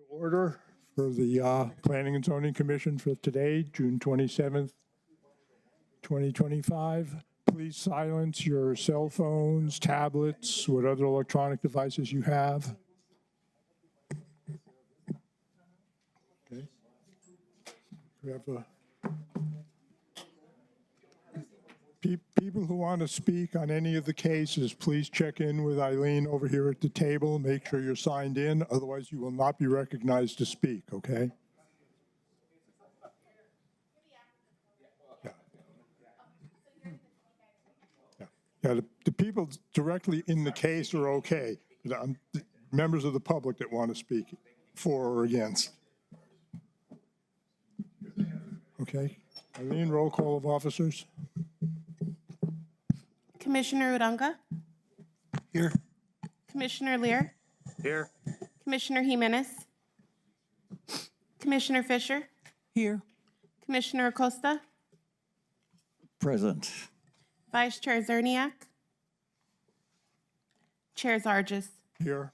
Order for the Planning and Zoning Commission for today, June 27th, 2025. Please silence your cell phones, tablets, what other electronic devices you have. Okay. We have people who want to speak on any of the cases, please check in with Eileen over here at the table. Make sure you're signed in, otherwise you will not be recognized to speak, okay? Yeah. Yeah, the people directly in the case are okay. The members of the public that want to speak for or against. Okay. Eileen, roll call of officers. Commissioner Uranga. Here. Commissioner Lear. Here. Commissioner Jimenez. Commissioner Fisher. Here. Commissioner Acosta. Present. Vice Chair Zerniak. Chair Zargis. Here.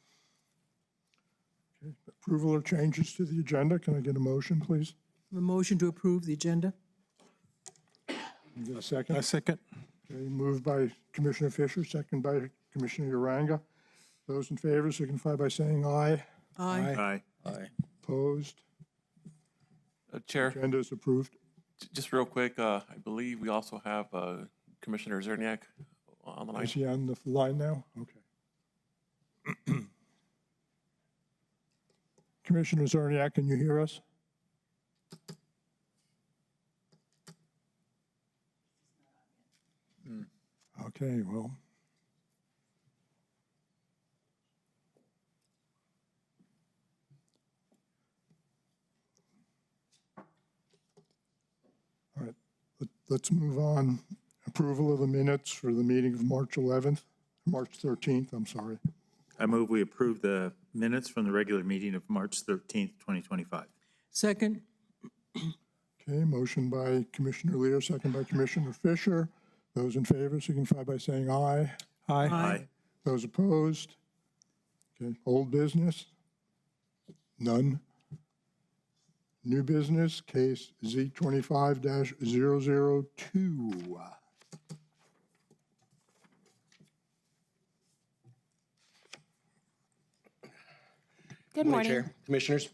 Okay. Approval or changes to the agenda. Can I get a motion, please? A motion to approve the agenda? Can I get a second? A second. Okay, moved by Commissioner Fisher, second by Commissioner Uranga. Those in favor signify by saying aye. Aye. Aye. Opposed? Chair, Agenda is approved. just real quick, I believe we also have Commissioner Zerniak on the line. Is he on the line now? Okay. Commissioner Zerniak, can you hear us? Okay, well. All right, let's move on. Approval of the minutes for the meeting of March 11th, March 13th, I'm sorry. I move we approve the minutes from the regular meeting of March 13th, 2025. Second? Okay, motion by Commissioner Lear, second by Commissioner Fisher. Those in favor signify by saying aye. Aye. Those opposed? Okay, old business? None. New business, case Z25-002. Good morning. Chair, Commissioners.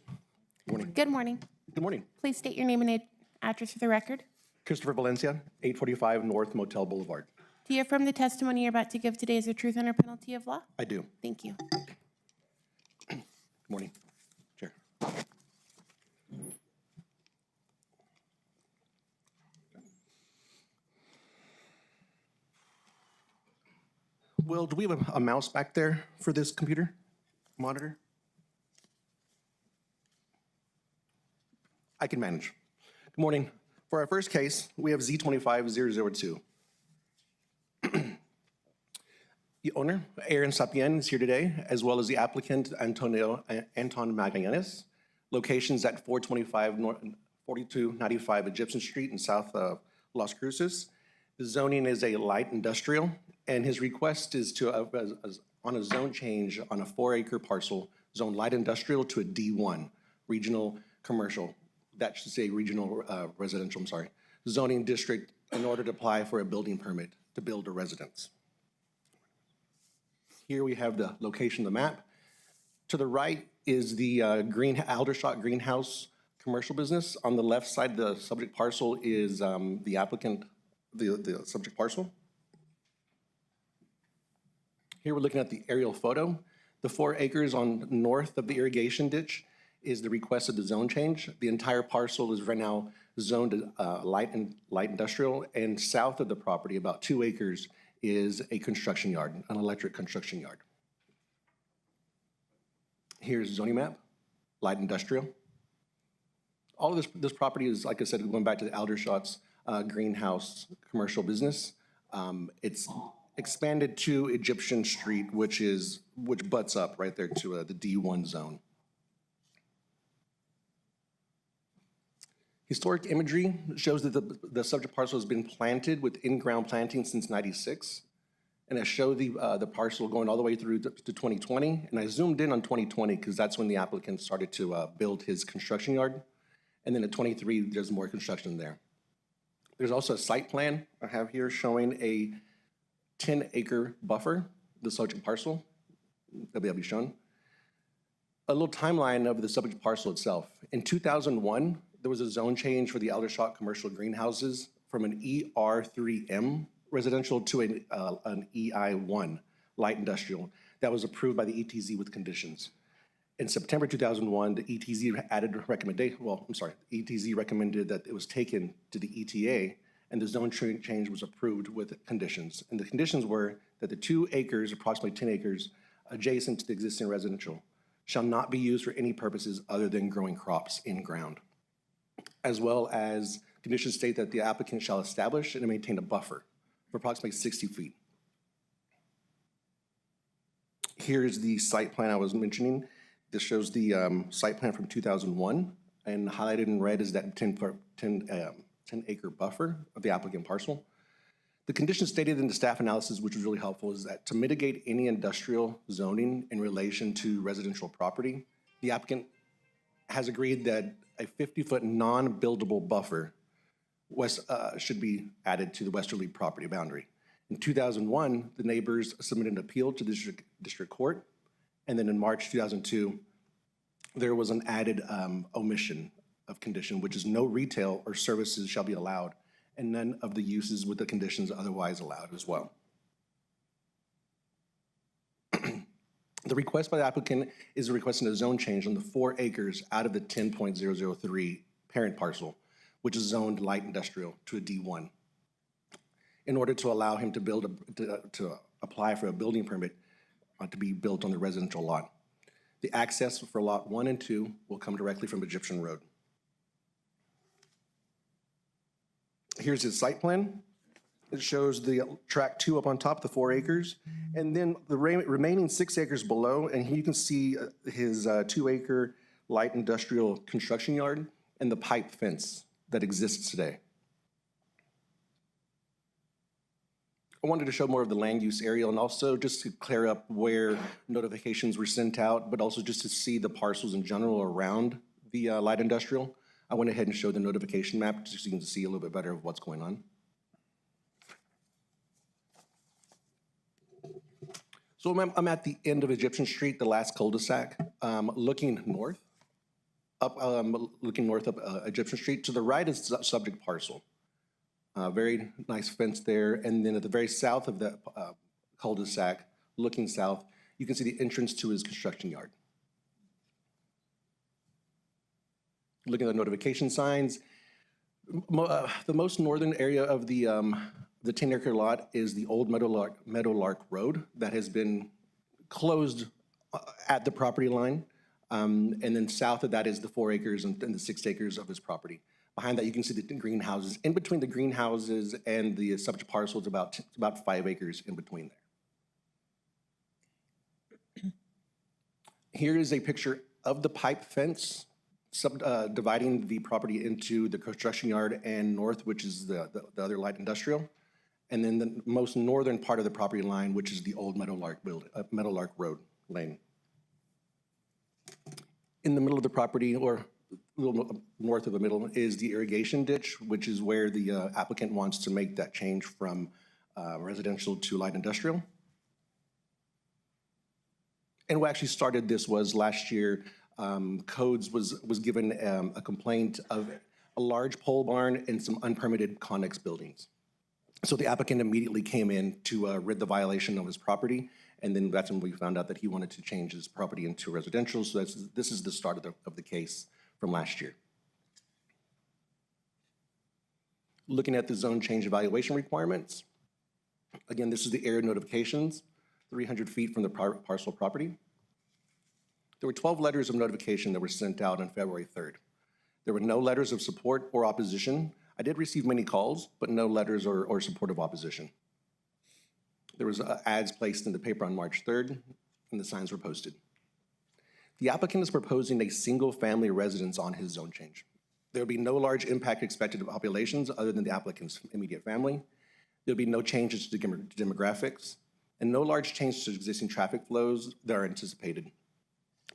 Good morning. Good morning. Good morning. Please state your name and address for the record. Christopher Valencia, 845 North Motel Boulevard. Do you affirm the testimony you're about to give today is the truth under penalty of law? I do. Thank you. Good morning, Chair. Will, do we have a mouse back there for this computer monitor? I can manage. Good morning. For our first case, we have Z25002. The owner, Aaron Sapien, is here today, as well as the applicant, Anton Magallanes. Locations at 4295 Egyptian Street in South Las Cruces. The zoning is a light industrial, and his request is to, on a zone change on a 4-acre parcel, zone light industrial to a D1, regional commercial. That should say regional residential, I'm sorry, zoning district in order to apply for a building permit to build a residence. Here we have the location of the map. To the right is the Aldershot greenhouse commercial business. On the left side, the subject parcel is the applicant, the subject parcel. Here we're looking at the aerial photo. The 4 acres on north of the irrigation ditch is the request of the zone change. The entire parcel is right now zoned light industrial, and south of the property, about 2 acres, is a construction yard, an electric construction yard. Here's the zoning map, light industrial. All of this property is, like I said, going back to the Aldershot's greenhouse commercial business. It's expanded to Egyptian Street, which butts up right there to the D1 zone. Historic imagery shows that the subject parcel has been planted with in-ground planting since '96. And I show the parcel going all the way through to 2020. And I zoomed in on 2020 because that's when the applicant started to build his construction yard. And then at 23, there's more construction there. There's also a site plan I have here showing a 10-acre buffer, the subject parcel that will be shown. A little timeline of the subject parcel itself. In 2001, there was a zone change for the Aldershot commercial greenhouses from an ER3M residential to an EI1 light industrial that was approved by the ETZ with conditions. In September 2001, the ETZ added a recommendation, ETZ recommended that it was taken to the ETA and the zone change was approved with conditions. And the conditions were that the 2 acres, approximately 10 acres, adjacent to the existing residential shall not be used for any purposes other than growing crops in ground, as well as conditions state that the applicant shall establish and maintain a buffer for approximately 60 feet. Here is the site plan I was mentioning. This shows the site plan from 2001, and highlighted in red is that 10-acre buffer of the applicant parcel. The conditions stated in the staff analysis, which was really helpful, is that to mitigate any industrial zoning in relation to residential property, the applicant has agreed that a 50-foot non-buildable buffer should be added to the westerly property boundary. In 2001, the neighbors submitted an appeal to the district court, and then in March 2002, there was an added omission of condition, which is no retail or services shall be allowed, and none of the uses with the conditions otherwise allowed as well. The request by the applicant is requesting a zone change on the 4 acres out of the 10.003 parent parcel, which is zoned light industrial, to a D1, in order to allow him to to apply for a building permit to be built on the residential lot. The access for lot 1 and 2 will come directly from Egyptian Road. Here's his site plan. It shows the track 2 up on top, the 4 acres, and then the remaining 6 acres below, and here you can see his 2-acre light industrial construction yard and the pipe fence that exists today. I wanted to show more of the land use area and also just to clear up where notifications were sent out, but also just to see the parcels in general around the light industrial. I went ahead and showed the notification map just so you can see a little bit better of what's going on. So I'm at the end of Egyptian Street, the last cul-de-sac, looking north up Egyptian Street. To the right is the subject parcel. Very nice fence there. And then at the very south of the cul-de-sac, looking south, you can see the entrance to his construction yard. Looking at the notification signs, the most northern area of the 10-acre lot is the old Meadowlark Road that has been closed at the property line. And then south of that is the 4 acres and the 6 acres of his property. Behind that, you can see the greenhouses. In between the greenhouses and the subject parcel, it's about 5 acres in between there. Here is a picture of the pipe fence dividing the property into the construction yard and north, which is the other light industrial, and then the most northern part of the property line, which is the old Meadowlark Road lane. In the middle of the property, or a little north of the middle, is the irrigation ditch, which is where the applicant wants to make that change from residential to light industrial. And what actually started this was last year, Codes was given a complaint of a large pole barn and some unpermitted connex buildings. So the applicant immediately came in to rid the violation of his property, and then that's when we found out that he wanted to change his property into residential. So this is the start of the case from last year. Looking at the zone change evaluation requirements, again, this is the area notifications, 300 feet from the parcel property. There were 12 letters of notification that were sent out on February 3rd. There were no letters of support or opposition. I did receive many calls, but no letters or support of opposition. There was ads placed in the paper on March 3rd, and the signs were posted. The applicant is proposing a single-family residence on his zone change. There will be no large impact expected to populations other than the applicant's immediate family. There'll be no changes to demographics. and no large change to existing traffic flows that are anticipated.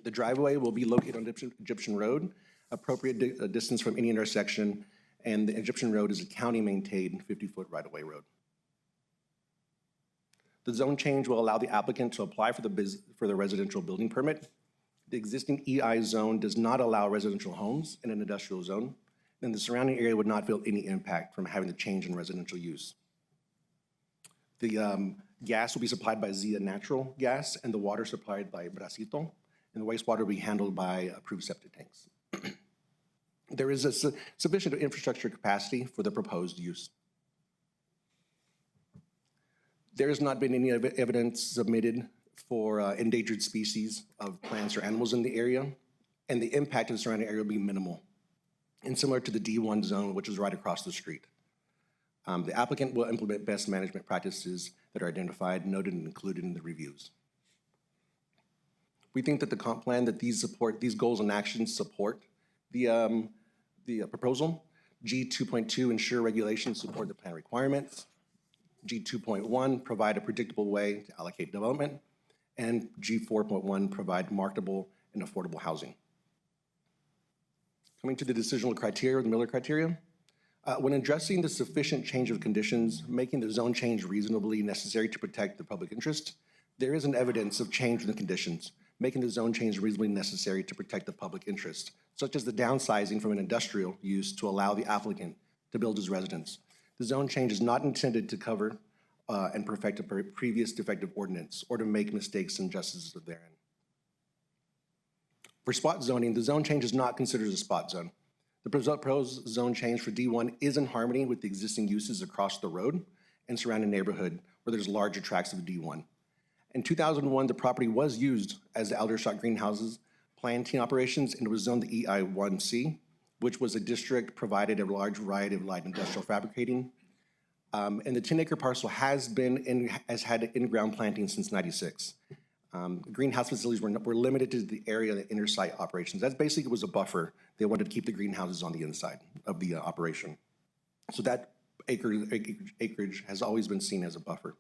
The driveway will be located on Egyptian Road, appropriate distance from any intersection, and the Egyptian Road is a county-maintained 50-foot right-of-way road. The zone change will allow the applicant to apply for the residential building permit. The existing EI zone does not allow residential homes in an industrial zone, and the surrounding area would not feel any impact from having the change in residential use. The gas will be supplied by Zia Natural Gas, and the water supplied by Bracito, and the wastewater will be handled by approved septic tanks. There is a sufficient infrastructure capacity for the proposed use. There has not been any evidence submitted for endangered species of plants or animals in the area, and the impact of the surrounding area will be minimal, and similar to the D1 zone, which is right across the street. The applicant will implement best management practices that are identified, noted, and included in the reviews. We think that the comp plan, that these goals and actions support the proposal. G2.2, ensure regulations support the plan requirements. G2.1, provide a predictable way to allocate development. And G4.1, provide marketable and affordable housing. Coming to the decisional criteria, the Miller criteria. When addressing the sufficient change of conditions, making the zone change reasonably necessary to protect the public interest, there is an evidence of change in the conditions, making the zone change reasonably necessary to protect the public interest, such as the downsizing from an industrial use to allow the applicant to build his residence. The zone change is not intended to cover and perfect a previous defective ordinance or to make mistakes and injustices therein. For spot zoning, the zone change is not considered a spot zone. The proposed zone change for D1 is in harmony with the existing uses across the road and surrounding neighborhood where there's larger tracts of D1. In 2001, the property was used as the Aldershot greenhouses planting operations, and it was zoned the EI1C, which was a district provided a large variety of light industrial fabricating. And the 10-acre parcel has had in-ground planting since '96. Greenhouse facilities were limited to the area of the inner site operations. That basically was a buffer. They wanted to keep the greenhouses on the inside of the operation. So that acreage has always been seen as a buffer.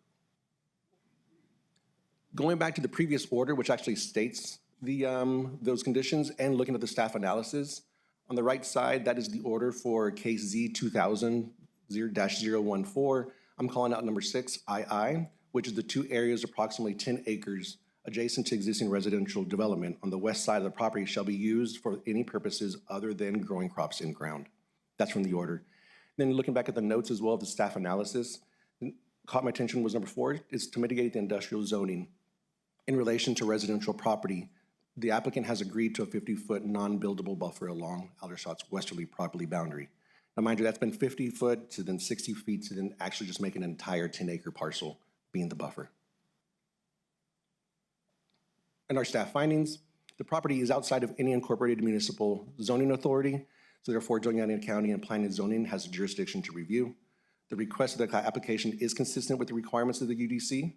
Going back to the previous order, which actually states those conditions, and looking at the staff analysis, on the right side, that is the order for case Z 2000-014. I'm calling out number 6, II, which is the 2 areas approximately 10 acres adjacent to existing residential development on the west side of the property shall be used for any purposes other than growing crops in ground. That's from the order. Then looking back at the notes as well, the staff analysis, caught my attention was number 4, is to mitigate the industrial zoning. In relation to residential property, the applicant has agreed to a 50-foot non-buildable buffer along Aldershot's westerly property boundary. Now, mind you, that's been 50 foot to then 60 feet to then actually just make an entire 10-acre parcel being the buffer. In our staff findings, the property is outside of any incorporated municipal zoning authority, so therefore Doña County and Planning and Zoning has a jurisdiction to review. The request of the application is consistent with the requirements of the UDC.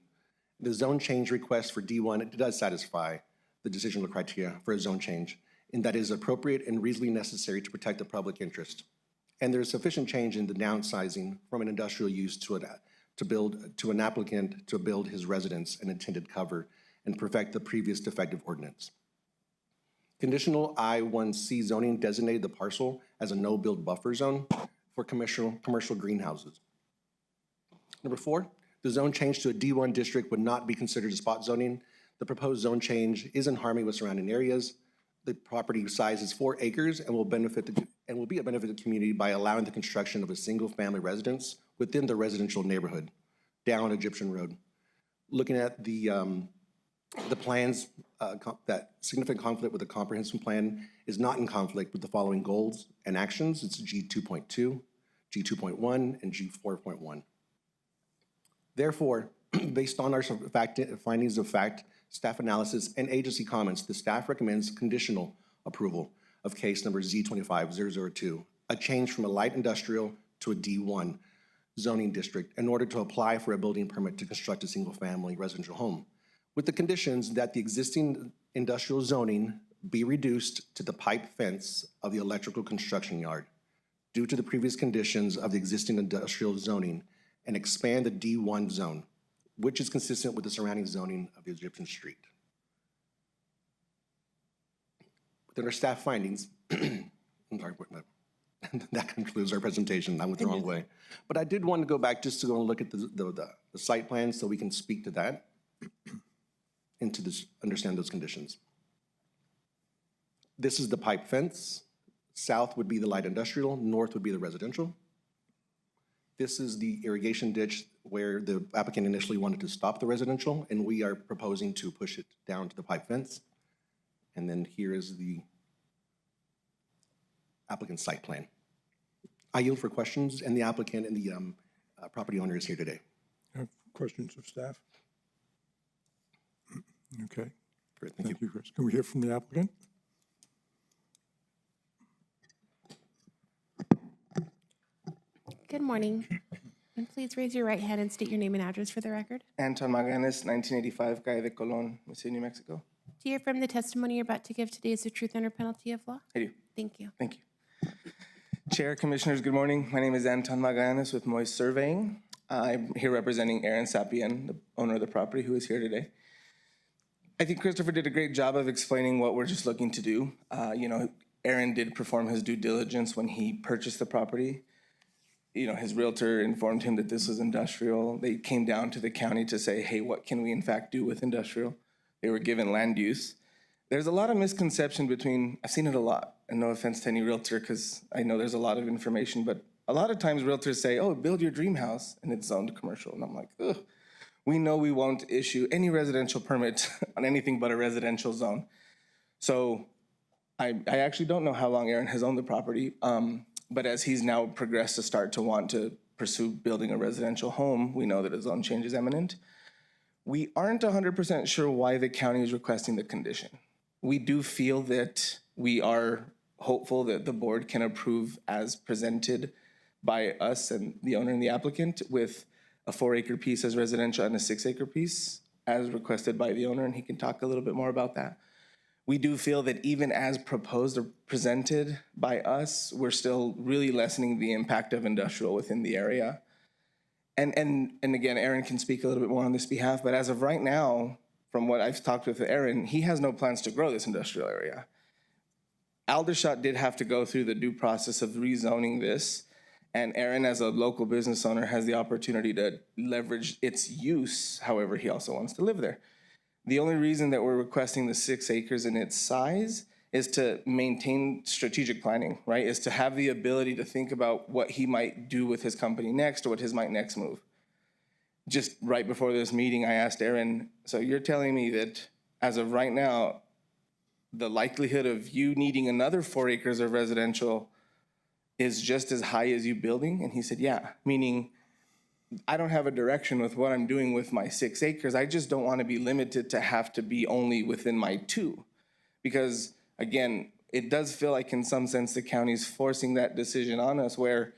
The zone change request for D1, it does satisfy the decisional criteria for a zone change, in that it is appropriate and reasonably necessary to protect the public interest. And there is sufficient change in the downsizing from an industrial use to an applicant to build his residence and intended cover and perfect the previous defective ordinance. Conditional I1C zoning designated the parcel as a no-build buffer zone for commercial greenhouses. Number 4, the zone change to a D1 district would not be considered a spot zoning. The proposed zone change is in harmony with surrounding areas. The property size is 4 acres and will be a benefit to the community by allowing the construction of a single-family residence within the residential neighborhood down Egyptian Road. Looking at the plans, that significant conflict with the comprehensive plan is not in conflict with the following goals and actions. It's G2.2, G2.1, and G4.1. Therefore, based on our findings of fact, staff analysis, and agency comments, the staff recommends conditional approval of case number Z25002, a change from a light industrial to a D1 zoning district in order to apply for a building permit to construct a single-family residential home, with the conditions that the existing industrial zoning be reduced to the pipe fence of the electrical construction yard due to the previous conditions of the existing industrial zoning and expand the D1 zone which is consistent with the surrounding zoning of the Egyptian Street. Within our staff findings, I'm sorry, that concludes our presentation. I went the wrong way. But I did want to go back just to go and look at the site plan so we can speak to that and to understand those conditions. This is the pipe fence. South would be the light industrial, north would be the residential. This is the irrigation ditch where the applicant initially wanted to stop the residential, and we are proposing to push it down to the pipe fence. And then here is the applicant's site plan. I yield for questions, and the applicant and the property owner is here today. Have questions of staff? Okay. Great, thank you. Thank you, Chris. Can we hear from the applicant? Good morning. And please raise your right hand and state your name and address for the record. Anton Maganes, 1985, Calle de Colón, Mesilla, New Mexico. Do you affirm the testimony you're about to give today is the truth under penalty of law? I do. Thank you. Thank you. Chair, Commissioners, good morning. My name is Anton Maganes with Moise Surveying. I'm here representing Aaron Sapien, the owner of the property, who is here today. I think Christopher did a great job of explaining what we're just looking to do. Aaron did perform his due diligence when he purchased the property. His realtor informed him that this was industrial. They came down to the county to say, hey, what can we in fact do with industrial? They were given land use. There's a lot of misconception between, I've seen it a lot, and no offense to any realtor because I know there's a lot of information, but a lot of times realtors say, oh, build your dream house, and it's zoned commercial. And I'm like, ugh. We know we won't issue any residential permit on anything but a residential zone. So I actually don't know how long Aaron has owned the property. But as he's now progressed to start to want to pursue building a residential home, we know that a zone change is imminent. We aren't 100% sure why the county is requesting the condition. We do feel that we are hopeful that the board can approve as presented by us and the owner and the applicant with a 4-acre piece as residential and a 6-acre piece as requested by the owner, and he can talk a little bit more about that. We do feel that even as proposed or presented by us, we're still really lessening the impact of industrial within the area. And again, Aaron can speak a little bit more on this behalf, but as of right now, from what I've talked with Aaron, he has no plans to grow this industrial area. Aldershot did have to go through the due process of rezoning this, and Aaron, as a local business owner, has the opportunity to leverage its use. However, he also wants to live there. The only reason that we're requesting the 6 acres in its size is to maintain strategic planning, right? Is to have the ability to think about what he might do with his company next or what his might next move. Just right before this meeting, I asked Aaron, so you're telling me that as of right now, the likelihood of you needing another 4 acres of residential is just as high as you building? And he said, yeah, meaning I don't have a direction with what I'm doing with my 6 acres. I just don't want to be limited to have to be only within my 2. Because again, it does feel like in some sense the county's forcing that decision on us where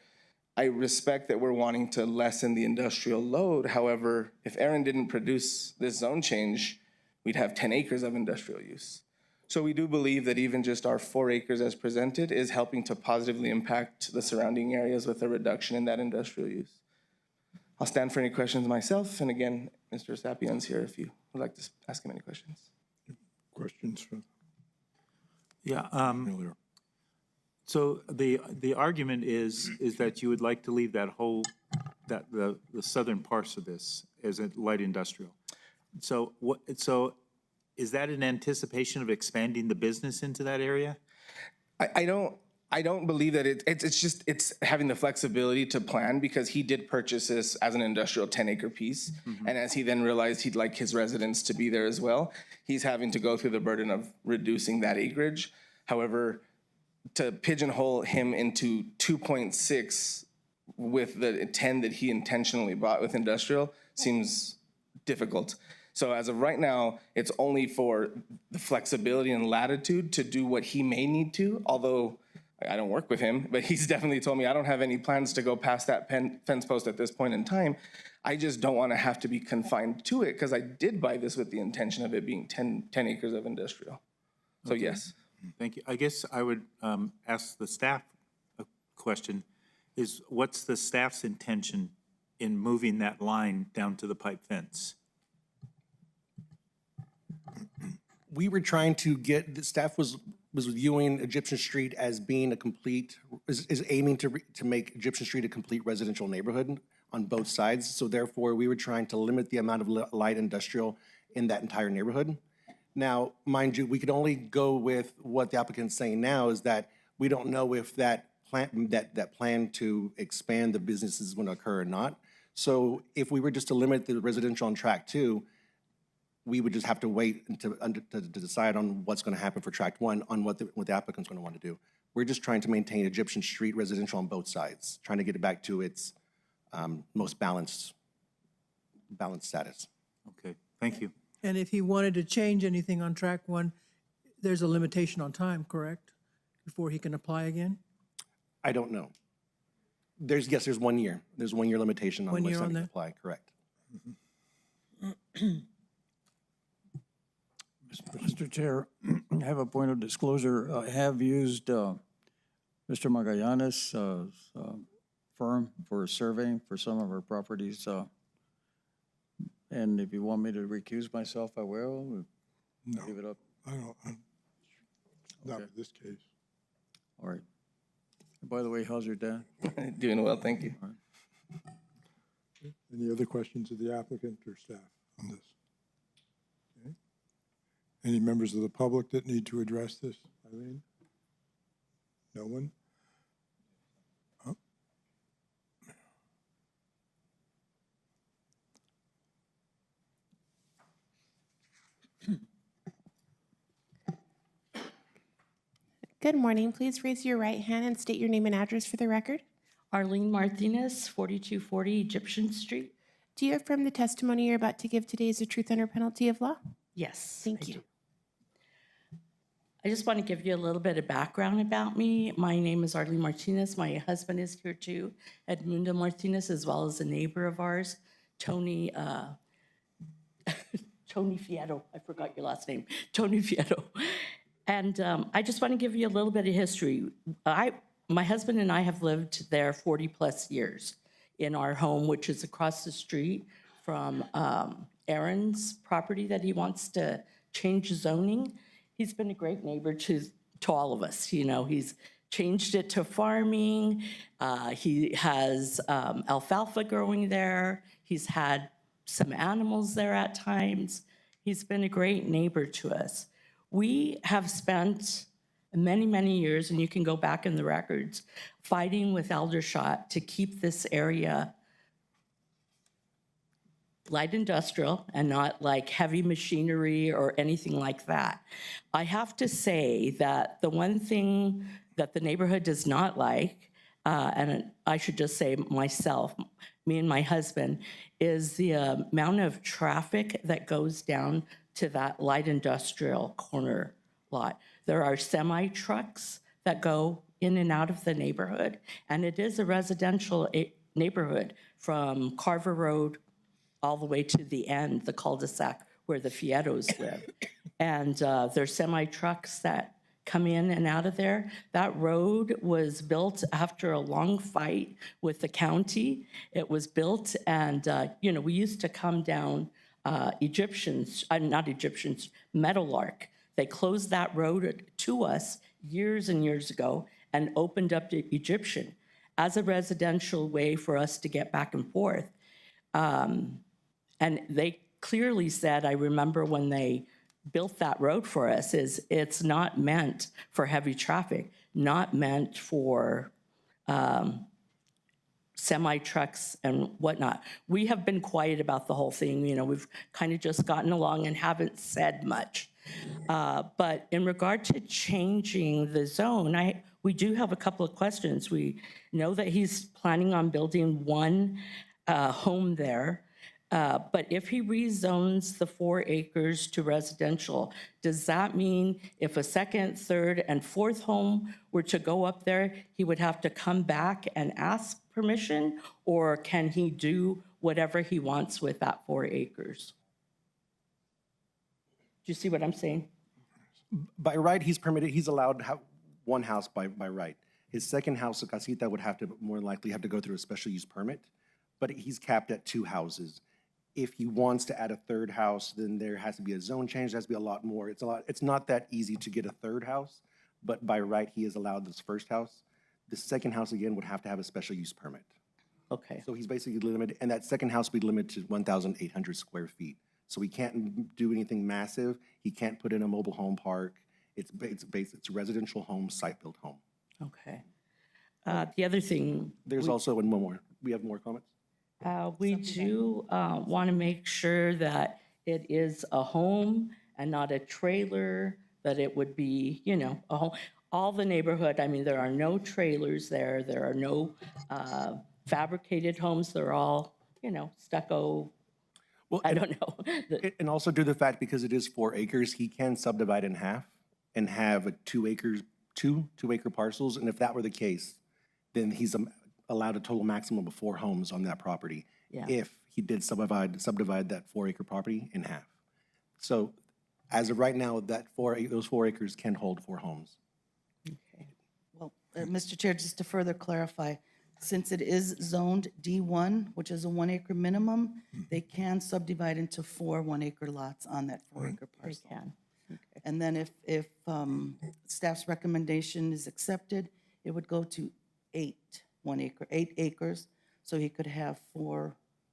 I respect that we're wanting to lessen the industrial load. However, if Aaron didn't produce this zone change, we'd have 10 acres of industrial use. So we do believe that even just our 4 acres as presented is helping to positively impact the surrounding areas with a reduction in that industrial use. I'll stand for any questions myself. And again, Mr. Sapien's here if you would like to ask him any questions. Questions for Yeah, Miller? so the argument is that you would like to leave that whole, the southern parts of this as a light industrial. So is that in anticipation of expanding the business into that area? I don't believe that it's having the flexibility to plan because he did purchase this as an industrial 10-acre piece. And as he then realized he'd like his residents to be there as well, he's having to go through the burden of reducing that acreage. However, to pigeonhole him into 2.6 with the 10 that he intentionally bought with industrial seems difficult. So as of right now, it's only for the flexibility and latitude to do what he may need to, although I don't work with him, but he's definitely told me I don't have any plans to go past that fence post at this point in time. I just don't want to have to be confined to it because I did buy this with the intention of it being 10 acres of industrial. So yes. Thank you. I guess I would ask the staff a question, is what's the staff's intention in moving that line down to the pipe fence? We were trying to get, the staff was viewing Egyptian Street as being a complete, is aiming to make Egyptian Street a complete residential neighborhood on both sides. So therefore, we were trying to limit the amount of light industrial in that entire neighborhood. Now, mind you, we could only go with what the applicant's saying now is that we don't know if that plan to expand the businesses is going to occur or not. So if we were just to limit the residential on track 2, we would just have to wait to decide on what's going to happen for tract 1 on what the applicant's going to want to do. We're just trying to maintain Egyptian Street residential on both sides, trying to get it back to its most balanced status. Okay, thank you. And if he wanted to change anything on track 1, there's a limitation on time, correct? Before he can apply again? I don't know. There's 1 year. There's 1 year limitation on 1 what's year on going to that? apply, correct. Mr. Chair, I have a point of disclosure. I have used Mr. Magallanes' firm for surveying for some of our properties. And if you want me to recuse myself, I will. No, Give it up. I don't, not in this case. All right. And by the way, how's your dad? Doing well, thank you. Any other questions of the applicant or staff on this? Okay. Any members of the public that need to address this, Eileen? No one? Oh. Good morning. Please raise your right hand and state your name and address for the record. Arlene Martinez, 4240 Egyptian Street. Do you affirm the testimony you're about to give today is the truth under penalty of law? Yes. Thank I you. do. I just want to give you a little bit of background about me. My name is Arlene Martinez. My husband is here too, Edmundo Martinez, as well as a neighbor of ours, Tony Tony Fieto. I forgot your last name, Tony Fieto. And I just want to give you a little bit of history. My husband and I have lived there 40 plus years in our home, which is across the street from Aaron's property that he wants to change zoning. He's been a great neighbor to all of us. You know, he's changed it to farming. He has alfalfa growing there. He's had some animals there at times. He's been a great neighbor to us. We have spent many, many years, and you can go back in the records, fighting with Aldershot to keep this area light industrial and not like heavy machinery or anything like that. I have to say that the one thing that the neighborhood does not like, and I should just say myself, me and my husband, is the amount of traffic that goes down to that light industrial corner lot. There are semi-trucks that go in and out of the neighborhood, and it is a residential neighborhood from Carver Road all the way to the end, the cul-de-sac where the Fietos live. And there's semi-trucks that come in and out of there. That road was built after a long fight with the county. It was built and, you know, we used to come down Meadowlark. They closed that road to us years and years ago and opened up to Egyptian as a residential way for us to get back and forth. And they clearly said, I remember when they built that road for us, is it's not meant for heavy traffic, not meant for semi-trucks and whatnot. We have been quiet about the whole thing. You know, we've kind of just gotten along and haven't said much. But in regard to changing the zone, we do have a couple of questions. We know that he's planning on building one home there. But if he rezones the 4 acres to residential, does that mean if a second, third, and fourth home were to go up there, he would have to come back and ask permission? Or can he do whatever he wants with that 4 acres? Do you see what I'm saying? By right, he's permitted, he's allowed to have one house by right. His second house, a casita, would have to more likely have to go through a special use permit. but he's capped at 2 houses. If he wants to add a 3rd house, then there has to be a zone change, there has to be a lot more. It's not that easy to get a 3rd house, but by right, he is allowed this 1st house. The 2nd house, again, would have to have a special use permit. Okay, So he's basically limited, and that 2nd house would be limited to 1,800 square feet. So he can't do anything massive. He can't put in a mobile home park. It's a residential home, site-built home. okay. The other thing, There's also one more. We have more comments? we do want to make sure that it is a home and not a trailer, that it would be, you know, a home. All the neighborhood, I mean, there are no trailers there. There are no fabricated homes. They're all, you know, stucco. Well, I don't know. And also due to the fact, because it is 4 acres, he can subdivide in half and have a 2 acre parcels. And if that were the case, then he's allowed a total maximum of 4 homes on that property. Yeah. If he did subdivide that 4 acre property in half. So as of right now, those 4 acres can hold 4 homes. Well, Mr. Chair, just to further clarify, since it is zoned D1, which is a 1 acre minimum, they can subdivide into 4 1-acre lots on that 4 acre They parcel. can. And then if staff's recommendation is accepted, it would go to 8 acres. So he could have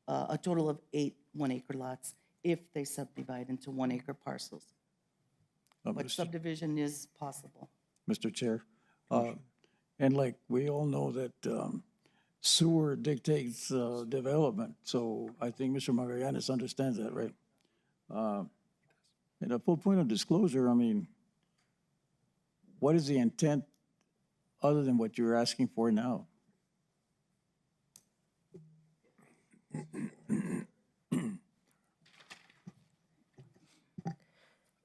a total of 8 1-acre lots if they subdivide into 1 acre parcels. But subdivision is possible. Mr. Chair, and like we all know that sewer dictates development, so I think Mr. Magallanes understands that, right? And a full point of disclosure, I mean, what is the intent other than what you're asking for now?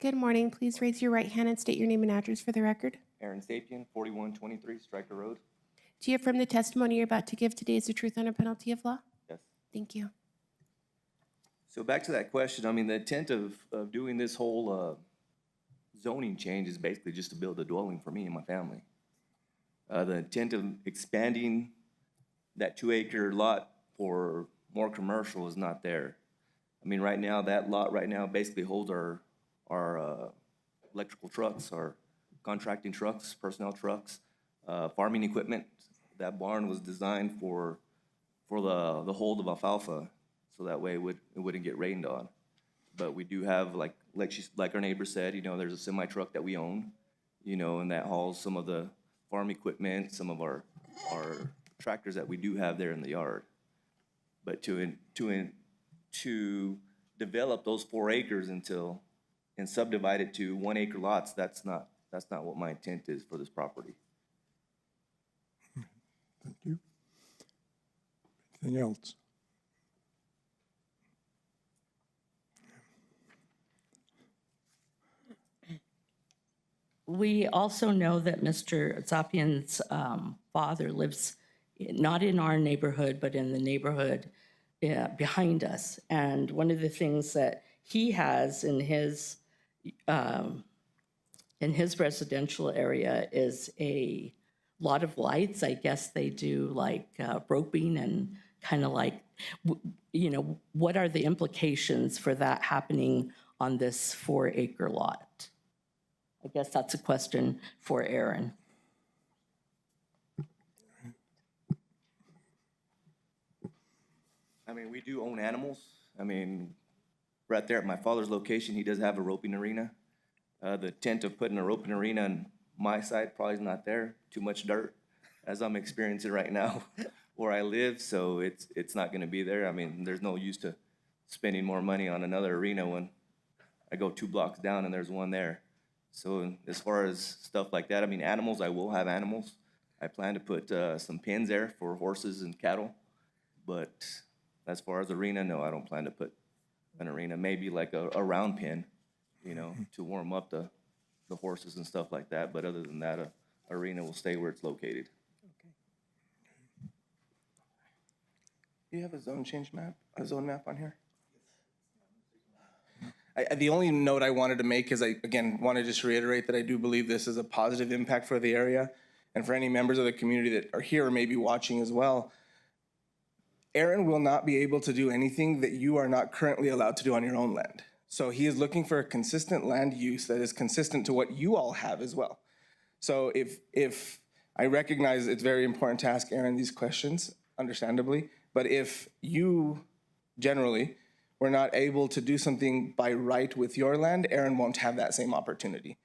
Good morning. Please raise your right hand and state your name and address for the record. Aaron Sapien, 4123 Stryker Road. Do you affirm the testimony you're about to give today is the truth under penalty of law? Yes. Thank you. So back to that question, I mean, the intent of doing this whole zoning change is basically just to build a dwelling for me and my family. The intent of expanding that 2 acre lot for more commercial is not there. I mean, right now, that lot right now basically holds our electrical trucks, our contracting trucks, personnel trucks, farming equipment. That barn was designed for the hold of alfalfa, so that way it wouldn't get rained on. But we do have, like our neighbor said, you know, there's a semi truck that we own, you know, and that hauls some of the farm equipment, some of our tractors that we do have there in the yard. But to develop those 4 acres and subdivide it to 1 acre lots, that's not what my intent is for this property. Thank you. Anything else? We also know that Mr. Zapian's father lives not in our neighborhood, but in the neighborhood behind us. And one of the things that he has in his residential area is a lot of lights. I guess they do like roping and kind of like, you know, what are the implications for that happening on this 4 acre lot? I guess that's a question for Aaron. I mean, we do own animals. I mean, right there at my father's location, he does have a roping arena. The intent of putting a roping arena on my side probably is not there. Too much dirt, as I'm experiencing right now where I live, so it's not gonna be there. I mean, there's no use to spending more money on another arena when I go 2 blocks down and there's one there. So as far as stuff like that, I mean, animals, I will have animals. I plan to put some pens there for horses and cattle. But as far as arena, no, I don't plan to put an arena. Maybe like a round pen, you know, to warm up the horses and stuff like that. But other than that, a arena will stay where it's located. Do you have a zone map on here? The only note I wanted to make is I, again, want to just reiterate that I do believe this is a positive impact for the area and for any members of the community that are here or maybe watching as well. Aaron will not be able to do anything that you are not currently allowed to do on your own land. So he is looking for a consistent land use that is consistent to what you all have as well. So if I recognize it's very important to ask Aaron these questions, understandably, but if you generally were not able to do something by right with your land, Aaron won't have that same opportunity.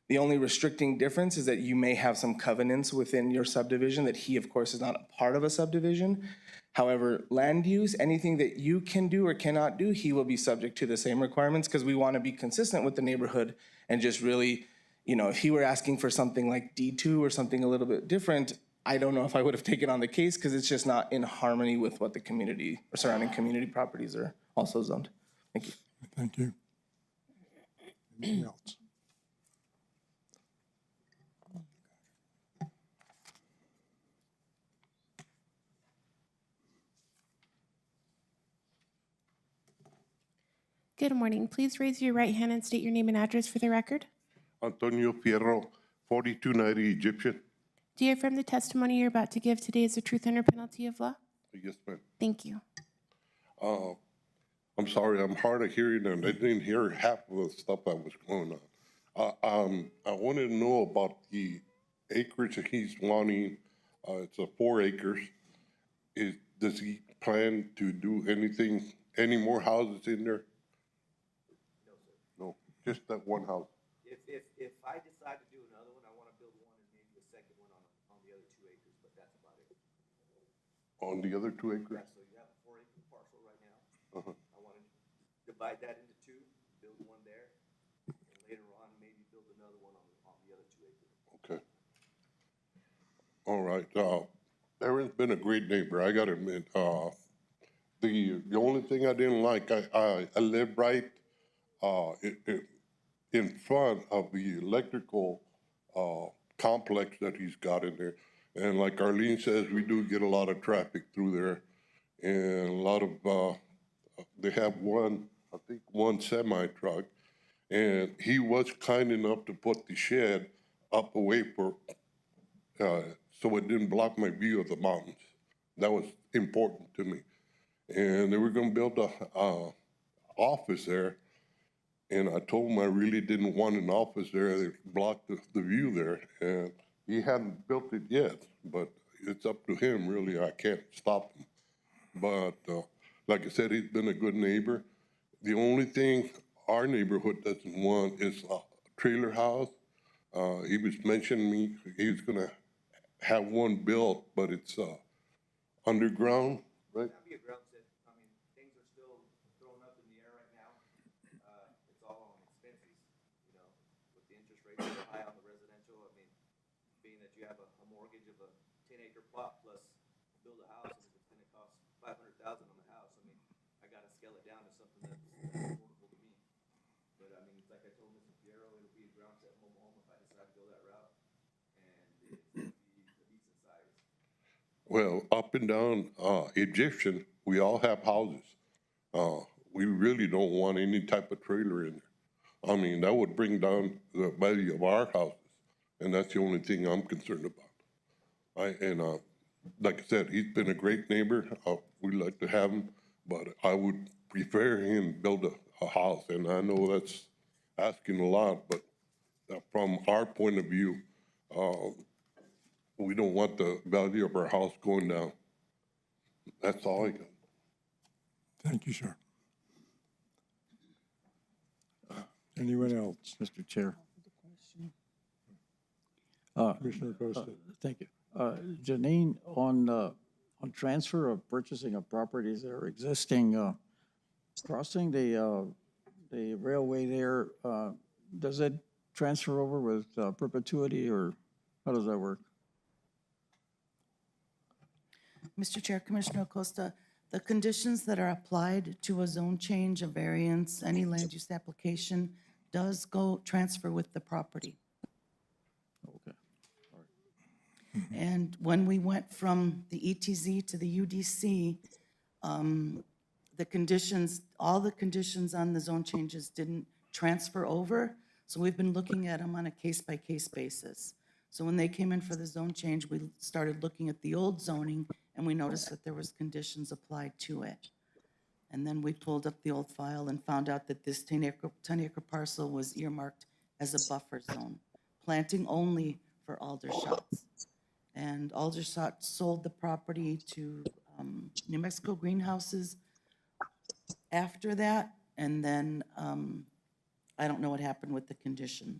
The only restricting difference is that you may have some covenants within your subdivision that he, of course, is not a part of a subdivision. However, land use, anything that you can do or cannot do, he will be subject to the same requirements because we want to be consistent with the neighborhood and just really, you know, if he were asking for something like D2 or something a little bit different, I don't know if I would have taken on the case because it's just not in harmony with what the community or surrounding community properties are also zoned. Thank you. Thank you. Anything else? Good morning. Please raise your right hand and state your name and address for the record. Antonio Fierro, 4290 Egyptian. Do you affirm the testimony you're about to give today is the truth under penalty of law? Yes, ma'am. Thank you. I'm sorry, I'm hard of hearing and I didn't hear half of the stuff that was going on. I wanted to know about the acreage that he's wanting. It's 4 acres. Does he plan to do anything, any more houses in there? No, sir. No, just that one house. If I decide to do another one, I want to build one and maybe a second one on the other 2 acres, but that's about it. On the other 2 acres? Yeah, so you have a 4-acre parcel right now. Uh-huh. I want to divide that into 2, build one there, and later on, maybe build another one on the other 2 acres. Okay. All right. Aaron's been a great neighbor, I gotta admit. The only thing I didn't like, I live right in front of the electrical complex that he's got in there. And like Arlene says, we do get a lot of traffic through there. And a lot of, they have one semi-truck. And he was kind enough to put the shed up away so it didn't block my view of the mountains. That was important to me. And they were gonna build a office there. And I told him I really didn't want an office there. They blocked the view there. And he hadn't built it yet, but it's up to him, really. I can't stop him. But like I said, he's been a good neighbor. The only thing our neighborhood doesn't want is a trailer house. He was mentioning me, he was gonna have one built, but it's underground, right? That'd be a ground set. I mean, things are still thrown up in the air right now. It's all on expenses, you know, with the interest rates that are high on the residential. I mean, being that you have a mortgage of a 10-acre plot plus build a house, and it's gonna cost $500,000 on the house. I mean, I gotta scale it down to something that's affordable to me. But I mean, it's like I told Mr. Fierro, it'll be a ground set mobile home if I decide to go that route. And it's gonna be a decent size. Well, up and down Egyptian, we all have houses. We really don't want any type of trailer in there. I mean, that would bring down the value of our houses, and that's the only thing I'm concerned about. Like I said, he's been a great neighbor. We'd like to have him, but I would prefer him build a house, and I know that's asking a lot, but from our point of view, we don't want the value of our house going down. That's all I got. Thank you, sir. Anyone else? Mr. Chair. Commissioner Costa? Thank you. Janine, on transfer of purchasing of properties that are existing, crossing the railway there, does it transfer over with perpetuity, or how does that work? Mr. Chair, Commissioner Acosta, the conditions that are applied to a zone change, a variance, any land use application does go transfer with the property. Okay. And when we went from the ETZ to the UDC, the conditions, all the conditions on the zone changes didn't transfer over. So we've been looking at them on a case-by-case basis. So when they came in for the zone change, we started looking at the old zoning and we noticed that there was conditions applied to it. And then we pulled up the old file and found out that this 10-acre parcel was earmarked as a buffer zone, planting only for Aldershots. And Aldershot sold the property to New Mexico Greenhouses after that, and then I don't know what happened with the conditions.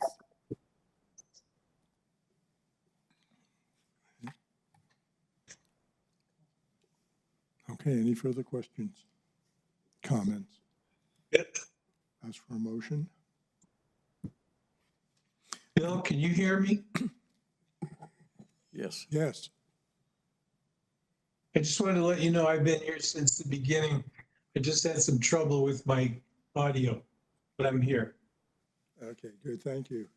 Okay, any further questions? Comments? Ask for a motion? Bill, can you hear me? Yes. Yes. I just wanted to let you know I've been here since the beginning. I just had some trouble with my audio, but I'm here. Okay, good, thank you.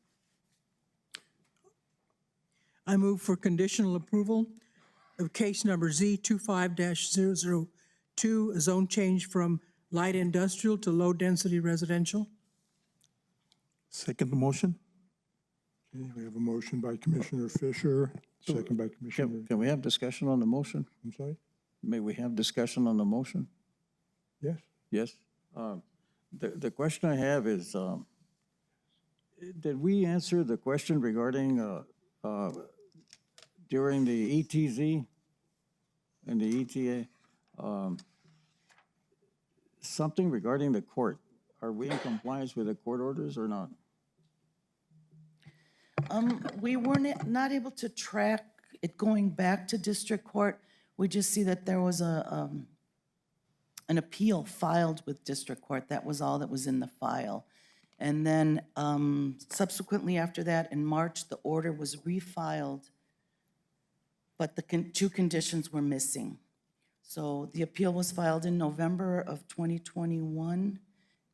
I move for conditional approval of case number Z25-002, a zone change from light industrial to low-density residential. Second the motion? Okay, we have a motion by Commissioner Fisher, second by Commissioner, Can we have discussion on the motion? I'm sorry? May we have discussion on the motion? Yes? Yes. The question I have is, did we answer the question regarding, during the ETZ and the ETA, something regarding the court? Are we in compliance with the court orders or not? We were not able to track it going back to district court. We just see that there was an appeal filed with district court. That was all that was in the file. And then subsequently after that, in March, the order was refiled, but the two conditions were missing. So the appeal was filed in November of 2021,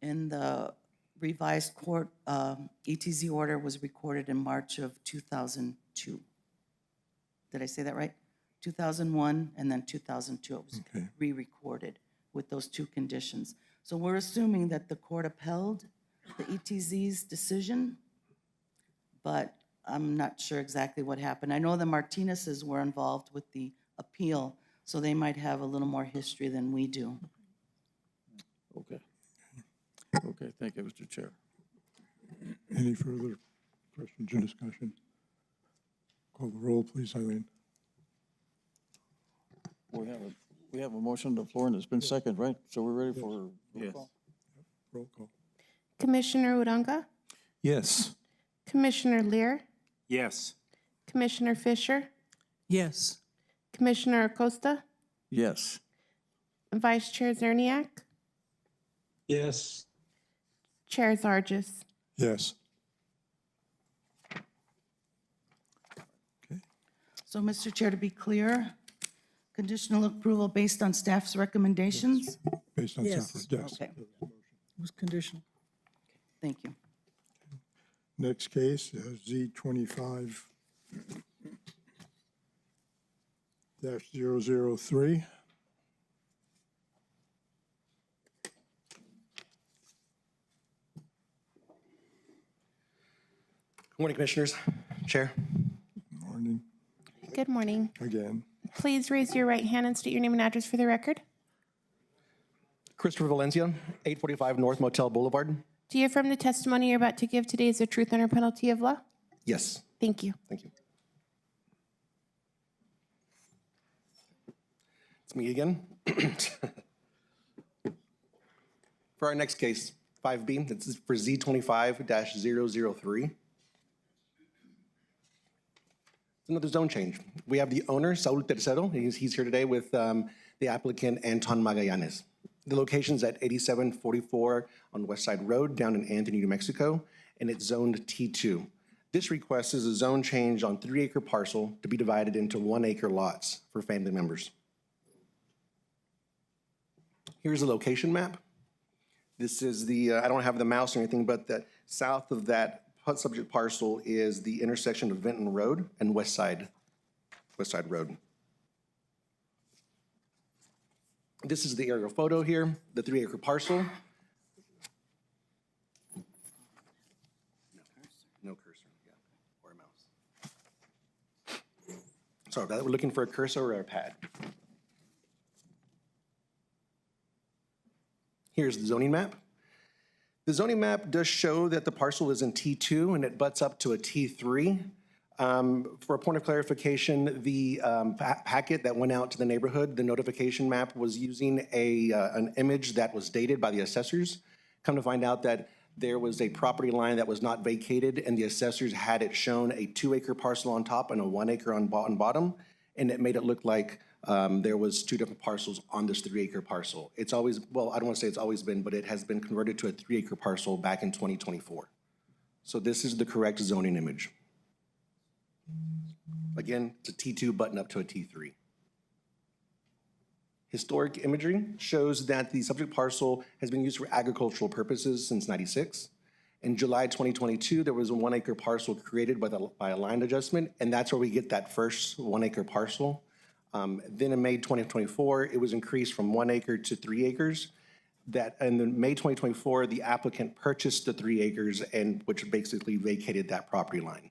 and the revised court ETZ order was recorded in March of 2002. Did I say that right? 2001 and then 2002. It was Okay. re-recorded with those two conditions. So we're assuming that the court upheld the ETZ's decision, but I'm not sure exactly what happened. I know the Martinez's were involved with the appeal, so they might have a little more history than we do. Okay. Okay, thank you, Mr. Chair. Any further questions or discussion? Call the roll, please, Eileen. We have a motion on the floor and it's been second, right? So we're ready for roll Yes. call? Roll call. Commissioner Uranga, Yes. Commissioner Lear, Yes. Commissioner Fisher, Yes. Commissioner Acosta, Yes. Vice Chair Zerniak, Yes. Chair Zargis. Yes. So, Mr. Chair, to be clear, conditional approval based on staff's recommendations? Based on Yes. Safford, yes. Okay, It was conditional. thank you. Next case, Z25 -003. Good morning, Commissioners, Chair. Morning, Good morning. again. Please raise your right hand and state your name and address for the record. Christopher Valencia, 845 North Motel Boulevard. Do you affirm the testimony you're about to give today is the truth under penalty of law? Yes, Thank you. thank you. It's me again. For our next case, 5B, this is for Z25-003. It's another zone change. We have the owner, Saul Tercero. He's here today with the applicant, Anton Magallanes. The location's at 8744 on West Side Road down in Anthony, New Mexico, and it's zoned T2. This request is a zone change on 3-acre parcel to be divided into 1-acre lots for family members. Here's the location map. This is the, I don't have the mouse or anything, but the south of that subject parcel is the intersection of Vinton Road and West Side Road. This is the aerial photo here, the 3-acre parcel. No cursor, yeah, or a mouse. Sorry about that, we're looking for a cursor or a pad. Here's the zoning map. The zoning map does show that the parcel is in T2 and it butts up to a T3. For a point of clarification, the packet that went out to the neighborhood, the notification map was using an image that was dated by the assessors. Come to find out that there was a property line that was not vacated, and the assessors had it shown a 2-acre parcel on top and a 1 acre on bottom, and it made it look like there was 2 different parcels on this 3-acre parcel. It's always, well, I don't want to say it's always been, but it has been converted to a 3-acre parcel back in 2024. So this is the correct zoning image. Again, it's a T2 button up to a T3. Historic imagery shows that the subject parcel has been used for agricultural purposes since '96. In July 2022, there was a 1-acre parcel created by a line adjustment, and that's where we get that first 1-acre parcel. Then in May 2024, it was increased from 1 acre to 3 acres. And in May 2024, the applicant purchased the 3 acres, and which basically vacated that property line.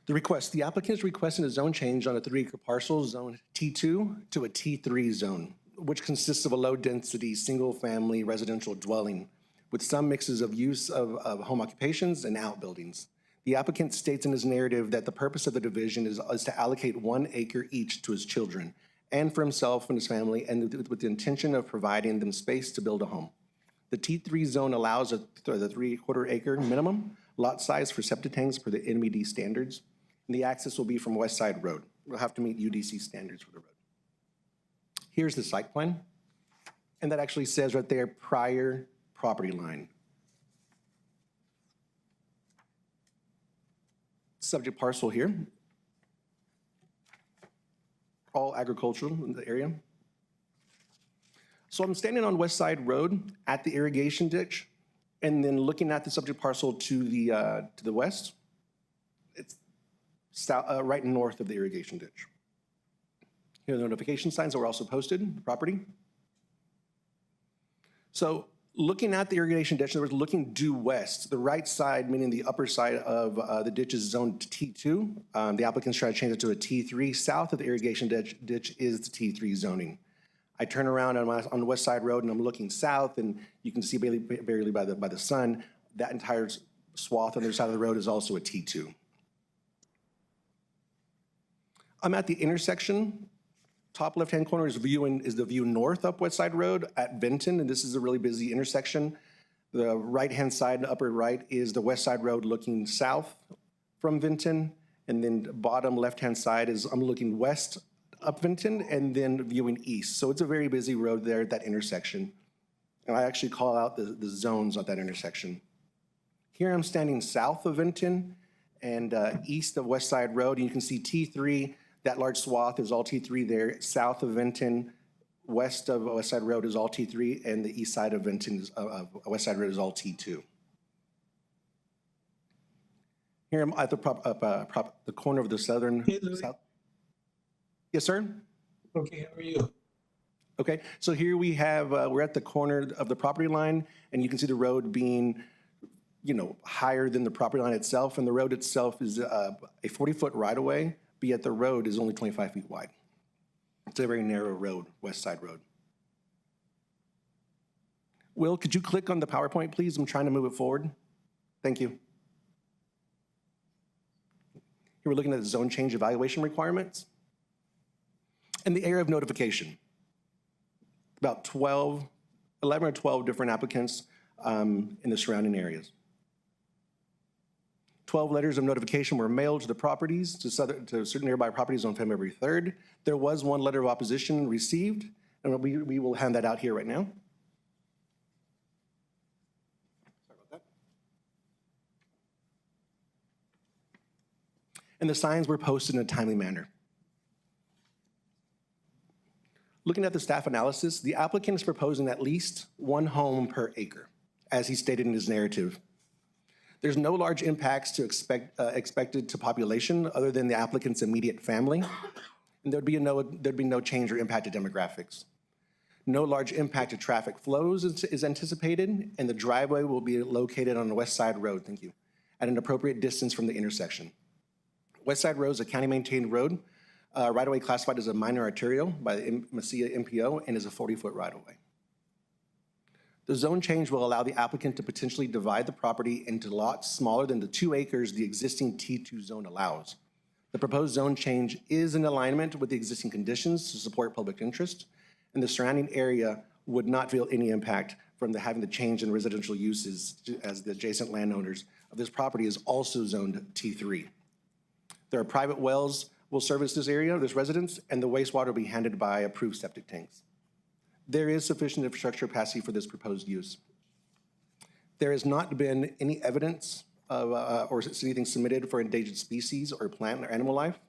The applicant is requesting a zone change on a 3-acre parcel, zone T2, to a T3 zone, which consists of a low-density, single-family residential dwelling with some mixes of use of home occupations and outbuildings. The applicant states in his narrative that the purpose of the division is to allocate 1 acre each to his children and for himself and his family, and with the intention of providing them space to build a home. The T3 zone allows the 3/4 acre minimum lot size for septic tanks per the NMD standards. And the access will be from West Side Road. We'll have to meet UDC standards for the road. Here's the site plan. And that actually says right there, prior property line. Subject parcel here. All agricultural in the area. So I'm standing on West Side Road at the irrigation ditch, and then looking at the subject parcel to the west. It's right north of the irrigation ditch. Here are the notification signs that were also posted on the property. So looking at the irrigation ditch, in other words, looking due west, the right side, meaning the upper side of the ditch is zoned T2. The applicant's trying to change it to a T3. South of the irrigation ditch is the T3 zoning. I turn around on the West Side Road and I'm looking south, and you can see barely by the sun, that entire swath on the other side of the road is also a T2. I'm at the intersection. Top left-hand corner is the view north up West Side Road at Benton, and this is a really busy intersection. The right-hand side, the upper right, is the West Side Road looking south from Benton, and then bottom left-hand side is I'm looking west up Benton and then viewing east. So it's a very busy road there at that intersection. And I actually call out the zones at that intersection. Here I'm standing south of Benton and east of West Side Road, and you can see T3. That large swath is all T3 there. South of Benton, west of West Side Road is all T3, and the east side of Benton, West Side Road is all T2. Here I'm at the corner of the southern. Hey, Louis. South. Yes, sir? Okay, how are you? Okay, so here we have, we're at the corner of the property line, and you can see the road being, higher than the property line itself, and the road itself is a 40-foot right-of-way. But yet the road is only 25 feet wide. It's a very narrow road, West Side Road. Will, could you click on the PowerPoint, please? I'm trying to move it forward. Thank you. Here we're looking at the zone change evaluation requirements and the area of notification. About 11 or 12 different applicants in the surrounding areas. 12 letters of notification were mailed to the properties, to certain nearby properties on February 3rd. There was 1 letter of opposition received, and we will hand that out here right now. Sorry about that. And the signs were posted in a timely manner. Looking at the staff analysis, the applicant is proposing at least 1 home per acre, as he stated in his narrative. There's no large impacts expected to population other than the applicant's immediate family, and there'd be no change or impact to demographics. No large impact to traffic flows is anticipated, and the driveway will be located on the West Side Road, thank you, at an appropriate distance from the intersection. West Side Road is a county-maintained road Right-of-way classified as a minor arterial by the Mesilla MPO and is a 40-foot right-of-way. The zone change will allow the applicant to potentially divide the property into lots smaller than the 2 acres the existing T2 zone allows. The proposed zone change is in alignment with the existing conditions to support public interest, and the surrounding area would not feel any impact from having the change in residential uses as the adjacent landowners of this property is also zoned T3. There are private wells will service this area, this residence, and the wastewater will be handled by approved septic tanks. There is sufficient infrastructure capacity for this proposed use. There has not been any evidence of, or anything submitted for endangered species or plant or animal life,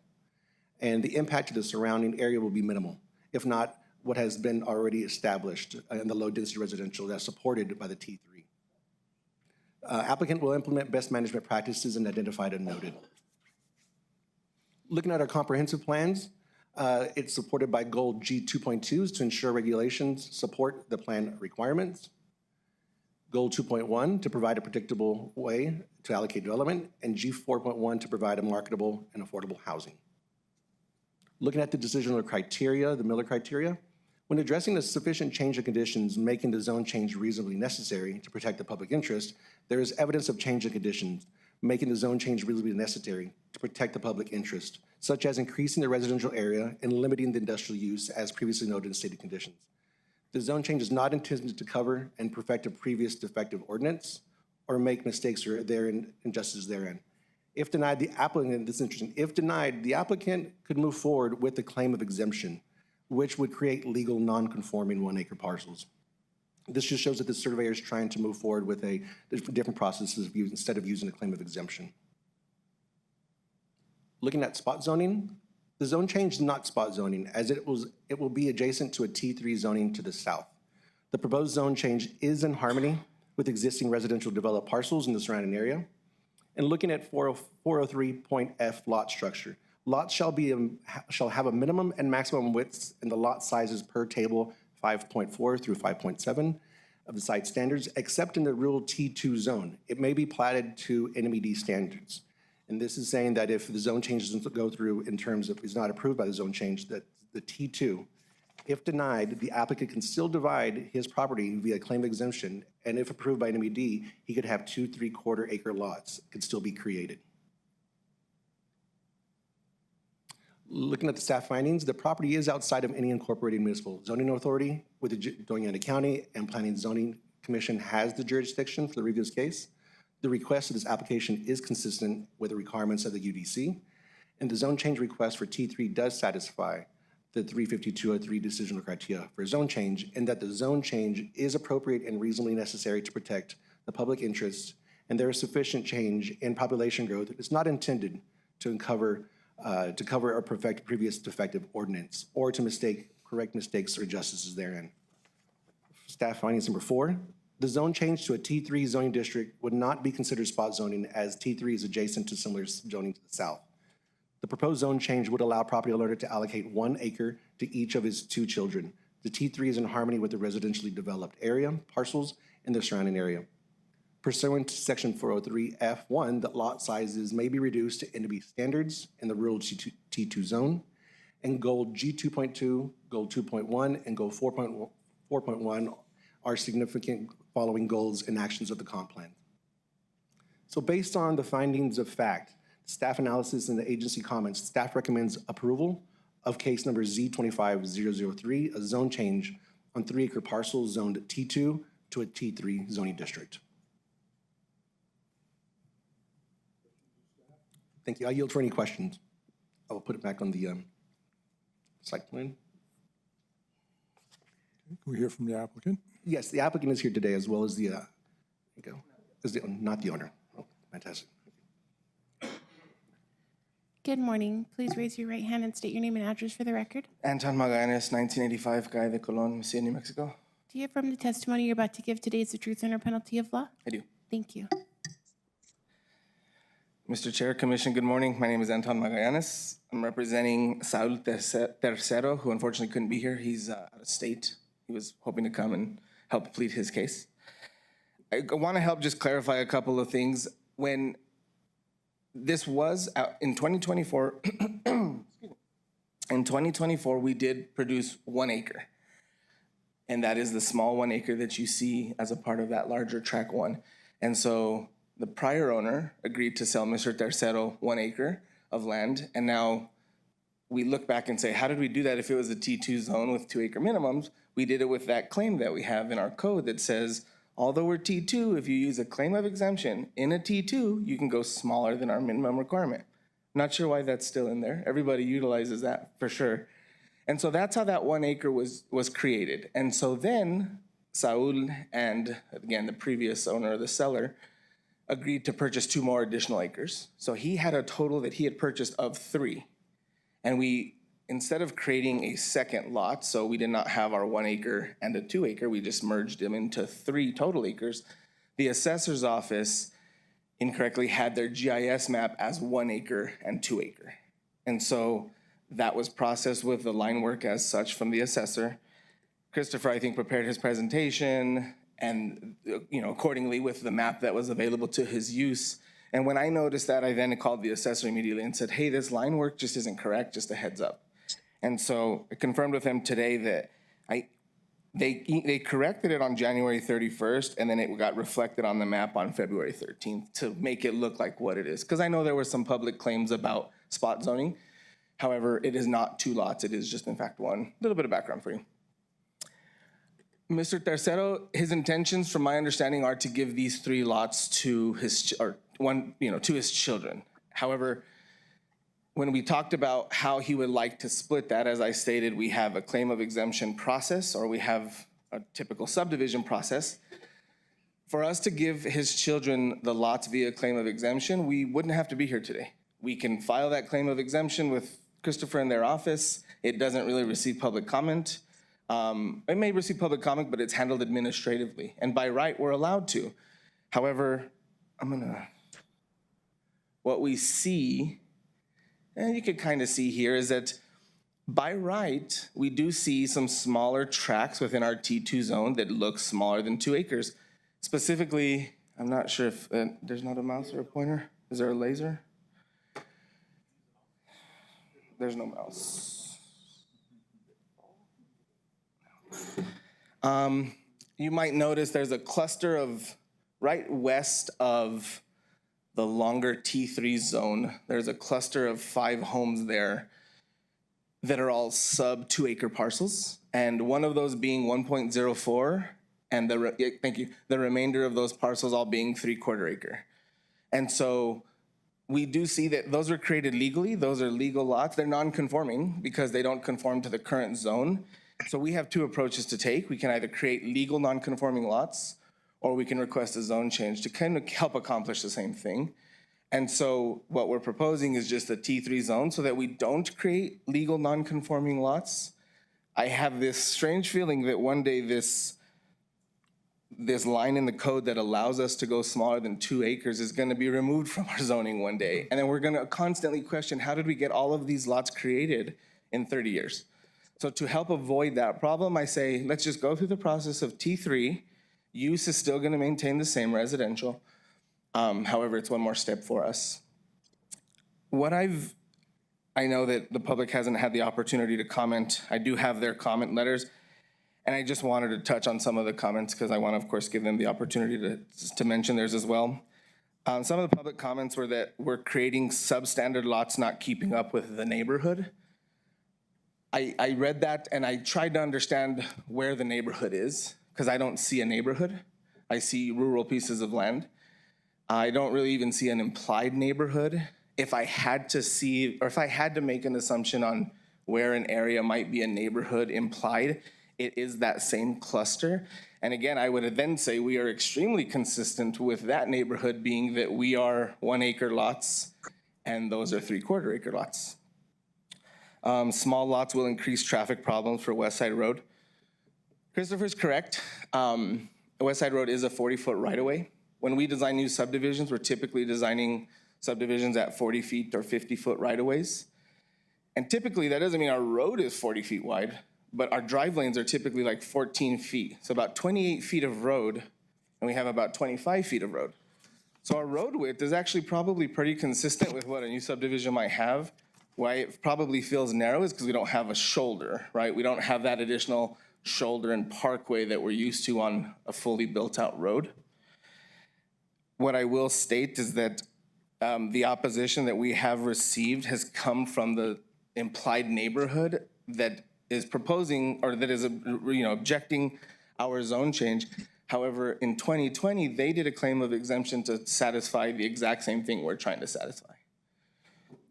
and the impact to the surrounding area will be minimal, if not what has been already established in the low-density residential that's supported by the T3. Applicant will implement best management practices and identified and noted. Looking at our comprehensive plans, it's supported by goal G2.2s to ensure regulations support the plan requirements. Goal 2.1 to provide a predictable way to allocate development, and G4.1 to provide a marketable and affordable housing. Looking at the decisional criteria, the Miller criteria, when addressing the sufficient change of conditions making the zone change reasonably necessary to protect the public interest, there is evidence of change of conditions making the zone change reasonably necessary to protect the public interest, such as increasing the residential area and limiting the industrial use as previously noted in stated conditions. The zone change is not intended to cover and perfect a previous defective ordinance or make mistakes or therein injustices therein. If denied, the applicant, this is interesting, if denied, the applicant could move forward with the claim of exemption, which would create legal non-conforming 1-acre parcels. This just shows that the surveyor is trying to move forward with a different processes instead of using a claim of exemption. Looking at spot zoning, the zone change is not spot zoning, as it will be adjacent to a T3 zoning to the south. The proposed zone change is in harmony with existing residential developed parcels in the surrounding area. And looking at 403.F lot structure, lots shall have a minimum and maximum widths in the lot sizes per table 5.4 through 5.7 of the site standards, except in the rural T2 zone. It may be platted to NMED standards. And this is saying that if the zone change doesn't go through in terms of is not approved by the zone change, that the T2, if denied, the applicant can still divide his property via claim exemption, and if approved by NMED, he could have 2 3/4 acre lots could still be created. Looking at the staff findings, the property is outside of any incorporated municipal zoning authority with the Doña County and Planning and Zoning Commission has the jurisdiction for the review of this case. The request of this application is consistent with the requirements of the UDC, and the zone change request for T3 does satisfy the 35203 decisional criteria for zone change, and that the zone change is appropriate and reasonably necessary to protect the public interest, and there is sufficient change in population growth. It's not intended to cover or perfect previous defective ordinance or to correct mistakes or injustices therein. Staff findings number 4, the zone change to a T3 zoning district would not be considered spot zoning as T3 is adjacent to similar zoning to the south. The proposed zone change would allow property owner to allocate 1 acre to each of his 2 children. The T3 is in harmony with the residentially developed area, parcels, and the surrounding area. Pursuant to section 403F1, that lot sizes may be reduced to NB standards in the rural T2 zone, and goal G2.2, goal 2.1, and goal 4.1 are significant following goals and actions of the comp plan. So based on the findings of fact, staff analysis and the agency comments, staff recommends approval of case number Z25003, a zone change on 3-acre parcel zoned T2 to a T3 zoning district. Thank you. I yield for any questions. I will put it back on the site plan. Can we hear from the applicant? Yes, the applicant is here today as well as the, not the owner. Oh, fantastic. Good morning. Please raise your right hand and state your name and address for the record. Anton Magallanes, 1985, Calle de Colon, Mesilla, New Mexico. Do you affirm the testimony you're about to give today is the truth under penalty of law? I do. Thank you. Mr. Chair, Commission, good morning. My name is Anton Magallanes. I'm representing Saul Tercero, who unfortunately couldn't be here. He's out of state. He was hoping to come and help plead his case. I want to help just clarify a couple of things. When this was out in 2024, In 2024, we did produce 1 acre. And that is the small 1 acre that you see as a part of that larger track 1. And so the prior owner agreed to sell Mr. Tercero 1 acre of land. And now we look back and say, how did we do that if it was a T2 zone with 2 acre minimums? We did it with that claim that we have in our code that says, although we're T2, if you use a claim of exemption in a T2, you can go smaller than our minimum requirement. Not sure why that's still in there. Everybody utilizes that for sure. And so that's how that 1 acre was created. And so then Saul and, again, the previous owner or the seller agreed to purchase 2 more additional acres. So he had a total that he had purchased of 3. And we, instead of creating a second lot, so we did not have our 1 acre and a 2 acre, we just merged them into 3 total acres. The assessor's office incorrectly had their GIS map as 1 acre and 2 acre. And so that was processed with the line work as such from the assessor. Christopher, I think, prepared his presentation and, accordingly with the map that was available to his use. And when I noticed that, I then called the assessor immediately and said, hey, this line work just isn't correct, just a heads up. And so I confirmed with him today that they corrected it on January 31st, and then it got reflected on the map on February 13th to make it look like what it is. Because I know there were some public claims about spot zoning. However, it is not 2 lots. It is just, in fact, 1. A little bit of background for you. Mr. Tercero, his intentions, from my understanding, are to give these 3 lots to his, to his children. However, when we talked about how he would like to split that, as I stated, we have a claim of exemption process, or we have a typical subdivision process. For us to give his children the lots via claim of exemption, we wouldn't have to be here today. We can file that claim of exemption with Christopher in their office. It doesn't really receive public comment. It may receive public comment, but it's handled administratively. And by right, we're allowed to. However, what we see, and you could kind of see here, is that by right, we do see some smaller tracts within our T2 zone that look smaller than 2 acres. Specifically, I'm not sure if there's not a mouse or a pointer. Is there a laser? There's no mouse. You might notice there's a cluster of, right west of the longer T3 zone, there's a cluster of 5 homes there that are all sub 2 acre parcels. And one of those being 1.04, and the remainder of those parcels all being 3/4 acre. And so we do see that those were created legally. Those are legal lots. They're non-conforming because they don't conform to the current zone. So we have 2 approaches to take. We can either create legal non-conforming lots, or we can request a zone change to kind of help accomplish the same thing. And so what we're proposing is just a T3 zone so that we don't create legal non-conforming lots. I have this strange feeling that one day this line in the code that allows us to go smaller than 2 acres is going to be removed from our zoning one day. And then we're going to constantly question, how did we get all of these lots created in 30 years? So to help avoid that problem, I say, let's just go through the process of T3. Use is still going to maintain the same residential. However, it's one more step for us. I know that the public hasn't had the opportunity to comment. I do have their comment letters. And I just wanted to touch on some of the comments because I want to, of course, give them the opportunity to mention theirs as well. Some of the public comments were that we're creating substandard lots not keeping up with the neighborhood. I read that and I tried to understand where the neighborhood is because I don't see a neighborhood. I see rural pieces of land. I don't really even see an implied neighborhood. If I had to see, or if I had to make an assumption on where an area might be a neighborhood implied, it is that same cluster. And again, I would then say we are extremely consistent with that neighborhood being that we are 1 acre lots and those are 3/4 acre lots. Small lots will increase traffic problems for West Side Road. Christopher's correct. West Side Road is a 40-foot right-of-way. When we design new subdivisions, we're typically designing subdivisions at 40 feet or 50-foot right-of-ways. And typically, that doesn't mean our road is 40 feet wide, but our drive lanes are typically like 14 feet. So about 28 feet of road, and we have about 25 feet of road. So our road width is actually probably pretty consistent with what a new subdivision might have. Why it probably feels narrow is because we don't have a shoulder, right? We don't have that additional shoulder and parkway that we're used to on a fully built-out road. What I will state is that the opposition that we have received has come from the implied neighborhood that is proposing, or that is, objecting our zone change. However, in 2020, they did a claim of exemption to satisfy the exact same thing we're trying to satisfy.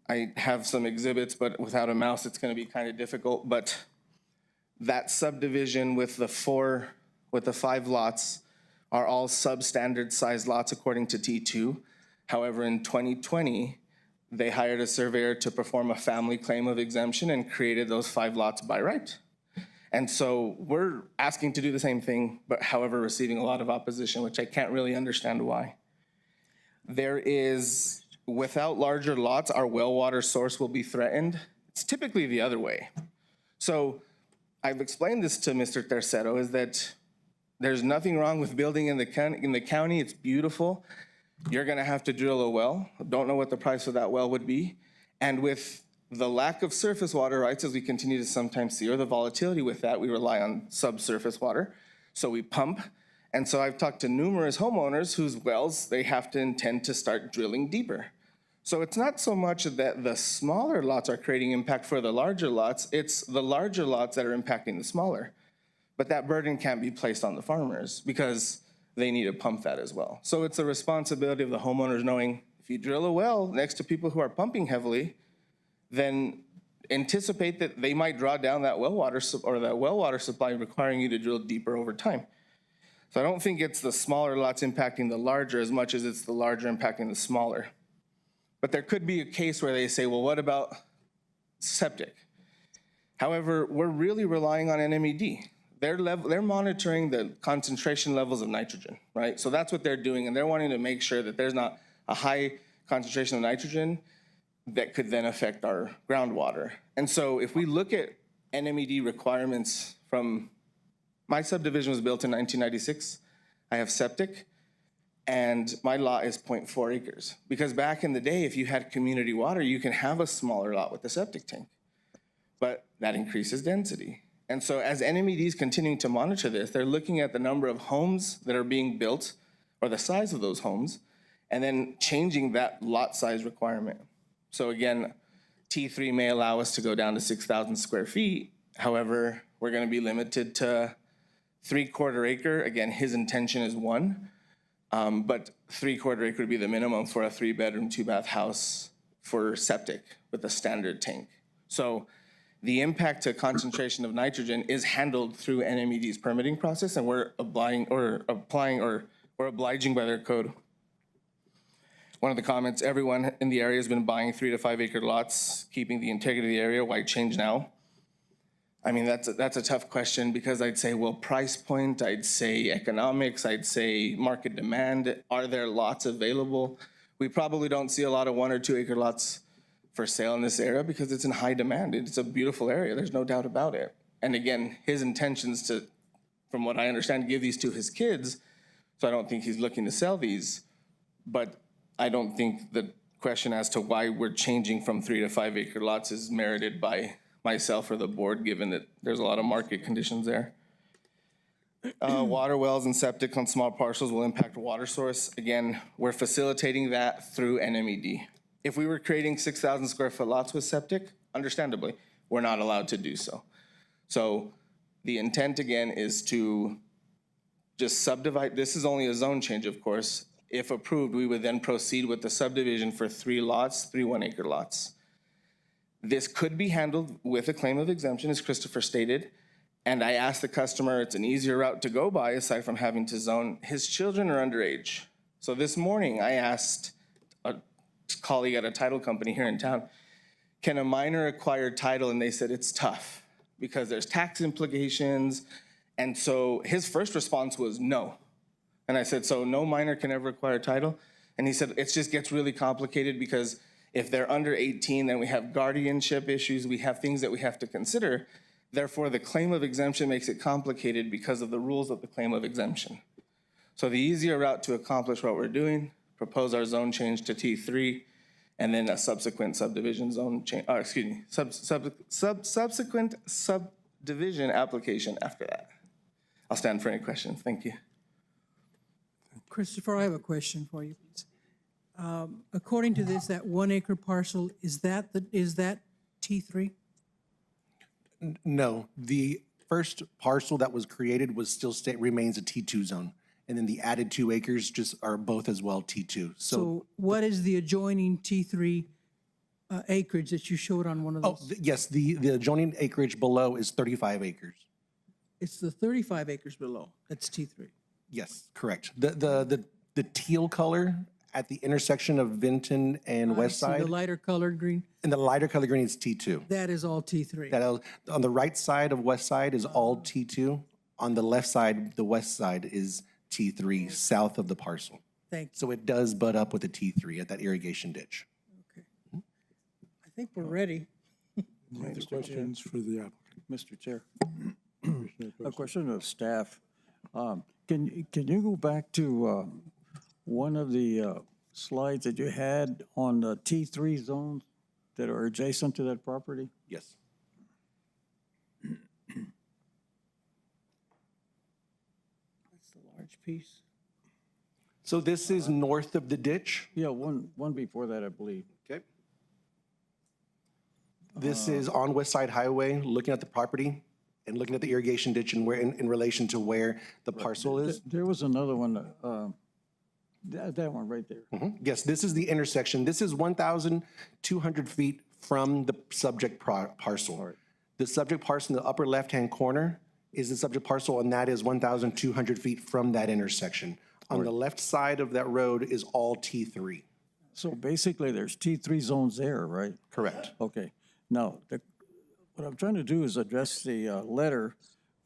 I have some exhibits, but without a mouse, it's going to be kind of difficult. But that subdivision with the 5 lots are all substandard size lots according to T2. However, in 2020, they hired a surveyor to perform a family claim of exemption and created those 5 lots by right. And so we're asking to do the same thing, but however, receiving a lot of opposition, which I can't really understand why. There is, without larger lots, our well water source will be threatened. It's typically the other way. So I've explained this to Mr. Tercero, is that there's nothing wrong with building in the county. It's beautiful. You're gonna have to drill a well. Don't know what the price of that well would be. And with the lack of surface water rights, as we continue to sometimes see, or the volatility with that, we rely on subsurface water. So we pump. And so I've talked to numerous homeowners whose wells, they have to intend to start drilling deeper. So it's not so much that the smaller lots are creating impact for the larger lots, it's the larger lots that are impacting the smaller. But that burden can't be placed on the farmers because they need to pump that as well. So it's a responsibility of the homeowners knowing if you drill a well next to people who are pumping heavily, then anticipate that they might draw down that well water supply, requiring you to drill deeper over time. So I don't think it's the smaller lots impacting the larger as much as it's the larger impacting the smaller. But there could be a case where they say, well, what about septic? However, we're really relying on NMED. They're monitoring the concentration levels of nitrogen, right? So that's what they're doing, and they're wanting to make sure that there's not a high concentration of nitrogen that could then affect our groundwater. And so if we look at NMED requirements from, my subdivision was built in 1996. I have septic, and my lot is 0.4 acres. Because back in the day, if you had community water, you can have a smaller lot with a septic tank, but that increases density. And so as NMED is continuing to monitor this, they're looking at the number of homes that are being built or the size of those homes, and then changing that lot size requirement. So again, T3 may allow us to go down to 6,000 square feet. However, we're gonna be limited to 3/4 acre. Again, his intention is 1, but 3/4 acre would be the minimum for a 3-bedroom, 2-bath house for septic with a standard tank. So the impact to concentration of nitrogen is handled through NMED's permitting process, and we're obliging by their code. One of the comments, everyone in the area has been buying 3 to 5 acre lots, keeping the integrity of the area. Why change now? I mean, that's a tough question, because I'd say, well, price point, I'd say economics, I'd say market demand. Are there lots available? We probably don't see a lot of 1 or 2 acre lots for sale in this area because it's in high demand. It's a beautiful area, there's no doubt about it. And again, his intentions to, from what I understand, give these to his kids, so I don't think he's looking to sell these. But I don't think the question as to why we're changing from 3 to 5 acre lots is merited by myself or the board, given that there's a lot of market conditions there. Water wells and septic on small parcels will impact water source. Again, we're facilitating that through NMED. If we were creating 6,000 square foot lots with septic, understandably, we're not allowed to do so. So the intent again is to just subdivide. This is only a zone change, of course. If approved, we would then proceed with the subdivision for 3 lots, 3 1-acre lots. This could be handled with a claim of exemption, as Christopher stated. And I asked the customer, it's an easier route to go by aside from having to zone. His children are underage. So this morning I asked a colleague at a title company here in town, can a minor acquire title? And they said it's tough because there's tax implications. And so his first response was no. And I said, so no minor can ever acquire title? And he said, it just gets really complicated because if they're under 18, then we have guardianship issues, we have things that we have to consider. Therefore, the claim of exemption makes it complicated because of the rules of the claim of exemption. So the easier route to accomplish what we're doing, propose our zone change to T3, and then a subsequent subdivision zone change, excuse me, subsequent subdivision application after that. I'll stand for any questions. Thank you. Christopher, I have a question for you, please. According to this, that 1 acre parcel, is that T3? No, the first parcel that was created was still remains a T2 zone. And then the added 2 acres just are both as well T2. So what is the adjoining T3 acreage that you showed on one of those? Yes, the adjoining acreage below is 35 acres. It's the 35 acres below, that's T3. Yes, correct. The teal color at the intersection of Vinton and West I see Side, the lighter colored green, and the lighter color green is T2. that is all T3. On the right side of West Side is all T2. On the left side, the west side is T3, south of the parcel. Thank you. So it does butt up with the T3 at that irrigation ditch. Okay. I think we're ready. Any other questions for the applicant? Mr. Chair, Commissioner a Costa? question of staff. Can you go back to one of the slides that you had on the T3 zones that are adjacent to that property? Yes. That's the large piece. So this is north of the ditch. Yeah, one before that, I believe. Okay. This is on West Side Highway, looking at the property and looking at the irrigation ditch and where, in relation to where the parcel is. There was another one, that one right there. Yes, this is the intersection. This is 1,200 feet from the subject parcel. The subject parcel in the upper left-hand corner is the subject parcel, and that is 1,200 feet from that intersection. On the left side of that road is all T3. So basically, there's T3 zones there, right? Correct. Okay. Now, what I'm trying to do is address the letter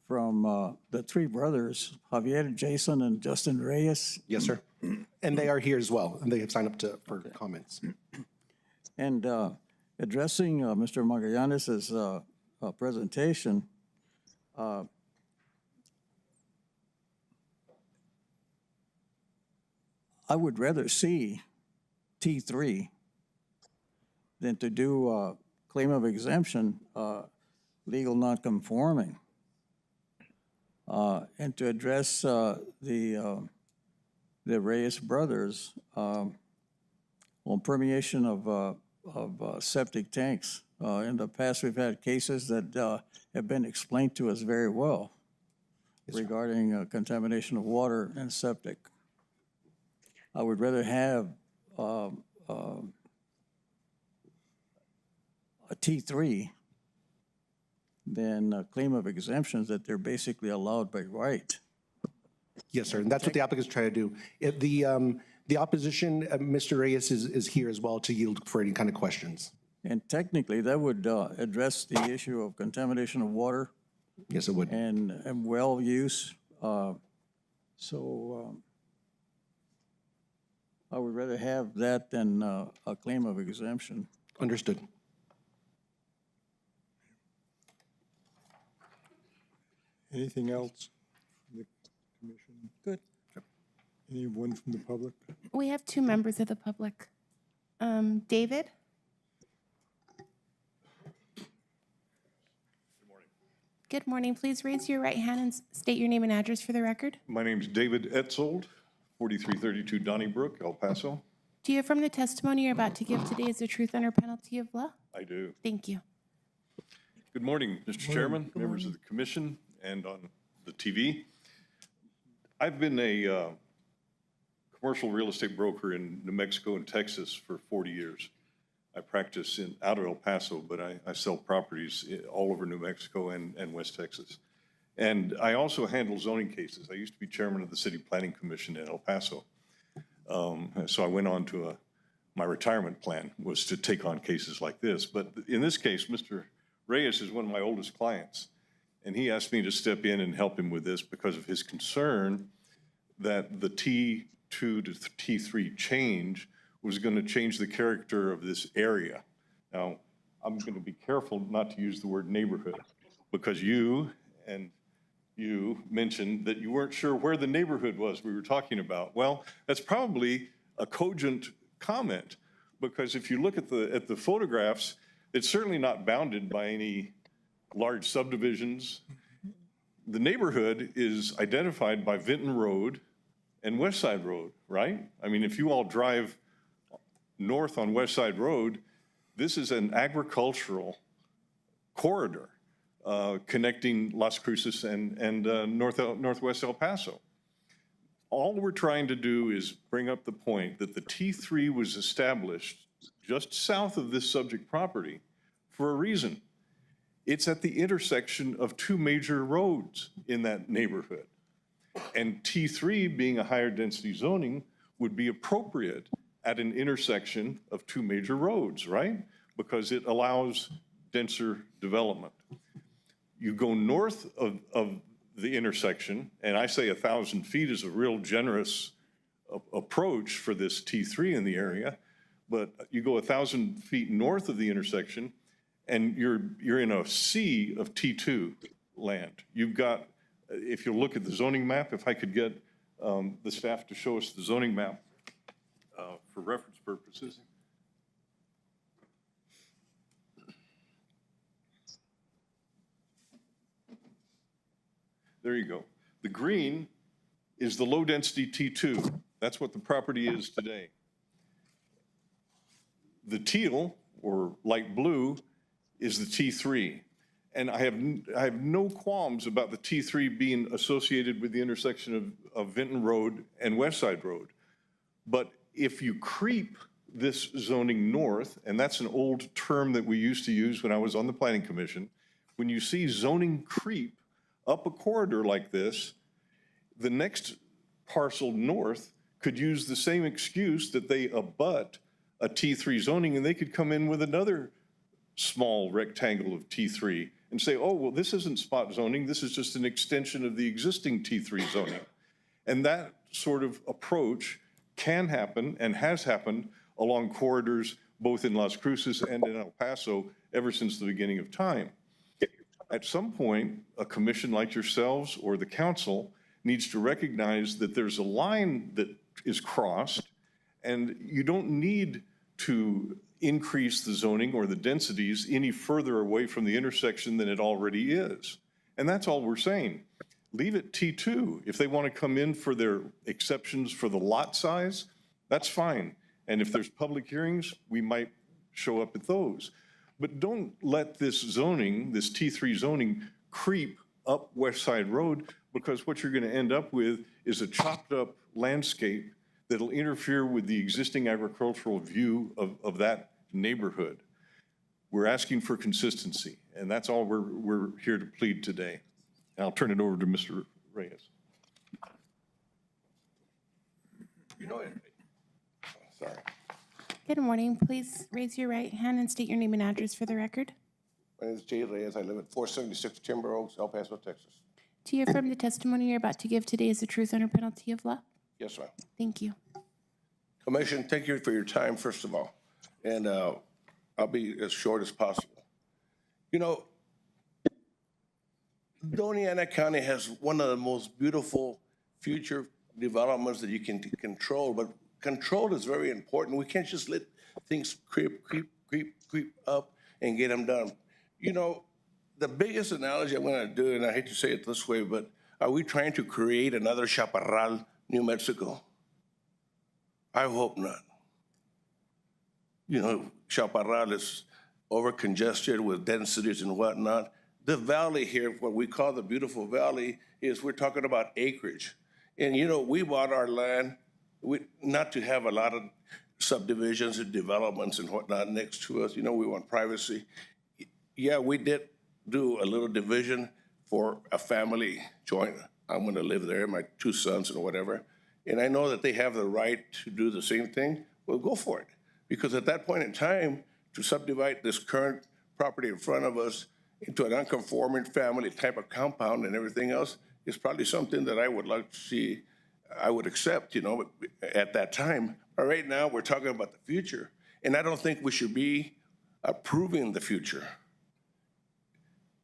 from the three brothers, Javier, Jason, and Justin Reyes. Yes, sir. And they are here as well, and they have signed up for comments. And addressing Mr. Magallanes' presentation, I would rather see T3 than to do a claim of exemption, legal nonconforming, and to address the Reyes brothers on permeation of septic tanks. In the past, we've had cases that have been explained to us very well regarding contamination of water and septic. I would rather have a T3 than a claim of exemptions that they're basically allowed by right. Yes, sir, and that's what the applicants try to do. If the opposition, Mr. Reyes is here as well to yield for any kind of questions. And technically, that would address the issue of contamination of water Yes, it would. and well use. I would rather have that than a claim of exemption. Understood. Anything else from the commission? Good. Anyone from the public? We have 2 members of the public. David? Good morning. Please raise your right hand and state your name and address for the record. My name's David Etzold, 4332 Donnybrook, El Paso. Do you affirm the testimony you're about to give today is the truth under penalty of law? I do. Thank you. Good morning, Mr. Chairman, members of the commission, and on the TV. I've been a commercial real estate broker in New Mexico and Texas for 40 years. I practice out of El Paso, but I sell properties all over New Mexico and West Texas. And I also handle zoning cases. I used to be chairman of the City Planning Commission in El Paso. So I went on to my retirement plan was to take on cases like this. But in this case, Mr. Reyes is one of my oldest clients. And he asked me to step in and help him with this because of his concern that the T2 to T3 change was going to change the character of this area. Now, I'm going to be careful not to use the word neighborhood because you mentioned that you weren't sure where the neighborhood was we were talking about. Well, that's probably a cogent comment, because if you look at the photographs, it's certainly not bounded by any large subdivisions. The neighborhood is identified by Vinton Road and West Side Road, right? I mean, if you all drive north on West Side Road, this is an agricultural corridor connecting Las Cruces and Northwest El Paso. All we're trying to do is bring up the point that the T3 was established just south of this subject property for a reason. It's at the intersection of two major roads in that neighborhood. And T3, being a higher density zoning, would be appropriate at an intersection of two major roads, right? Because it allows denser development. You go north of the intersection, and I say 1,000 feet is a real generous approach for this T3 in the area, but you go 1,000 feet north of the intersection, and you're in a sea of T2 land. You've got, if you look at the zoning map, if I could get the staff to show us the zoning map for reference purposes. There you go. The green is the low-density T2. That's what the property is today. The teal, or light blue, is the T3. And I have no qualms about the T3 being associated with the intersection of Vinton Road and West Side Road. But if you creep this zoning north, and that's an old term that we used to use when I was on the Planning Commission, when you see zoning creep up a corridor like this, the next parcel north could use the same excuse that they abut a T3 zoning, and they could come in with another small rectangle of T3 and say, oh, well, this isn't spot zoning, this is just an extension of the existing T3 zoning. And that sort of approach can happen and has happened along corridors both in Las Cruces and in El Paso ever since the beginning of time. At some point, a commission like yourselves or the council needs to recognize that there's a line that is crossed, and you don't need to increase the zoning or the densities any further away from the intersection than it already is. And that's all we're saying. Leave it T2. If they want to come in for their exceptions for the lot size, that's fine. And if there's public hearings, we might show up at those. But don't let this zoning, this T3 zoning, creep up West Side Road, because what you're going to end up with is a chopped up landscape that'll interfere with the existing agricultural view of that neighborhood. We're asking for consistency, and that's all we're here to plead today. And I'll turn it over to Mr. Reyes. Sorry. Good morning. Please raise your right hand and state your name and address for the record. My name is Jay Reyes. I live at 476 Timber Oaks, El Paso, Texas. Do you affirm the testimony you're about to give today is the truth under penalty of law? Yes, ma'am. Thank you. Commission, thank you for your time, first of all. And I'll be as short as possible. You know, Doña County has one of the most beautiful future developments that you can control, but control is very important. We can't just let things creep up and get them done. You know, the biggest analogy I'm going to do, and I hate to say it this way, but are we trying to create another Chaparral, New Mexico? I hope not. You know, Chaparral is over-congested with densities and whatnot. The valley here, what we call the beautiful valley, is we're talking about acreage. And, you know, we bought our land not to have a lot of subdivisions and developments and whatnot next to us. You know, we want privacy. Yeah, we did do a little division for a family joint. I'm going to live there, my two sons and whatever. And I know that they have the right to do the same thing. Well, go for it. Because at that point in time, to subdivide this current property in front of us into an unconforming family type of compound and everything else is probably something that I would like to see, I would accept, you know, at that time. But right now, we're talking about the future. And I don't think we should be approving the future.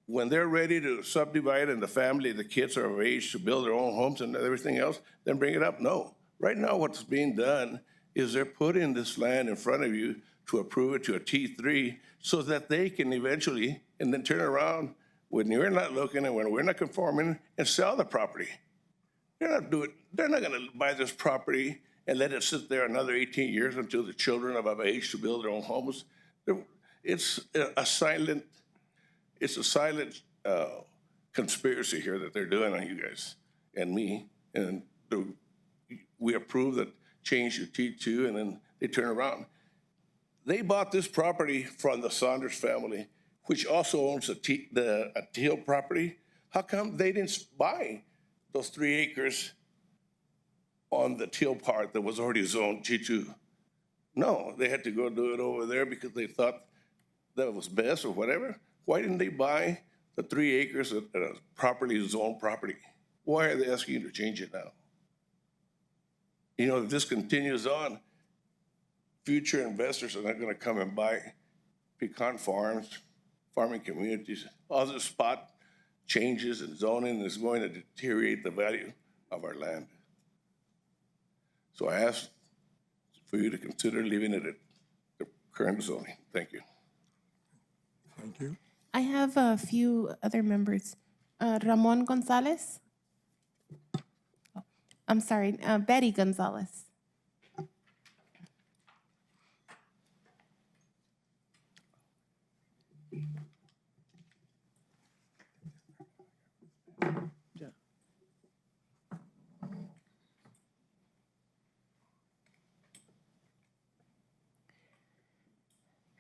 When they're ready to subdivide and the family, the kids are of age to build their own homes and everything else, then bring it up. No. Right now, what's being done is they're putting this land in front of you to approve it to a T3 so that they can eventually, and then turn around when you're not looking and when we're not conforming and sell the property. They're not gonna buy this property and let it sit there another 18 years until the children are of age to build their own homes. It's a silent conspiracy here that they're doing on you guys and me. And we approve that change to T2 and then they turn around. They bought this property from the Saunders family, which also owns a Teal property. How come they didn't buy those 3 acres on the Teal part that was already zoned G2? No, they had to go do it over there because they thought that was best or whatever. Why didn't they buy the 3 acres at a properly zoned property? Why are they asking you to change it now? You know, if this continues on, future investors are not gonna come and buy pecan farms, farming communities. Other spot changes in zoning is going to deteriorate the value of our land. So I ask for you to consider leaving it at the current zoning. Thank you. Thank you. I have a few other members. Ramon Gonzalez. Oh, I'm sorry, Betty Gonzalez.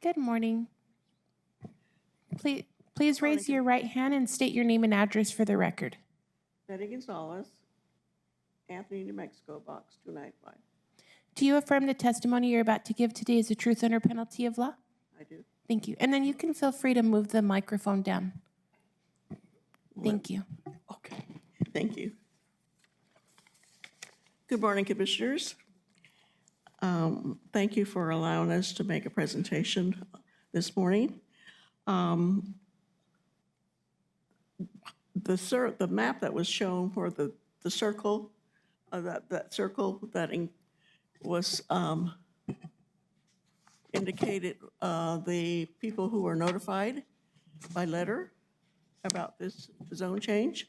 Good morning. Please raise your right hand and state your name and address for the record. Betty Gonzalez, Anthony, New Mexico, box 295. Do you affirm the testimony you're about to give today is the truth under penalty of law? I do. Thank you. And then you can feel free to move the microphone down. Thank you. Okay, thank you. Good morning, Commissioners. Thank you for allowing us to make a presentation this morning. The map that was shown for the circle, that circle that was indicated the people who were notified by letter about this zone change.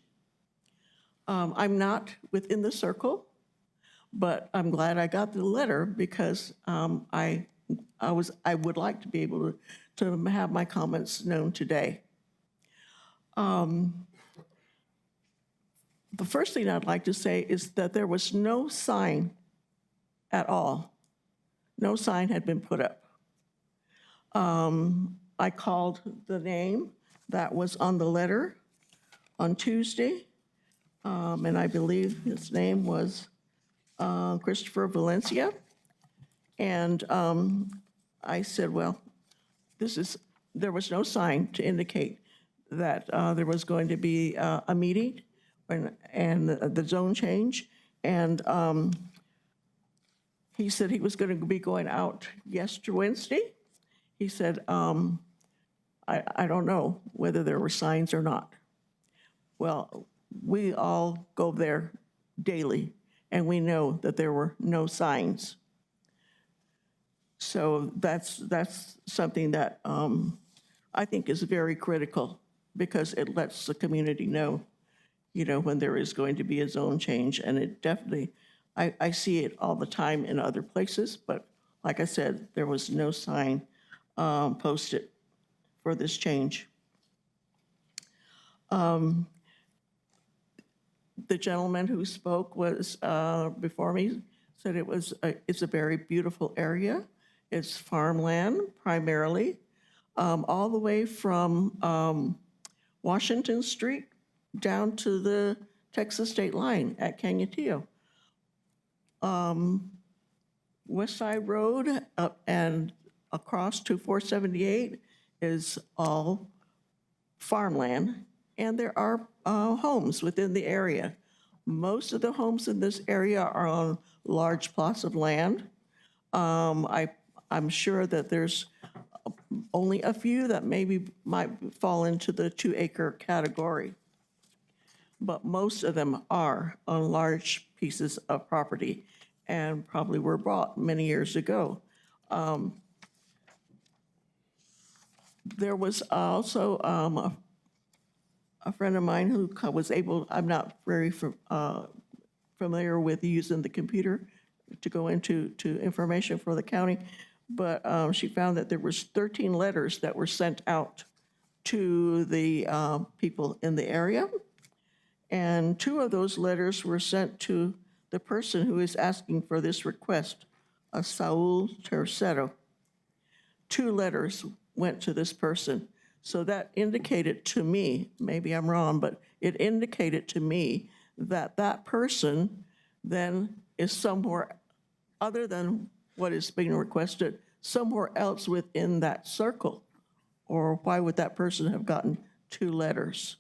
I'm not within the circle, but I'm glad I got the letter because I would like to be able to have my comments known today. The first thing I'd like to say is that there was no sign at all. No sign had been put up. I called the name that was on the letter on Tuesday, and I believe his name was Christopher Valencia. And I said, well, there was no sign to indicate that there was going to be a meeting and the zone change. And he said he was going to be going out Wednesday. He said, I don't know whether there were signs or not. Well, we all go there daily, and we know that there were no signs. So that's something that I think is very critical because it lets the community know, when there is going to be a zone change. And it definitely, I see it all the time in other places, but like I said, there was no sign posted for this change. The gentleman who spoke was before me said it's a very beautiful area. It's farmland primarily, all the way from Washington Street down to the Texas state line at Cañetillo. West Side Road up and across to 478 is all farmland, and there are homes within the area. Most of the homes in this area are on large plots of land. I'm sure that there's only a few that might fall into the 2-acre category, but most of them are on large pieces of property. and probably were bought many years ago. There was also a friend of mine who was able, I'm not very familiar with using the computer to go into information for the county, but she found that there was 13 letters that were sent out to the people in the area. And 2 of those letters were sent to the person who is asking for this request, Saul Tercero. 2 letters went to this person. So that indicated to me, maybe I'm wrong, but it indicated to me that that person then is somewhere other than what is being requested, somewhere else within that circle. Or why would that person have gotten 2 letters?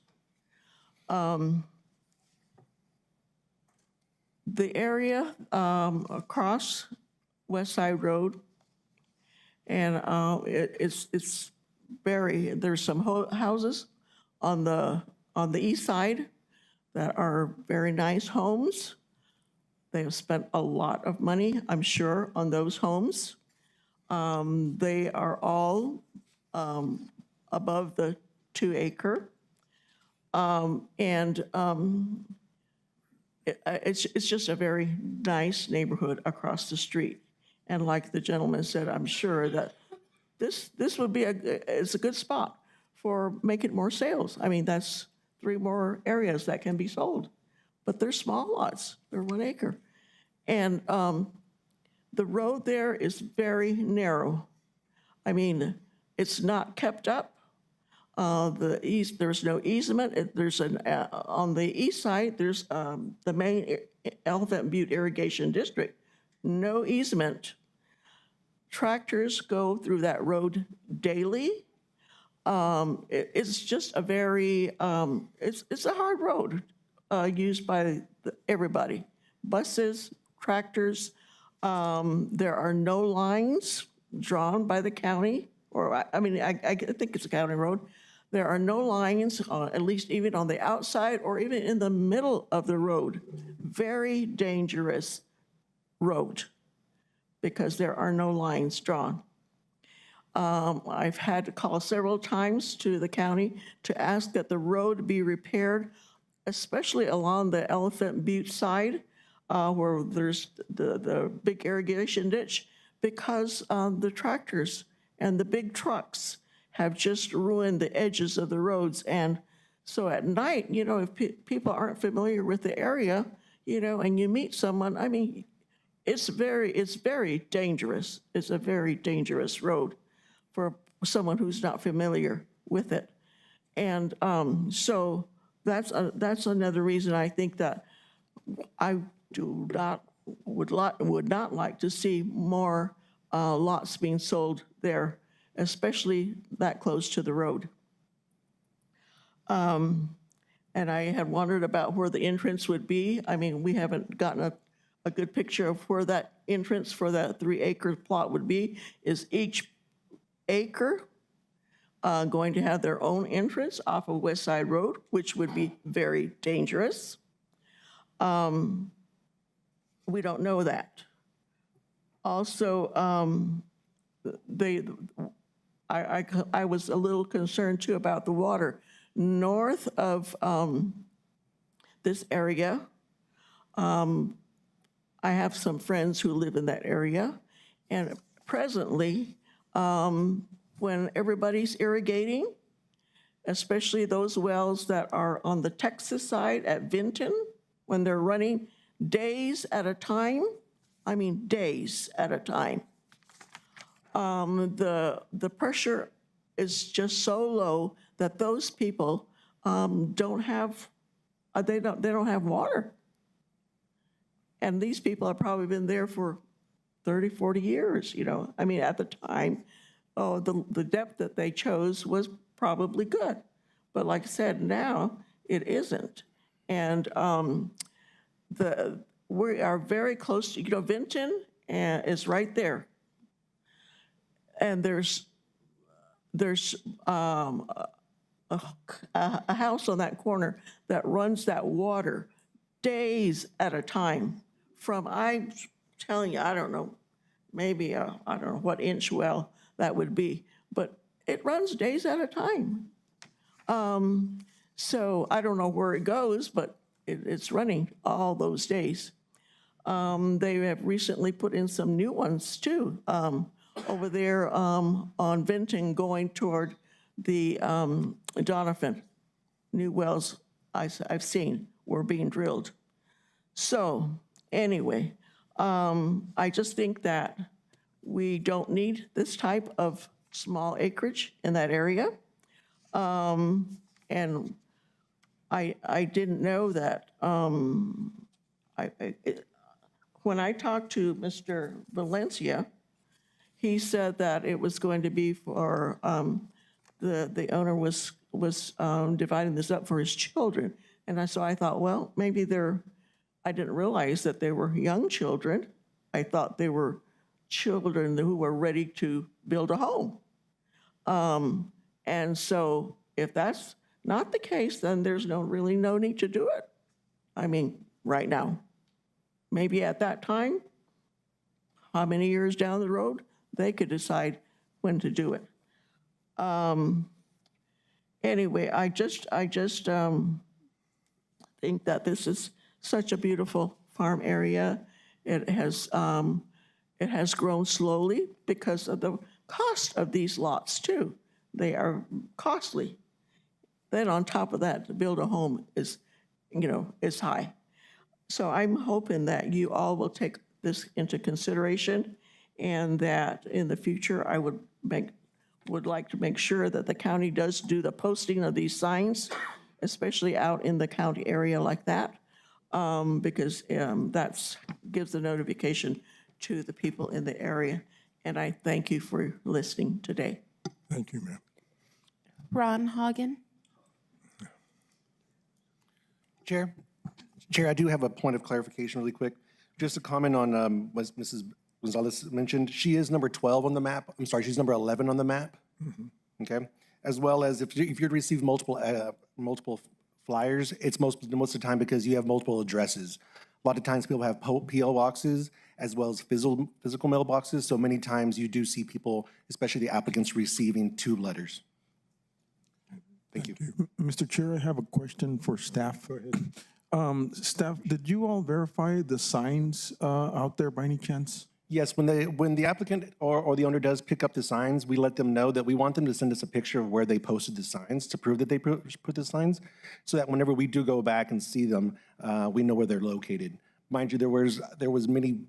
The area across West Side Road, and it's very, there's some houses on the east side that are very nice homes. They have spent a lot of money, I'm sure, on those homes. They are all above the 2 acre. It's just a very nice neighborhood across the street. And like the gentleman said, I'm sure that this would be it's a good spot for making more sales. I mean, that's 3 more areas that can be sold. But they're small lots, they're 1 acre. And the road there is very narrow. I mean, it's not kept up. There's no easement. There's on the east side, there's the main Elephant Butte Irrigation District. No easement. Tractors go through that road daily. It's just a very, it's a hard road used by everybody. Buses, tractors. There are no lines drawn by the county, or I mean, I think it's a county road. There are no lines, at least even on the outside or even in the middle of the road. Very dangerous road because there are no lines drawn. I've had to call several times to the county to ask that the road be repaired, especially along the Elephant Butte side where there's the big irrigation ditch, because the tractors and the big trucks have just ruined the edges of the roads. And so at night, you know, if people aren't familiar with the area, you know, and you meet someone, I mean, it's very dangerous. It's a very dangerous road for someone who's not familiar with it. And so that's another reason I think that I would not like to see more lots being sold there, especially that close to the road. And I had wondered about where the entrance would be. I mean, we haven't gotten a good picture of where that entrance for that 3 acre plot would be. Is each acre going to have their own entrance off of West Side Road, which would be very dangerous? We don't know that. Also, I was a little concerned too about the water. North of this area, I have some friends who live in that area, and presently, when everybody's irrigating, especially those wells that are on the Texas side at Vinton, when they're running days at a time, I mean days at a time, the pressure is just so low that those people don't have water. And these people have probably been there for 30, 40 years, you know. I mean, at the time, the depth that they chose was probably good. But like I said, now it isn't. And we are very close to, you know, Vinton is right there. And there's a house on that corner that runs that water days at a time from, I telling you, I don't know, maybe, I don't know what inch well that would be, but it runs days at a time. So I don't know where it goes, but it's running all those days. They have recently put in some new ones too, over there on Vinton going toward the Donovan. New wells I've seen were being drilled. So anyway, I just think that we don't need this type of small acreage in that area. And I didn't know that. When I talked to Mr. Valencia, he said that it was going to be for, the owner was dividing this up for his children. And so I thought, well, maybe I didn't realize that they were young children. I thought they were children who were ready to build a home. And so if that's not the case, then there's really no need to do it. I mean, right now. Maybe at that time, how many years down the road, they could decide when to do it. Anyway, I just think that this is such a beautiful farm area. It has grown slowly because of the cost of these lots too. They are costly. Then on top of that, to build a home is high. So I'm hoping that you all will take this into consideration and that in the future, I would like to make sure that the county does do the posting of these signs, especially out in the county area like that, because that gives the notification to the people in the area. And I thank you for listening today. Thank you, ma'am. Ron Hagen. Chair, I do have a point of clarification really quick. Just a comment on what Mrs. Gonzalez mentioned. She is number 12 on the map. I'm sorry, she's number 11 on the map. Okay. As well as if you'd receive multiple flyers, it's most of the time because you have multiple addresses. A lot of times people have PO boxes as well as physical mailboxes. So many times you do see people, especially the applicants, receiving 2 letters. Thank you. Mr. Chair, I have a question for staff. Go ahead. Staff, did you all verify the signs out there by any chance? Yes, when the applicant or the owner does pick up the signs, we let them know that we want them to send us a picture of where they posted the signs to prove that they put the signs, so that whenever we do go back and see them, we know where they're located. Mind you, there was many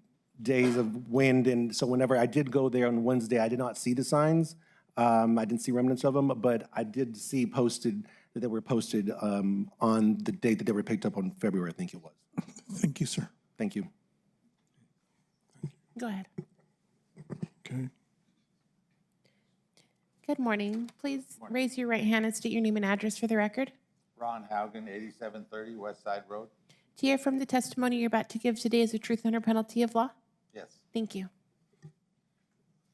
days of wind, and so whenever I did go there on Wednesday, I did not see the signs. I didn't see remnants of them, but I did see that they were posted on the date that they were picked up on February, I think it was. Thank you, sir. Thank you. Go ahead. Okay. Good morning. Please raise your right hand and state your name and address for the record. Ron Haugen, 8730 West Side Road. Do you affirm the testimony you're about to give today is the truth under penalty of law? Yes. Thank you.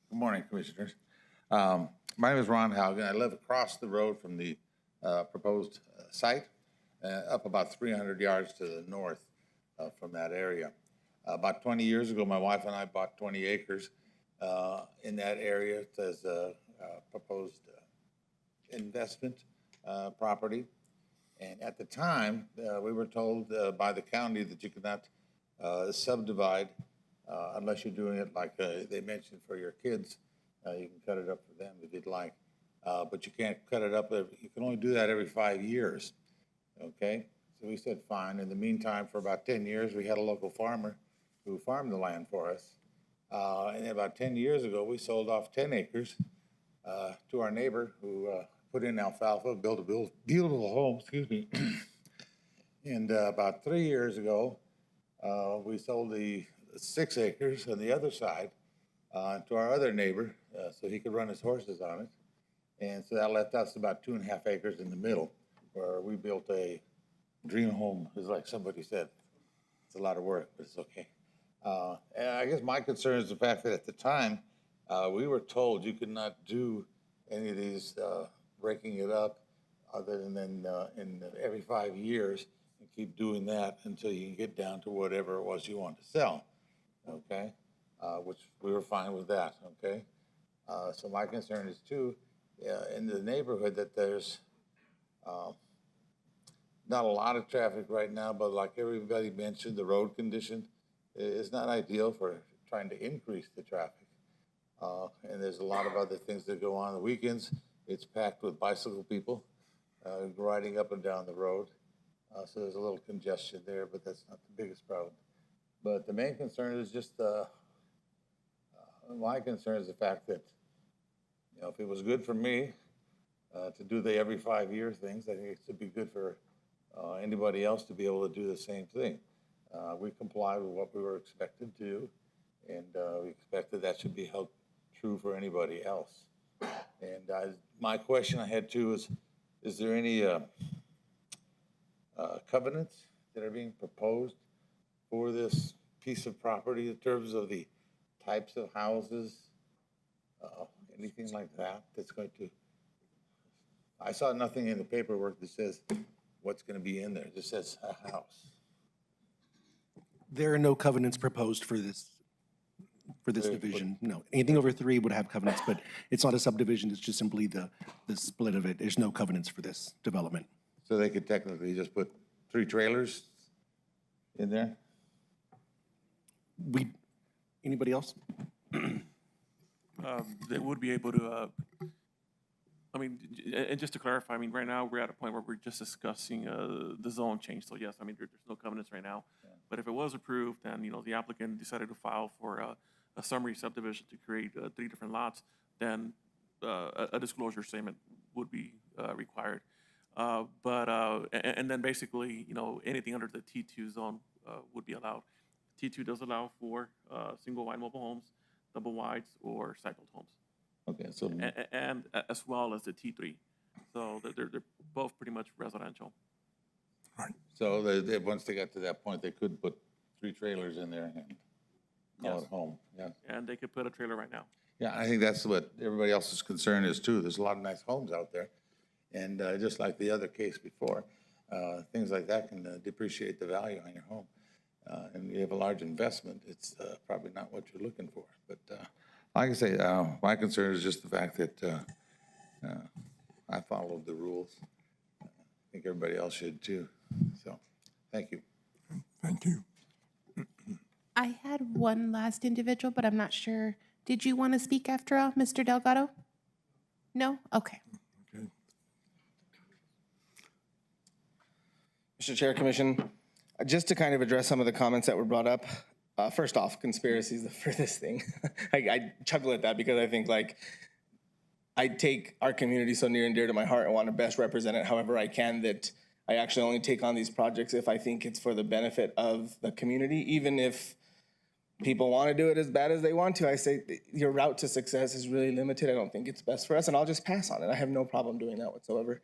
Good morning, Commissioners. My name is Ron Haugen. I live across the road from the proposed site, up about 300 yards to the north from that area. About 20 years ago, my wife and I bought 20 acres in that area as a proposed investment property. And at the time, we were told by the county that you could not subdivide unless you're doing it like they mentioned for your kids. You can cut it up for them if you'd like, but you can't cut it up. You can only do that every 5 years, okay? So we said, fine. In the meantime, for about 10 years, we had a local farmer who farmed the land for us. And about 10 years ago, we sold off 10 acres to our neighbor who put in alfalfa, built a beautiful home, excuse me. And about 3 years ago, we sold the 6 acres on the other side to our other neighbor so he could run his horses on it. And so that left us about 2.5 acres in the middle where we built a dream home, is like somebody said. It's a lot of work, but it's okay. And I guess my concern is the fact that at the time, we were told you could not do any of these breaking it up other than in every 5 years and keep doing that until you can get down to whatever it was you want to sell. okay? Which we were fine with that, okay? So my concern is too, in the neighborhood that there's not a lot of traffic right now, but like everybody mentioned, the road condition is not ideal for trying to increase the traffic. And there's a lot of other things that go on the weekends. It's packed with bicycle people riding up and down the road. So there's a little congestion there, but that's not the biggest problem. But the main concern is just, my concern is the fact that, you know, if it was good for me to do the every 5-year things, I think it should be good for anybody else to be able to do the same thing. We complied with what we were expected to do, and we expected that should be held true for anybody else. And my question I had too is there any covenants that are being proposed for this piece of property in terms of the types of houses, anything like that that's going to, I saw nothing in the paperwork that says what's going to be in there. It just says a house. There are no covenants proposed for this division, no. Anything over 3 would have covenants, but it's not a subdivision, it's just simply the split of it. There's no covenants for this development. So they could technically just put 3 trailers in there? Anybody else? They would be able to, I mean, and just to clarify, I mean, right now, we're at a point where we're just discussing the zone change. So yes, I mean, there's no covenants right now. Yeah. But if it was approved and, you know, the applicant decided to file for a summary subdivision to create 3 different lots, then a disclosure statement would be required. And then basically, you know, anything under the T2 zone would be allowed. T2 does allow for single wide mobile homes, double wides, or cycled homes. Okay, so. And as well as the T3. So they're both pretty much residential. So once they got to that point, they could put 3 trailers in there and call it home, yeah. And they could put a trailer right now. Yeah, I think that's what everybody else's concern is too. There's a lot of nice homes out there. And just like the other case before, things like that can depreciate the value on your home. And you have a large investment, it's probably not what you're looking for. But like I say, my concern is just the fact that I followed the rules. I think everybody else should too. So, thank you. Thank you. I had one last individual, but I'm not sure. Did you want to speak after all, Mr. Delgado? No? Okay. Okay. Mr. Chair, Commission, just to kind of address some of the comments that were brought up. First off, conspiracy is the furthest thing. I chuckle at that because I think like I take our community so near and dear to my heart and want to best represent it however I can, that I actually only take on these projects if I think it's for the benefit of the community. Even if people want to do it as bad as they want to, I say your route to success is really limited. I don't think it's best for us, and I'll just pass on it. I have no problem doing that whatsoever.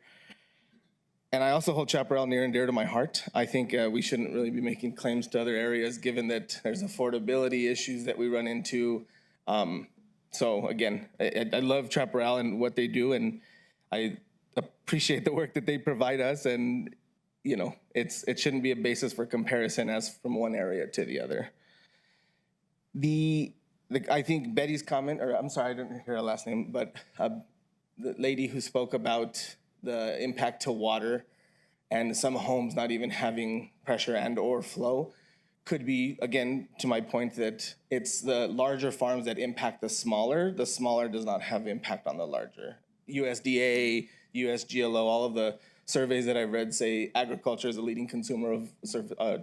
And I also hold Chaparral near and dear to my heart. I think we shouldn't really be making claims to other areas given that there's affordability issues that we run into. So again, I love Chaparral and what they do, and I appreciate the work that they provide us. And you know, it shouldn't be a basis for comparison as from one area to the other. I think Betty's comment, or I'm sorry, I didn't hear her last name, but the lady who spoke about the impact to water and some homes not even having pressure and or flow could be, again, to my point that it's the larger farms that impact the smaller does not have impact on the larger. USDA, USGLO, all of the surveys that I've read say agriculture is a leading consumer of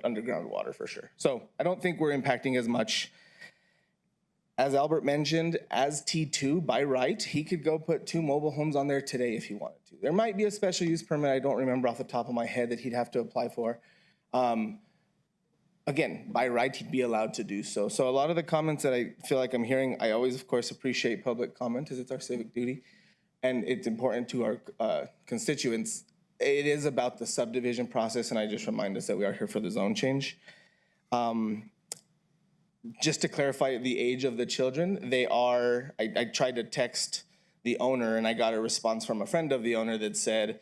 underground water for sure. So I don't think we're impacting as much. As Albert mentioned, as T2, by right, he could go put 2 mobile homes on there today if he wanted to. There might be a special use permit, I don't remember off the top of my head, that he'd have to apply for. Again, by right, he'd be allowed to do so. So a lot of the comments that I feel like I'm hearing, I always, of course, appreciate public comment as it's our civic duty, and it's important to our constituents. It is about the subdivision process, and I just remind us that we are here for the zone change. Just to clarify the age of the children, they are, I tried to text the owner and I got a response from a friend of the owner that said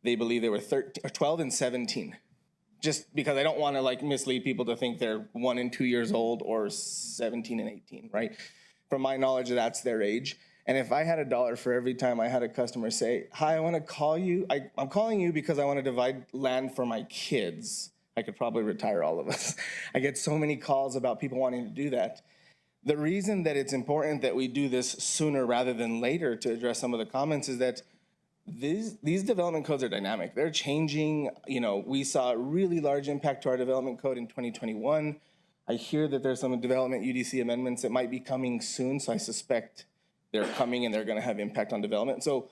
they believe they were 12 and 17. just because I don't want to like mislead people to think they're 1 and 2 years old or 17 and 18, right? From my knowledge, that's their age. And if I had $1 for every time I had a customer say, hi, I want to call you, I'm calling you because I want to divide land for my kids, I could probably retire all of us. I get so many calls about people wanting to do that. The reason that it's important that we do this sooner rather than later to address some of the comments is that these development codes are dynamic. They're changing. You know, we saw a really large impact to our development code in 2021. I hear that there's some development UDC amendments that might be coming soon, so I suspect they're coming and they're going to have impact on development. So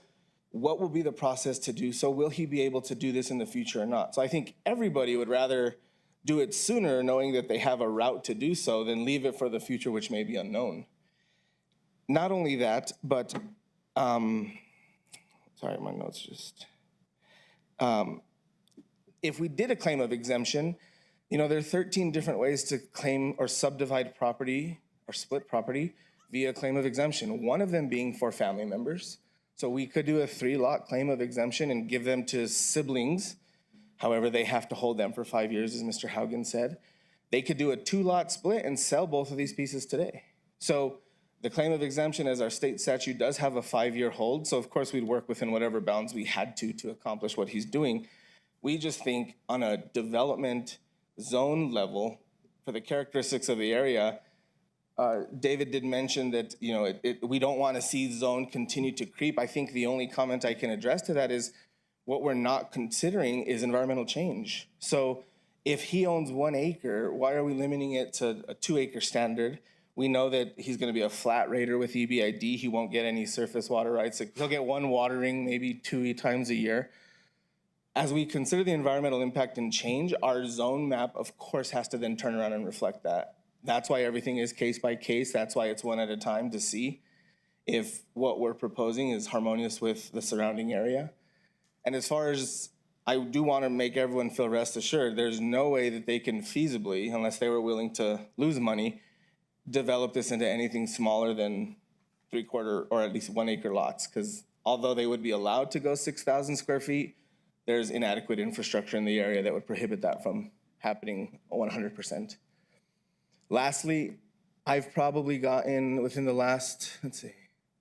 what will be the process to do so? Will he be able to do this in the future or not? So I think everybody would rather do it sooner knowing that they have a route to do so than leave it for the future, which may be unknown. Not only that, but sorry, my notes just. If we did a claim of exemption, you know, there are 13 different ways to claim or subdivide property or split property via claim of exemption, one of them being for family members. So we could do a 3-lot claim of exemption and give them to siblings. However, they have to hold them for 5 years, as Mr. Haugen said. They could do a 2-lot split and sell both of these pieces today. So the claim of exemption, as our state statute, does have a 5-year hold. So of course we'd work within whatever bounds we had to accomplish what he's doing. We just think on a development zone level, for the characteristics of the area, David did mention that, you know, we don't want to see zone continue to creep. I think the only comment I can address to that is what we're not considering is environmental change. So if he owns 1 acre, why are we limiting it to a 2-acre standard? We know that he's going to be a flat rater with EBID. He won't get any surface water rights. He'll get 1 watering maybe 2 times a year. As we consider the environmental impact and change, our zone map, of course, has to then turn around and reflect that. That's why everything is case by case. That's why it's 1 at a time to see if what we're proposing is harmonious with the surrounding area. And as far as, I do want to make everyone feel rest assured, there's no way that they can feasibly, unless they were willing to lose money, develop this into anything smaller than 3/4 or at least 1 acre lots. Because although they would be allowed to go 6,000 square feet, there's inadequate infrastructure in the area that would prohibit that from happening 100%. Lastly, I've probably gotten within the last, let's see,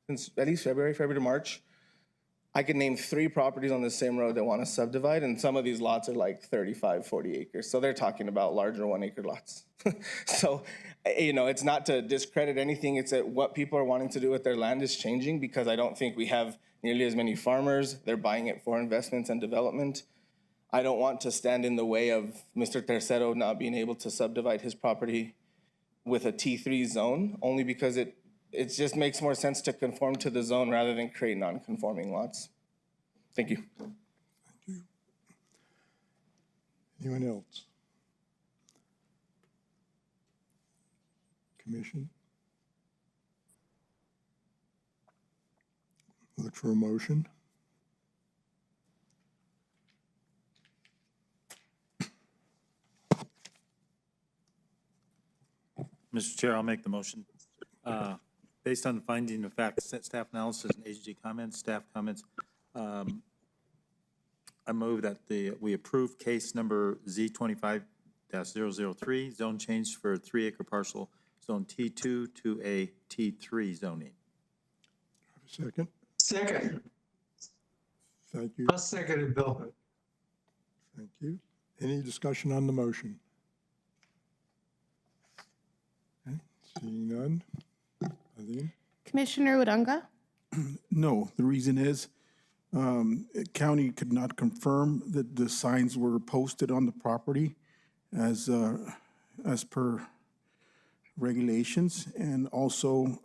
since at least February to March, I could name 3 properties on the same road that want to subdivide, and some of these lots are like 35, 40 acres. So they're talking about larger 1 acre lots. So, you know, it's not to discredit anything. It's that what people are wanting to do with their land is changing, because I don't think we have nearly as many farmers. They're buying it for investments and development. I don't want to stand in the way of Mr. Tercero not being able to subdivide his property with a T3 zone, only because it just makes more sense to conform to the zone rather than create non-conforming lots. Thank you. Thank you. Anyone else? Commission? Look for a motion. Mr. Chair, I'll make the motion. Based on the finding of fact, staff analysis and agency comments, staff comments, I move that we approve case number Z25-003, zone change for 3-acre parcel, zone T2 to a T3 zoning. Second? Second. Thank you. I'll second it, Bill. Thank you. Any discussion on the motion? Okay, seeing none. Eileen? Commissioner Uranga? No, the reason is, county could not confirm that the signs were posted on the property as per regulations, and also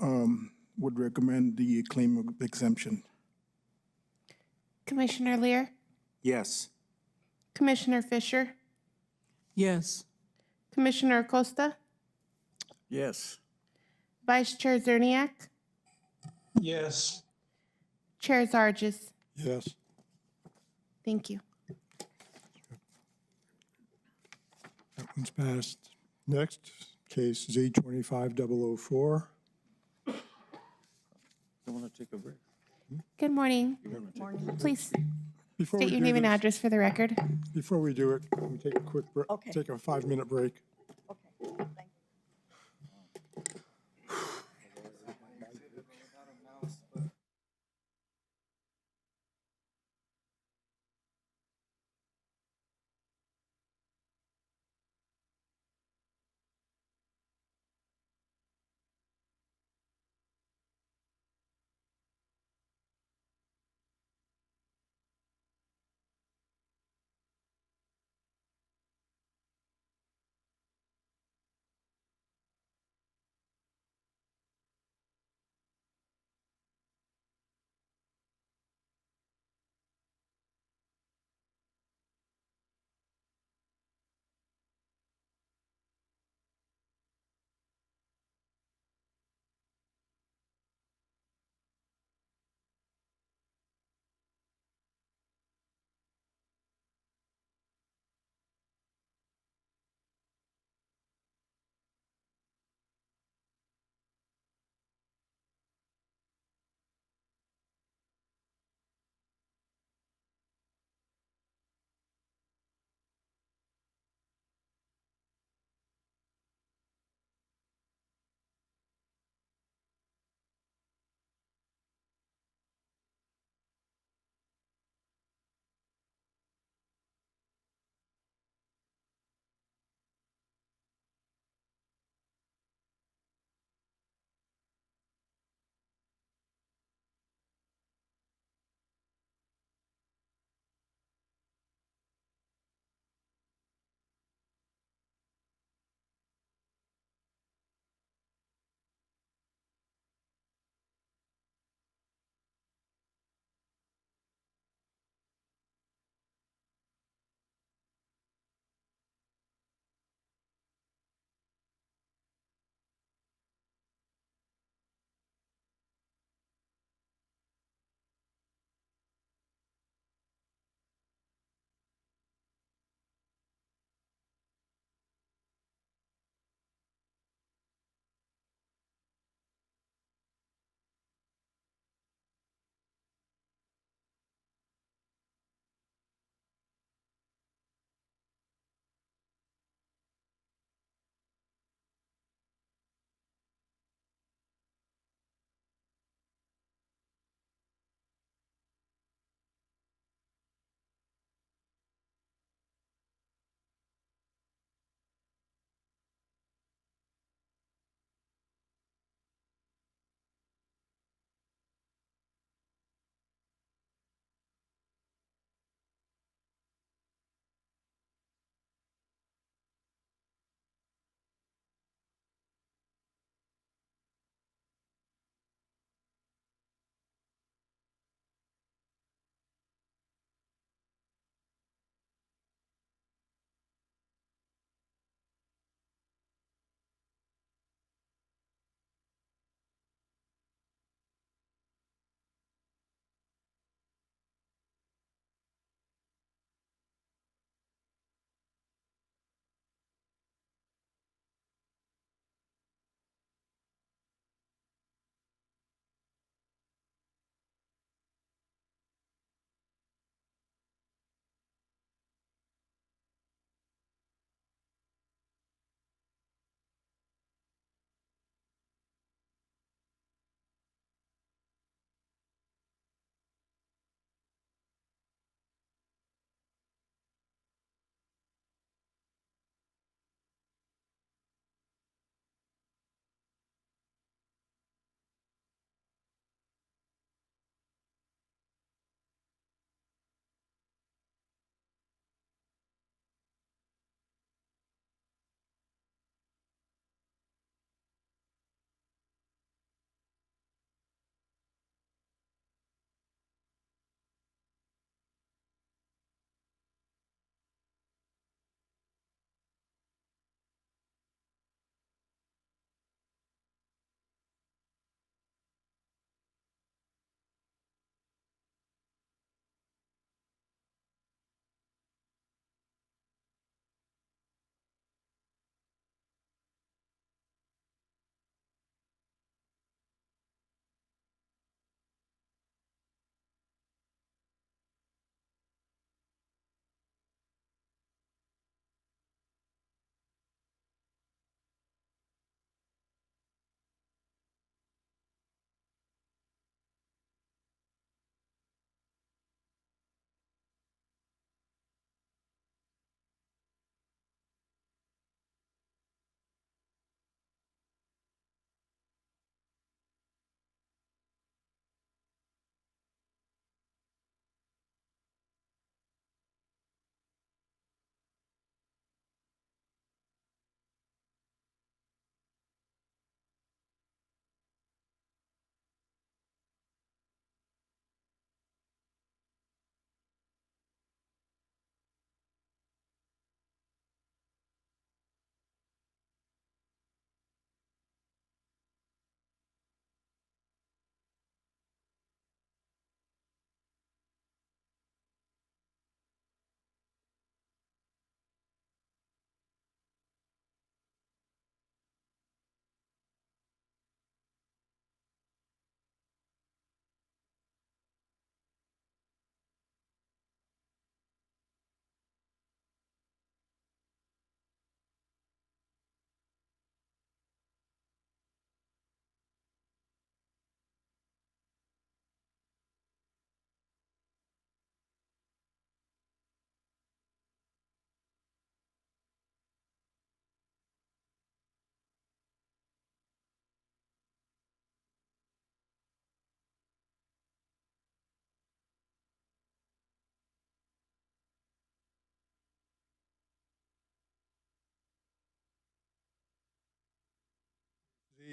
would recommend the claim of exemption. Commissioner Lear? Yes. Commissioner Fisher? Yes. Commissioner Acosta? Yes. Vice Chair Zerniak? Yes. Chair Zargis? Yes. Thank you. That one's passed. Next, case Z25-004. You want to take a break? Good morning. You want to take a break? Please, Before we State your do name and this- address for the record. Before we do it, can we take a quick, take a 5-minute break?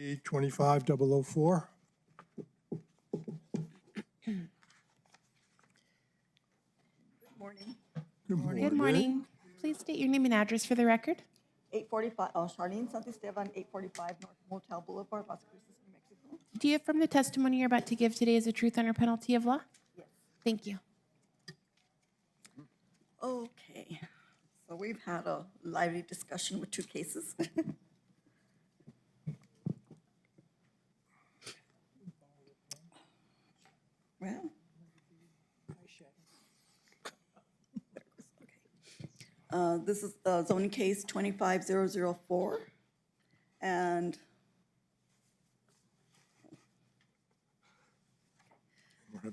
A25004. Morning. Good morning. Please state your name and address for the record. 845, Charlene Santisteban, 845 North Motel Boulevard, Las Cruces, New Mexico. Do you affirm the testimony you're about to give today is the truth under penalty of law? Yes. Thank you. Okay, so we've had a lively discussion with two cases. Well. This is zoning case 25004, and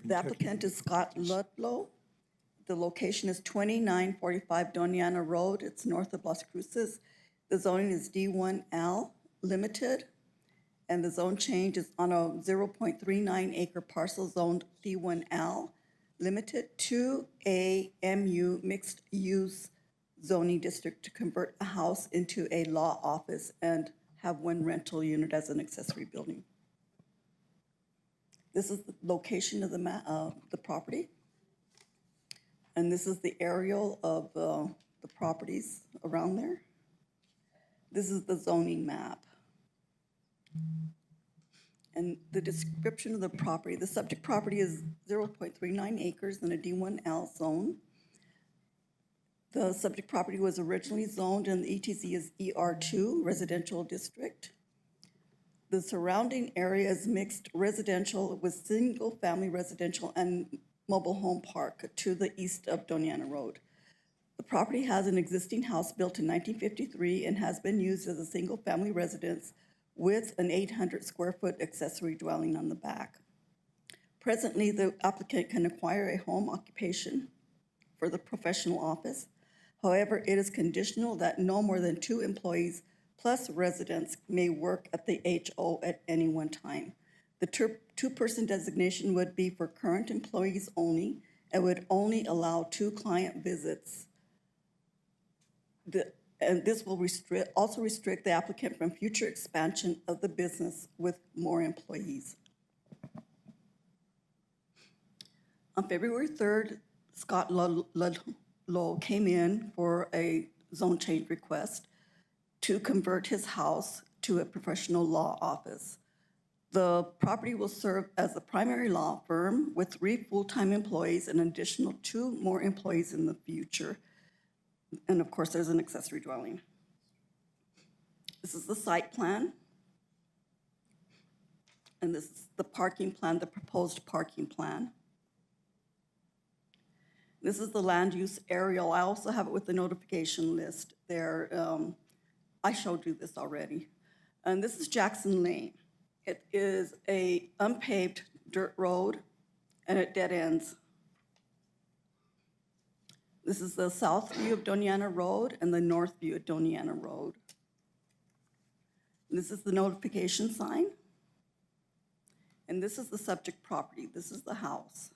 the applicant is Scott Ludlow. The location is 2945 Doña Road. It's north of Las Cruces. The zoning is D1L Limited, and the zone change is on a 0.39 acre parcel zoned D1L Limited to a MU mixed use zoning district to convert a house into a law office and have one rental unit as an accessory building. This is the location of the property. And this is the aerial of the properties around there. This is the zoning map. And the description of the property, the subject property is 0.39 acres in a D1L zone. The subject property was originally zoned and the ETZ is ER2 residential district. The surrounding area is mixed residential with single-family residential and mobile home park to the east of Doña Road. The property has an existing house built in 1953 and has been used as a single-family residence with an 800 square foot accessory dwelling on the back. Presently, the applicant can acquire a home occupation for the professional office. However, it is conditional that no more than 2 employees plus residents may work at the HO at any one time. The two-person designation would be for current employees only and would only allow 2 client visits. And this will also restrict the applicant from future expansion of the business with more employees. On February 3rd, Scott Ludlow came in for a zone change request to convert his house to a professional law office. The property will serve as a primary law firm with 3 full-time employees and an additional 2 more employees in the future. And of course, there's an accessory dwelling. This is the site plan. And this is the parking plan, the proposed parking plan. This is the land use aerial. I also have it with the notification list there. I showed you this already. And this is Jackson Lane. It is a unpaved dirt road and it dead ends. This is the south view of Doña Road and the north view of Doña Road. This is the notification sign. And this is the subject property. This is the house.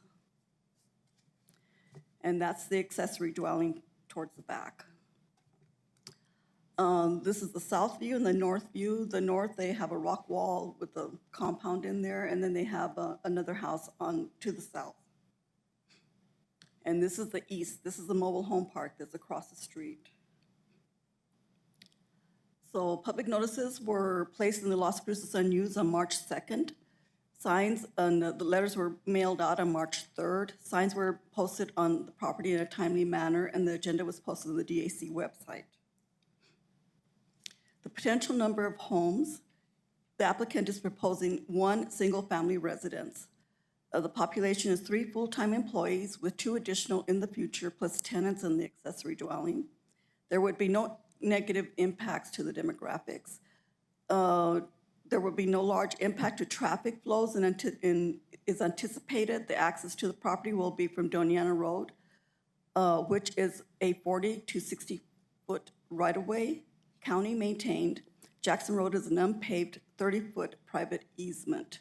And that's the accessory dwelling towards the back. This is the south view and the north view. The north, they have a rock wall with a compound in there, and then they have another house on to the south. And this is the east. This is the mobile home park that's across the street. So public notices were placed in the Las Cruces Sun News on March 2nd. Signs and the letters were mailed out on March 3rd. Signs were posted on the property in a timely manner, and the agenda was posted on the DAC website. The potential number of homes, the applicant is proposing 1 single-family residence. The population is 3 full-time employees with 2 additional in the future, plus tenants in the accessory dwelling. There would be no negative impacts to the demographics. There will be no large impact to traffic flows and is anticipated the access to the property will be from Doña Road, which is a 40 to 60 foot right-of-way, county maintained. Jackson Road is an unpaved 30-foot private easement.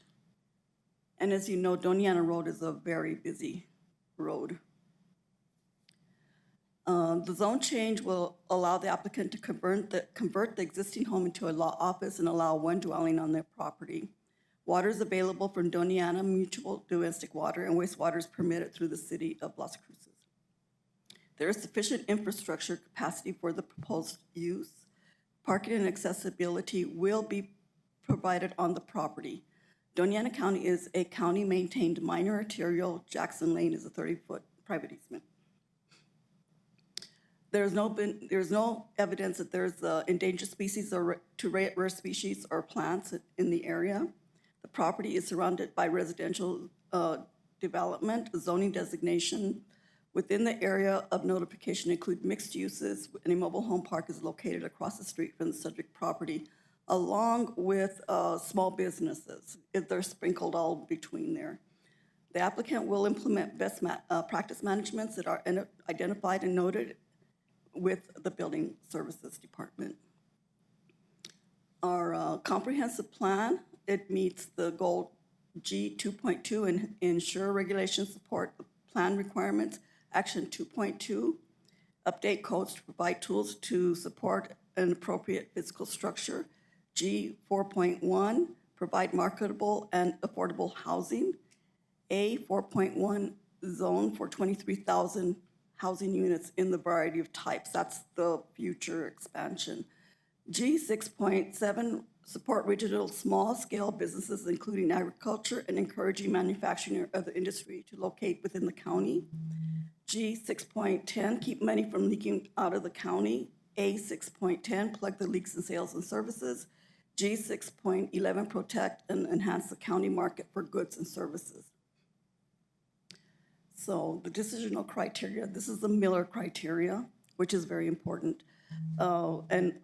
And as you know, Doña Road is a very busy road. The zone change will allow the applicant to convert the existing home into a law office and allow one dwelling on their property. Water is available from Doña Mutual Domestic Water, and wastewater is permitted through the city of Las Cruces. There is sufficient infrastructure capacity for the proposed use. Parking and accessibility will be provided on the property. Doña County is a county-maintained minor arterial. Jackson Lane is a 30-foot private easement. There's no evidence that there's endangered species or rare species or plants in the area. The property is surrounded by residential development. Zoning designation within the area of notification include mixed uses, and a mobile home park is located across the street from the subject property, along with small businesses. They're sprinkled all between there. The applicant will implement best practice managements that are identified and noted with the Building Services Department. Our comprehensive plan, it meets the goal G 2.2 and ensure regulations support the plan requirements. Action 2.2, update codes to provide tools to support an appropriate physical structure. G 4.1, provide marketable and affordable housing. A 4.1, zone for 23,000 housing units in the variety of types. That's the future expansion. G 6.7, support regional small-scale businesses, including agriculture, and encouraging manufacturing or other industry to locate within the county. G 6.10, keep money from leaking out of the county. A 6.10, plug the leaks in sales and services. G 6.11, protect and enhance the county market for goods and services. So the decisional criteria, this is the Miller criteria, which is very important. And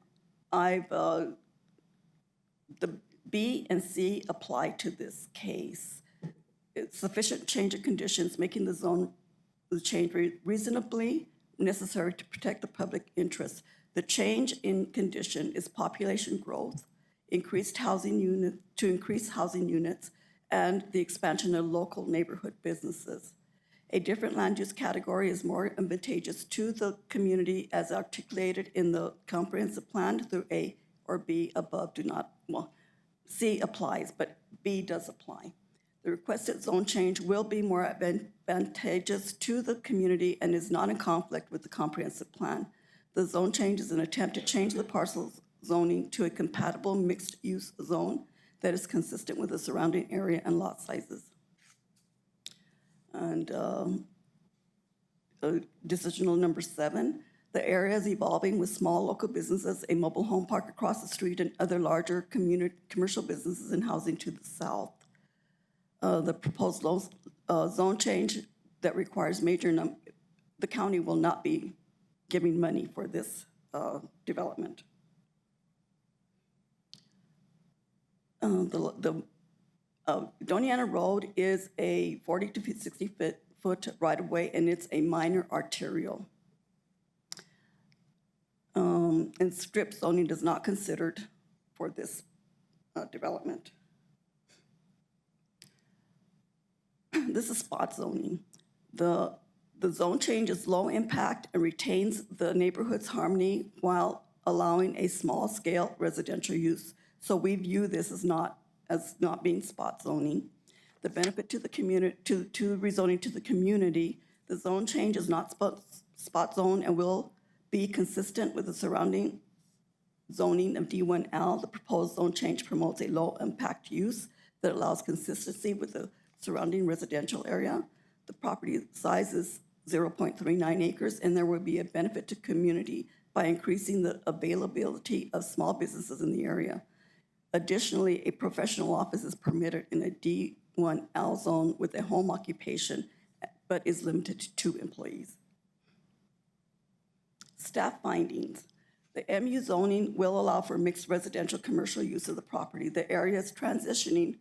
the B and C apply to this case. It's sufficient change of conditions, making the change reasonably necessary to protect the public interest. The change in condition is population growth, to increase housing units, and the expansion of local neighborhood businesses. A different land use category is more advantageous to the community as articulated in the comprehensive plan through A or B above do not, well, C applies, but B does apply. The requested zone change will be more advantageous to the community and is not in conflict with the comprehensive plan. The zone change is an attempt to change the parcel zoning to a compatible mixed-use zone that is consistent with the surrounding area and lot sizes. And decisional number 7, the area is evolving with small local businesses, a mobile home park across the street, and other larger commercial businesses and housing to the south. The proposed zone change that requires the county will not be giving money for this development. Doña Road is a 40 to 60 foot right-of-way, and it's a minor arterial. And strip zoning is not considered for this development. This is spot zoning. The zone change is low impact and retains the neighborhood's harmony while allowing a small-scale residential use. So we view this as not being spot zoning. The benefit to the community, to rezoning to the community, the zone change is not spot zone and will be consistent with the surrounding zoning of D1L. The proposed zone change promotes a low impact use that allows consistency with the surrounding residential area. The property size is 0.39 acres, and there will be a benefit to community by increasing the availability of small businesses in the area. Additionally, a professional office is permitted in a D1L zone with a home occupation, but is limited to 2 employees. Staff findings. The MU zoning will allow for mixed residential commercial use of the property. The area is transitioning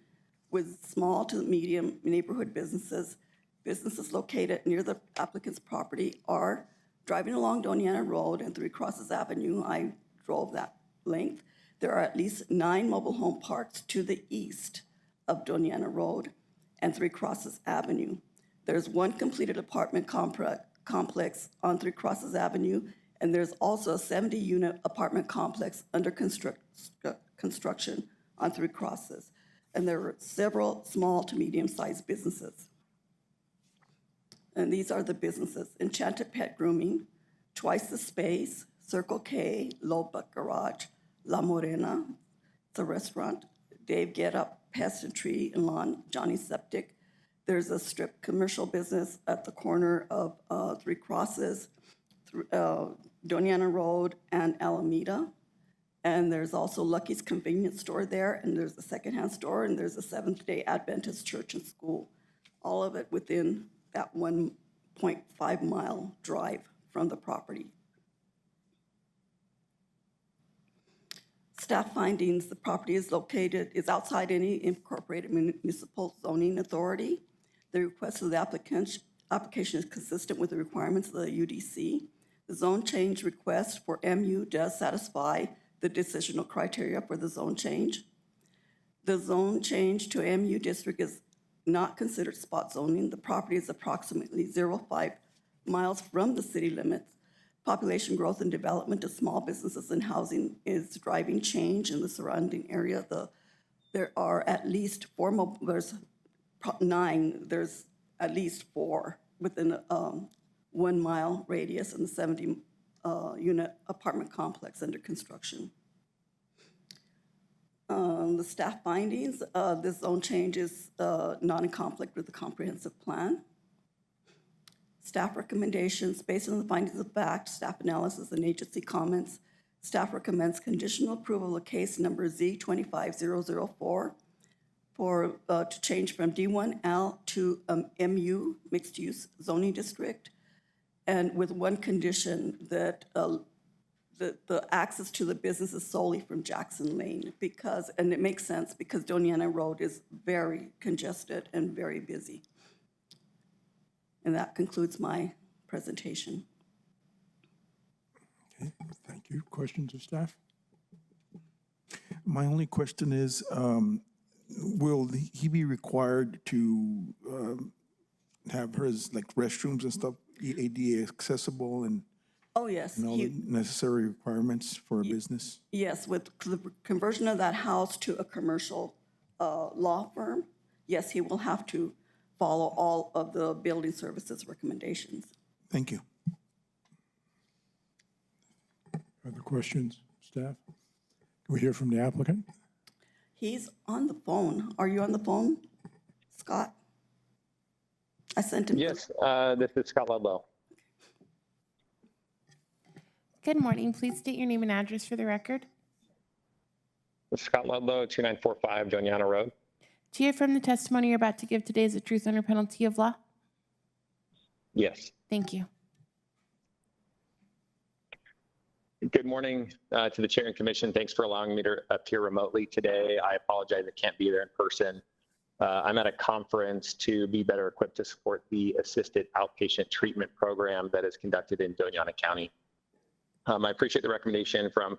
with small to medium neighborhood businesses. Businesses located near the applicant's property are driving along Doña Road and 3 Crosses Avenue. I drove that length. There are at least 9 mobile home parks to the east of Doña Road and 3 Crosses Avenue. There's 1 completed apartment complex complex on Three Crosses Avenue, and there's also a 70-unit apartment complex under construction on Three Crosses. And there are several small to medium-sized businesses. And these are the businesses: Enchanted Pet Grooming, Twice the Space, Circle K, Loba Garage, La Morena, the restaurant, Dave Get Up, Pest and Tree and Lawn, Johnny Septic. There's a strip commercial business at the corner of Three Crosses, Doña Road and Alameda. And there's also Lucky's Convenience Store there, and there's a secondhand store, and there's a Seventh-day Adventist church and school. All of it within that 1.5 mile drive from the property. Staff findings: the property is outside any incorporated municipal zoning authority. The request of the application is consistent with the requirements of the UDC. The zone change request for MU does satisfy the decisional criteria for the zone change. The zone change to MU district is not considered spot zoning. The property is approximately 0.5 miles from the city limits. Population growth and development of small businesses and housing is driving change in the surrounding area. There are at least there's 9, there's at least 4 within a 1 mile radius in the 70 unit apartment complex under construction. The staff findings: this zone change is not in conflict with the comprehensive plan. Staff recommendations: based on the findings of fact, staff analysis, and agency comments, staff recommends conditional approval of case number Z25004 to change from D1L to MU, mixed use zoning district, and with one condition that the access to the business is solely from Jackson Lane, and it makes sense because Doña Road is very congested and very busy. And that concludes my presentation. Okay, thank you. Questions of staff? My only question is, will he be required to have his, like, restrooms and stuff ADA accessible and Oh, yes. all the necessary requirements for a business? Yes, with the conversion of that house to a commercial law firm, yes, he will have to follow all of the building services recommendations. Thank you. Other questions, staff? Can we hear from the applicant? He's on the phone. Are you on the phone, Scott? I sent him. Yes, this is Scott Ludlow. Good morning. Please state your name and address for the record. Scott Ludlow, 2945 Doña Road. Do you affirm the testimony you're about to give today is the truth under penalty of law? Yes. Thank you. Good morning to the chair and commission. Thanks for allowing me to appear remotely today. I apologize I can't be there in person. I'm at a conference to be better equipped to support the assisted outpatient treatment program that is conducted in Doña County. I appreciate the recommendation from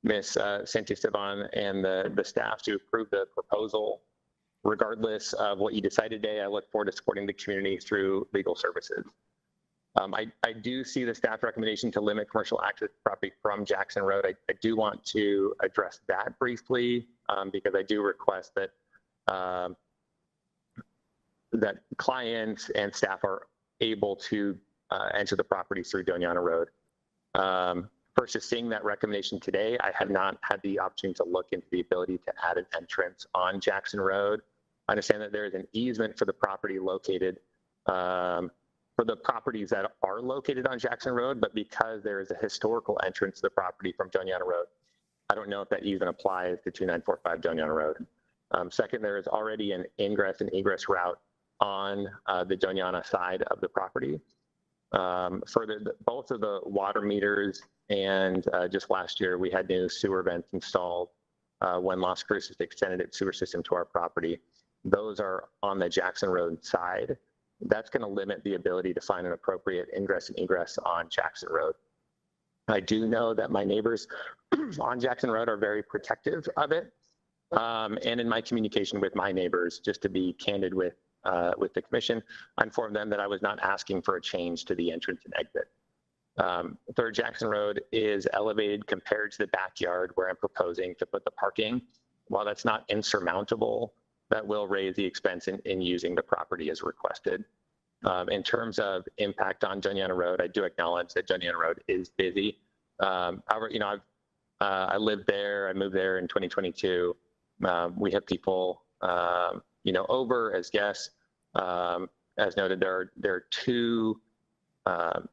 Ms. Santisteban and the staff to approve the proposal. Regardless of what you decide today, I look forward to supporting the community through legal services. I do see the staff recommendation to limit commercial access to property from Jackson Road. I do want to address that briefly because I do request that that clients and staff are able to enter the property through Doña Road. First, just seeing that recommendation today, I had not had the opportunity to look into the ability to add an entrance on Jackson Road. I understand that there is an easement for the property located, for the properties that are located on Jackson Road, but because there is a historical entrance to the property from Doña Road, I don't know if that even applies to 2945 Doña Road. Second, there is already an ingress and egress route on the Doña side of the property. Further, both of the water meters and just last year, we had new sewer vents installed when Las Cruces extended its sewer system to our property. Those are on the Jackson Road side. That's going to limit the ability to find an appropriate ingress and egress on Jackson Road. I do know that my neighbors on Jackson Road are very protective of it. And in my communication with my neighbors, just to be candid with with the commission, I informed them that I was not asking for a change to the entrance and exit. 3rd Jackson Road is elevated compared to the backyard where I'm proposing to put the parking. While that's not insurmountable, that will raise the expense in using the property as requested. In terms of impact on Doña Road, I do acknowledge that Doña Road is busy. However, you know, I lived there, I moved there in 2022. We have people, you know, over as guests. As noted, there are 2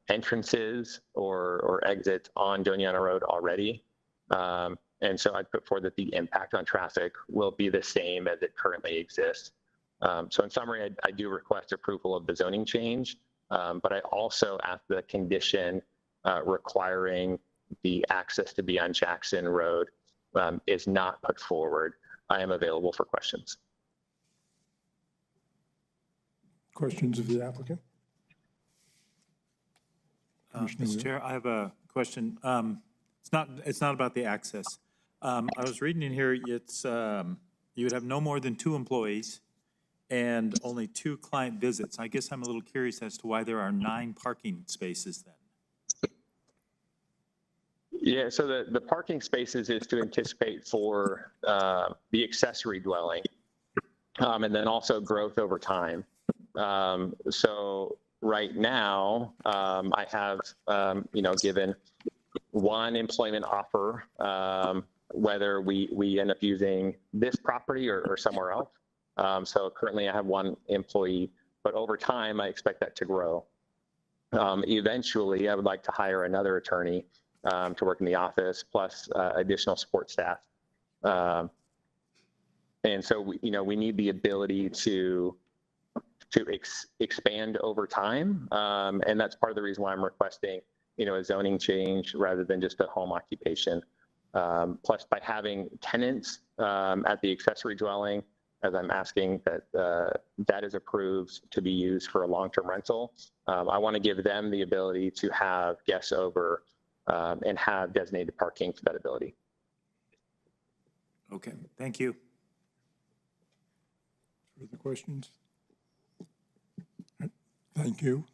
entrances or exits on Doña Road already. And so I'd put forward that the impact on traffic will be the same as it currently exists. So in summary, I do request approval of the zoning change, but I also ask the condition requiring the access to be on Jackson Road is not put forward. I am available for questions. Questions of the applicant? Mr. Chair, I have a question. It's not about the access. I was reading in here, it's, you would have no more than 2 employees and only 2 client visits. I guess I'm a little curious as to why there are 9 parking spaces then. Yeah, so the parking spaces is to anticipate for the accessory dwelling and then also growth over time. So right now, I have, you know, given 1 employment offer, whether we end up using this property or somewhere else. So currently I have 1 employee, but over time I expect that to grow. Eventually, I would like to hire another attorney to work in the office, plus additional support staff. And so, you know, we need the ability to expand over time. And that's part of the reason why I'm requesting, you know, a zoning change rather than just a home occupation. Plus, by having tenants at the accessory dwelling, as I'm asking that that is approved to be used for a long-term rental, I want to give them the ability to have guests over and have designated parking for that ability. Okay, thank you. Further questions? Thank you.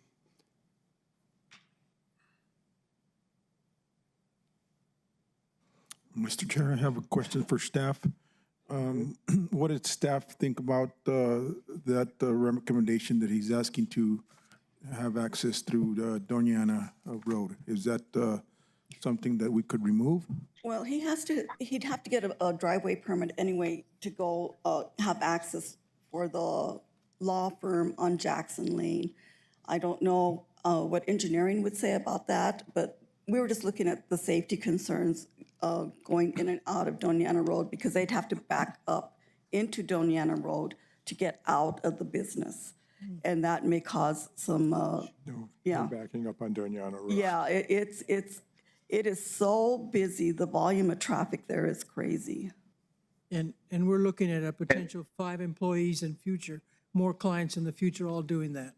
Mr. Chair, I have a question for staff. What did staff think about that recommendation that he's asking to have access through the Doña Road? Is that something that we could remove? Well, he'd have to get a driveway permit anyway to go have access for the law firm on Jackson Lane. I don't know what engineering would say about that, but we were just looking at the safety concerns going in and out of Doña Road because they'd have to back up into Doña Road to get out of the business. And that may cause some, No backing up on Doña Road. yeah, it is so busy. The volume of traffic there is crazy. And we're looking at a potential 5 employees in future, more clients in the future all doing that.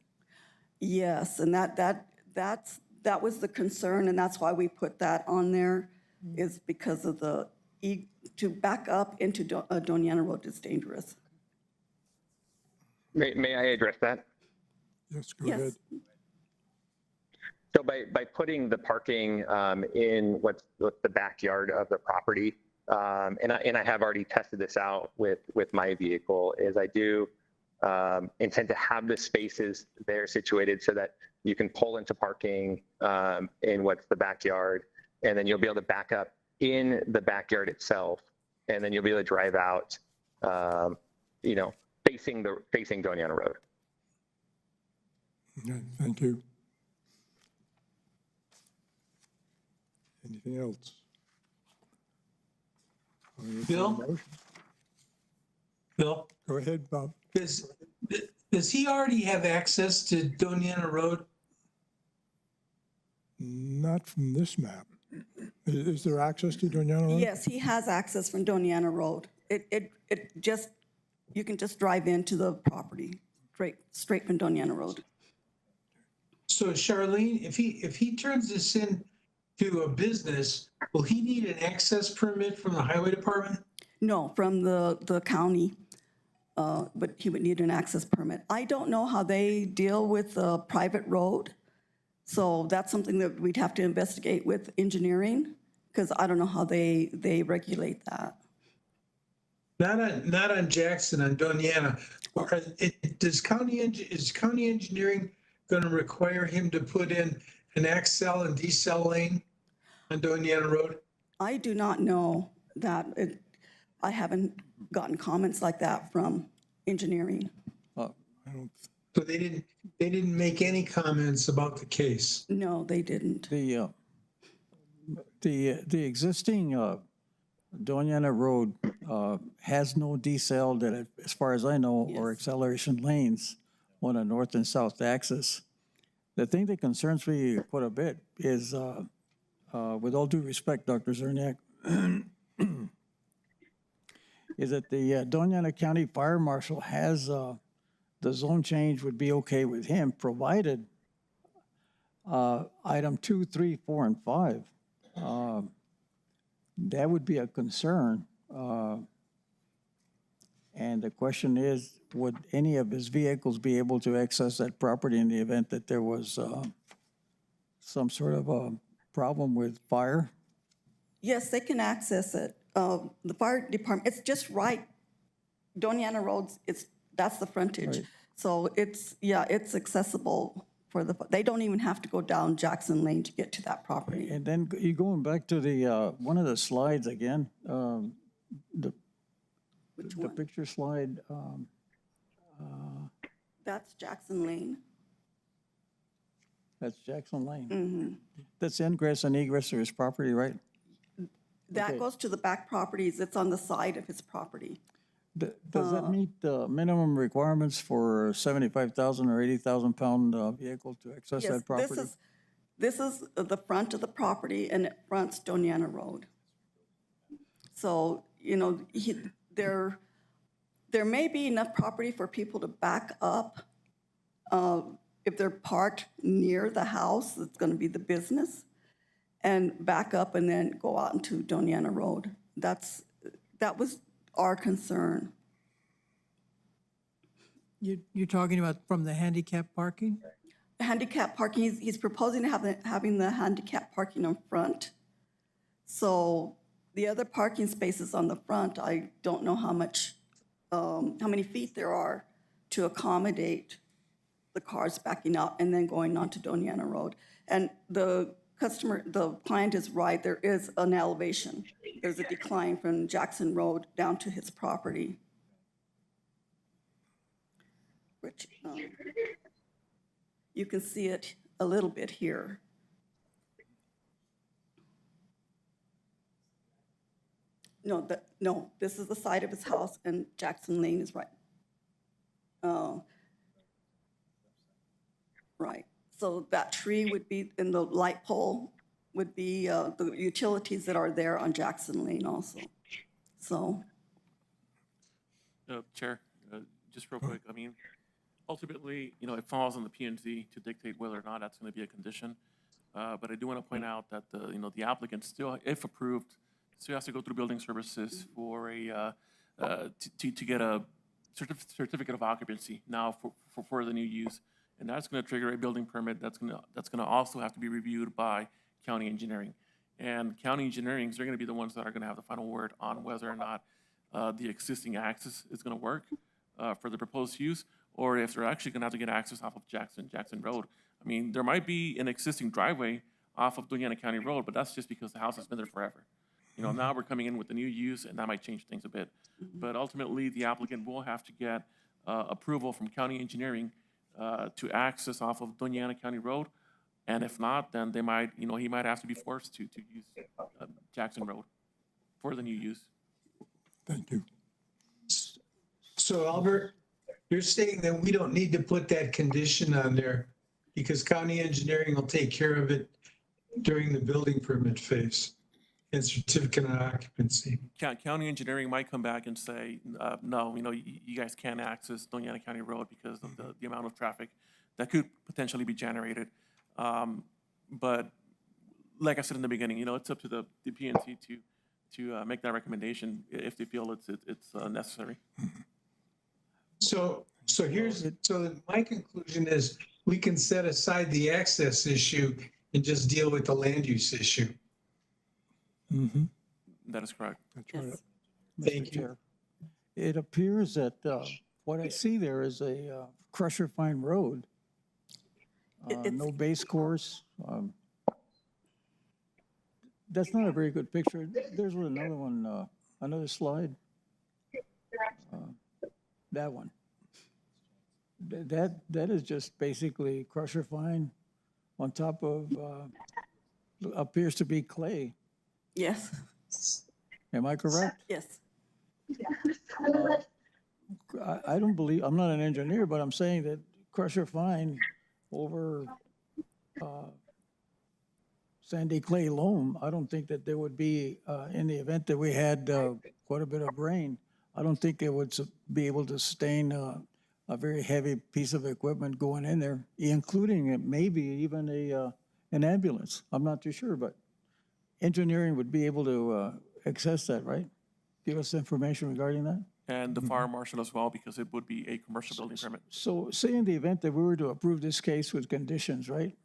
Yes, and that was the concern, and that's why we put that on there, is because of to back up into Doña Road is dangerous. May I address that? Yes, go ahead. So by putting the parking in what's the backyard of the property, and I have already tested this out with my vehicle, is I do intend to have the spaces there situated so that you can pull into parking in what's the backyard, and then you'll be able to back up in the backyard itself, and then you'll be able to drive out, you know, facing Doña Road. Okay, thank you. Anything else? Bill? Bill? Go ahead, Bob. Does he already have access to Doña Road? Not from this map. Is there access to Doña Road? Yes, he has access from Doña Road. You can just drive into the property straight from Doña Road. So Charlene, if he turns this in to a business, will he need an access permit from the highway department? No, from the county. but he would need an access permit. I don't know how they deal with a private road, so that's something that we'd have to investigate with engineering, because I don't know how they regulate that. Not on Jackson, on Doña. Is county engineering going to require him to put in an accel and decel lane on Doña Road? I do not know that. I haven't gotten comments like that from engineering. So they didn't make any comments about the case. No, they didn't. The existing Doña Road has no decel that, as far as I know, or acceleration lanes on a north and south axis. The thing that concerns me quite a bit is, with all due respect, Dr. Zerniak, is that the Doña County Fire Marshal has the zone change would be okay with him, provided item 2, 3, 4, and 5. That would be a concern. And the question is, would any of his vehicles be able to access that property in the event that there was some sort of a problem with fire? Yes, they can access it. The fire department, it's just right. Doña Road, that's the frontage. Right. So it's accessible for they don't even have to go down Jackson Lane to get to that property. And then you going back to the one of the slides again, the picture slide. That's Jackson Lane. That's Jackson Lane. Mm-hmm. That's ingress and egress to his property, right? That Okay. goes to the back properties. It's on the side of his property. Does that meet the minimum requirements for 75,000 or 80,000 pound vehicle to access Yes, that property? this is the front of the property, and it fronts Doña Road. So, there may be enough property for people to back up. If they're parked near the house, it's going to be the business, and back up and then go out into Doña Road. That was our concern. You're talking about from the handicap parking? Handicap parking, he's proposing to having the handicap parking in front. So the other parking spaces on the front, I don't know how many feet there are to accommodate the cars backing out and then going onto Doña Road. And the client is right, there is an elevation. There's a decline from Jackson Road down to his property. Which, you can see it a little bit here. No, this is the side of his house and Jackson Lane is right. Right. So that tree would be, and the light pole would be the utilities that are there on Jackson Lane also. So. Chair, just real quick, I mean, ultimately, it falls on the P&Z to dictate whether or not that's going to be a condition. But I do want to point out that the applicant still, if approved, still has to go through building services for to get a certificate of occupancy now for the new use. And that's going to trigger a building permit that's going to also have to be reviewed by county engineering. And county engineering, they're going to be the ones that are going to have the final word on whether or not the existing access is going to work for the proposed use, or if they're actually going to have to get access off of Jackson Road. I mean, there might be an existing driveway off of Doña County Road, but that's just because the house has been there forever. Now we're coming in with the new use, and that might change things a bit. But ultimately, the applicant will have to get approval from county engineering to access off of Doña County Road. And if not, then they might, he might have to be forced to use Jackson Road for the new use. Thank you. So Albert, you're saying that we don't need to put that condition on there because county engineering will take care of it during the building permit phase and certificate of occupancy. County engineering might come back and say, no, you guys can't access Doña County Road because of the amount of traffic that could potentially be generated. But like I said in the beginning, it's up to the PNC to make that recommendation if they feel it's necessary. So my conclusion is we can set aside the access issue and just deal with the land use issue. Mm-hmm. That is correct. That's right. Thank Mr. you. Chair. It appears that what I see there is a crusher fine road. No base course. That's not a very good picture. There's another one, another slide. That one. That is just basically crusher fine on top of, appears to be clay. Yes, Am I correct? yes. I don't believe, I'm not an engineer, but I'm saying that crusher fine over sandy clay loam, I don't think that there would be, in the event that we had quite a bit of rain, I don't think it would be able to sustain a very heavy piece of equipment going in there, including maybe even an ambulance. I'm not too sure, but engineering would be able to access that, right? Give us information regarding that? And the fire marshal as well, because it would be a commercial building permit. So say in the event that we were to approve this case with conditions, right?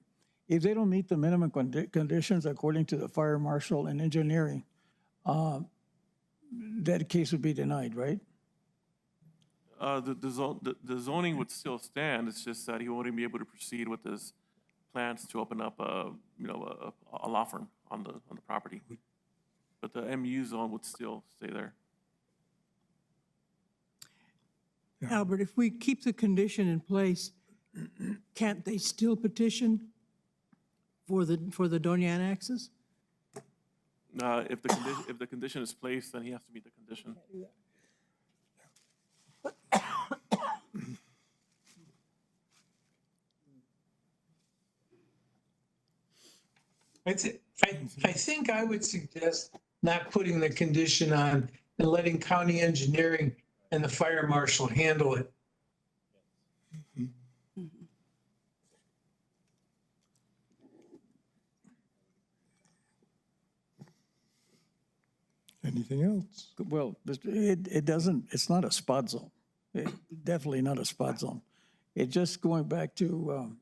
If they don't meet the minimum conditions according to the fire marshal and engineering, that case would be denied, right? The zoning would still stand, it's just that he wouldn't be able to proceed with his plans to open up a law firm on the property. But the MU zone would still stay there. Albert, if we keep the condition in place, can't they still petition for the Doña annexes? If the condition is placed, then he has to meet the condition. I think I would suggest not putting the condition on and letting county engineering and the fire marshal handle it. Anything else? Well, it doesn't, it's not a spot zone. Definitely not a spot zone. It's just going back to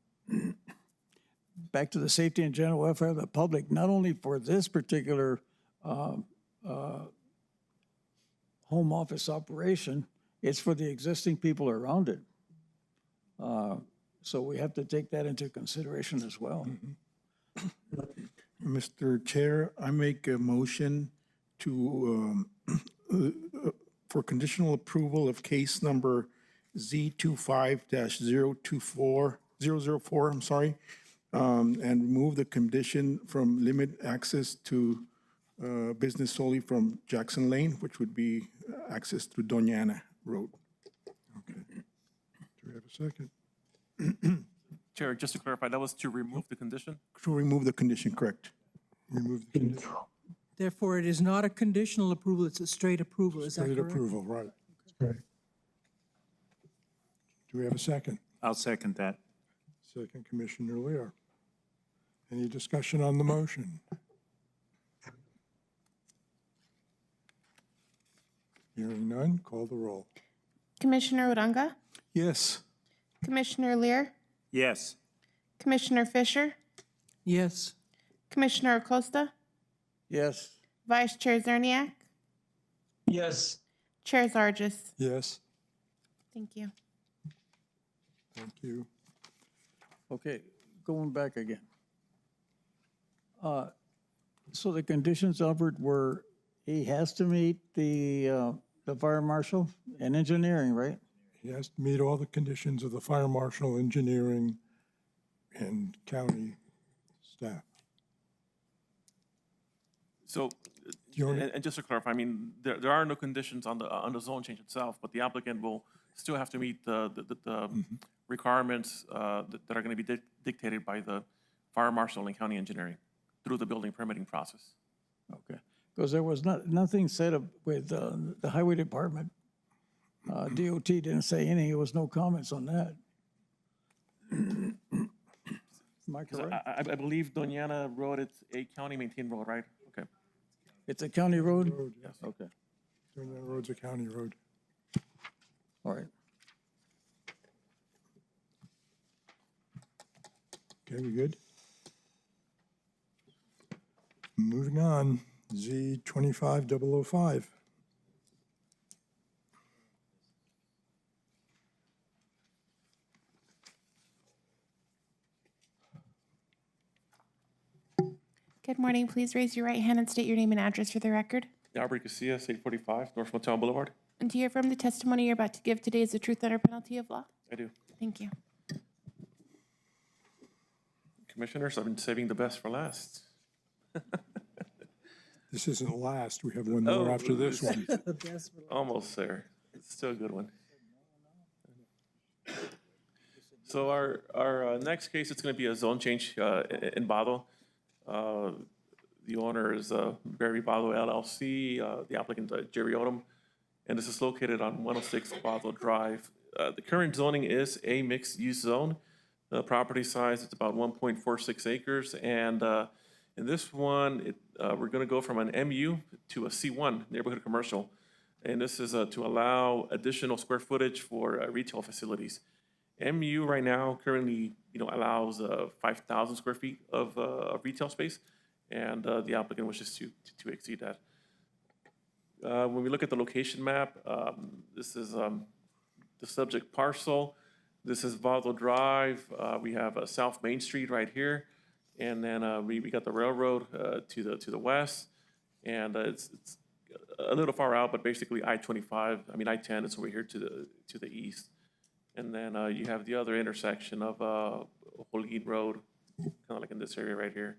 the safety and general welfare of the public, not only for this particular home office operation, it's for the existing people around it. So we have to take that into consideration as well. Mr. Chair, I make a motion to, for conditional approval of case number Z25-004, I'm sorry, and remove the condition from limit access to business solely from Jackson Lane, which would be access through Doña Road. Okay. Do we have a second? Chair, just to clarify, that was to remove the condition? To remove the condition, correct. Remove the condition. Therefore, it is not a conditional approval, it's a straight approval, is that Straight correct? approval, right. Right. Do we have a second? I'll second that. Second, Commissioner Lear. Any discussion on the motion? Hearing none, call the roll. Commissioner Uranga, Yes. Commissioner Lear, Yes. Commissioner Fisher, Yes. Commissioner Acosta, Yes. Vice Chair Zerniak, Yes. Chair Zargis. Yes, Thank you. thank you. Okay, going back again. So the conditions, Albert, were he has to meet the fire marshal and engineering, right? He has to meet all the conditions of the fire marshal, engineering, and county staff. So, and just to clarify, I mean, there are no conditions on the zone change itself, but the applicant will still have to meet the requirements that are going to be dictated by the fire marshal and county engineering through the building permitting process. Okay, because there was nothing said with the highway department. DOT didn't say anything, there was no comments on that. Am I correct? I believe Doña Road, it's a county maintained road, right? Okay. It's a county road? Road, yes. Okay, Doña Road's a county road. all right. Okay, we good? Moving on, Z 25005. Good morning. Please raise your right hand and state your name and address for the record. Albert Casillas, 845 North Motown Boulevard. And do you affirm the testimony you're about to give today is the truth under penalty of law? I do. Thank you. Commissioners, I've been saving the best for last. This isn't last. We have one more after this one. Almost there. It's still a good one. So our next case, it's going to be a zone change in Bado. The owner is Barry Bado LLC, the applicant Jerry Odom, and this is located on 106 Bado Drive. The current zoning is a mixed-use zone. The property size is about 1.46 acres, and in this one, we're going to go from an MU to a C1, neighborhood commercial, and this is to allow additional square footage for retail facilities. MU right now currently, allows 5,000 square feet of retail space, and the applicant wishes to exceed that. When we look at the location map, this is the subject parcel. This is Vado Drive. We have South Main Street right here, and then we got the railroad to the west, and it's a little far out, but basically I-10 is over here to the east. And then you have the other intersection of Holguin Road, kind of like in this area right here.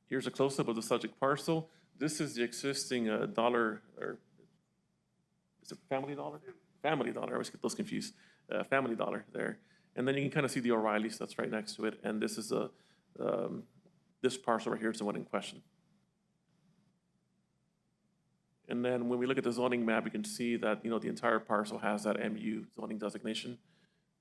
Here's a close-up of the subject parcel. This is the existing dollar, or is it Family Dollar? Family Dollar, I always get those confused. Family Dollar there. And then you can kind of see the O'Reilly's that's right next to it. And this is this parcel right here is the one in question. And then when we look at the zoning map, we can see that, the entire parcel has that MU zoning designation.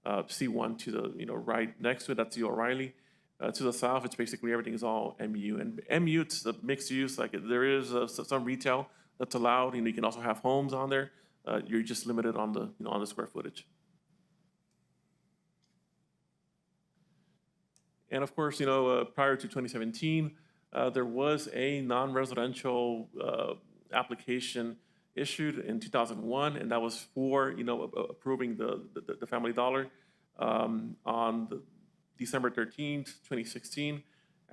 C1 to the, right next to it, that's the O'Reilly. To the south, it's basically everything is all MU. And MU, it's a mixed use, like there is some retail that's allowed, you can also have homes on there. You're just limited on the, on the square footage. And of course, prior to 2017, there was a non-residential application issued in 2001, and that was for, approving the Family Dollar on December 13th, 2016.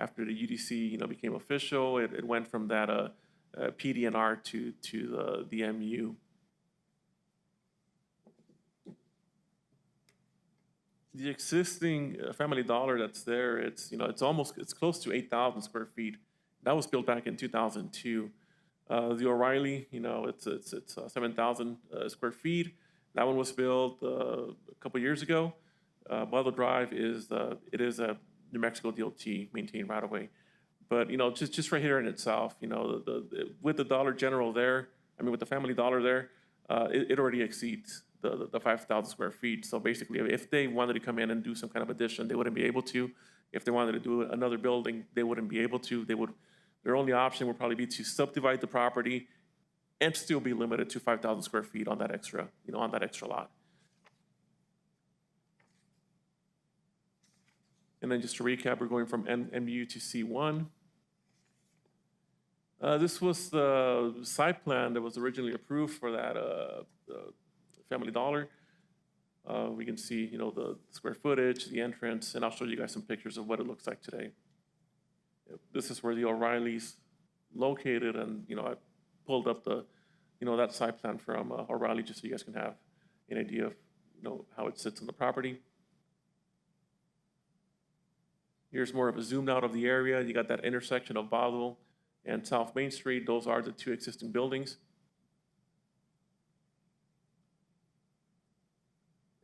After the UDC, became official, it went from that PDNR to the MU. The existing Family Dollar that's there, it's close to 8,000 square feet. That was built back in 2002. The O'Reilly, it's 7,000 square feet. That one was built a couple years ago. Bado Drive is a New Mexico DOT maintained right away. But just right here in itself, with the Dollar General there, with the Family Dollar there, it already exceeds the 5,000 square feet. So basically, if they wanted to come in and do some kind of addition, they wouldn't be able to. If they wanted to do another building, they wouldn't be able to. Their only option would probably be to subdivide the property and still be limited to 5,000 square feet on that extra, lot. And then just to recap, we're going from MU to C1. This was the site plan that was originally approved for that Family Dollar. We can see, the square footage, the entrance, and I'll show you guys some pictures of what it looks like today. This is where the O'Reilly's located, and I pulled up the, that site plan from O'Reilly just so you guys can have an idea of, how it sits on the property. Here's more of a zoomed out of the area. You got that intersection of Bado and South Main Street. Those are the two existing buildings.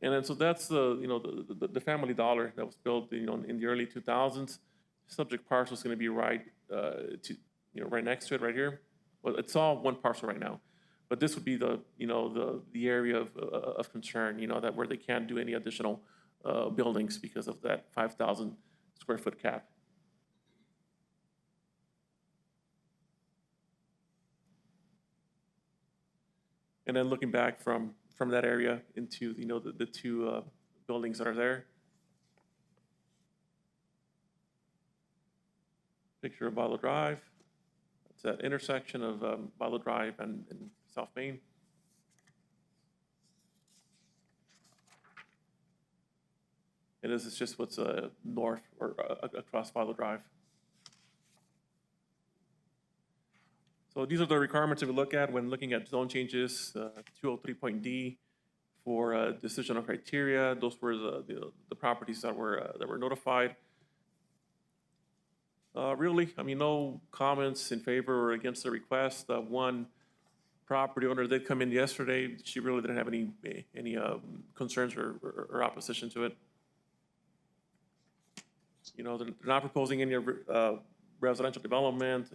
And then so that's the Family Dollar that was built, in the early 2000s. Subject parcel is going to be right right next to it, right here. Well, it's all one parcel right now, but this would be the area of concern, that where they can't do any additional buildings because of that 5,000 square foot cap. And then looking back from that area into the two buildings that are there. Picture of Bottle Drive. It's that intersection of Bottle Drive and South Main. And this is just what's north or across Bottle Drive. So these are the requirements that we look at when looking at zone changes. 203.d for decisional criteria. Those were the properties that were notified. Really, I mean, no comments in favor or against the request. One property owner did come in yesterday. She really didn't have any concerns or opposition to it. You know, they're not proposing any residential development,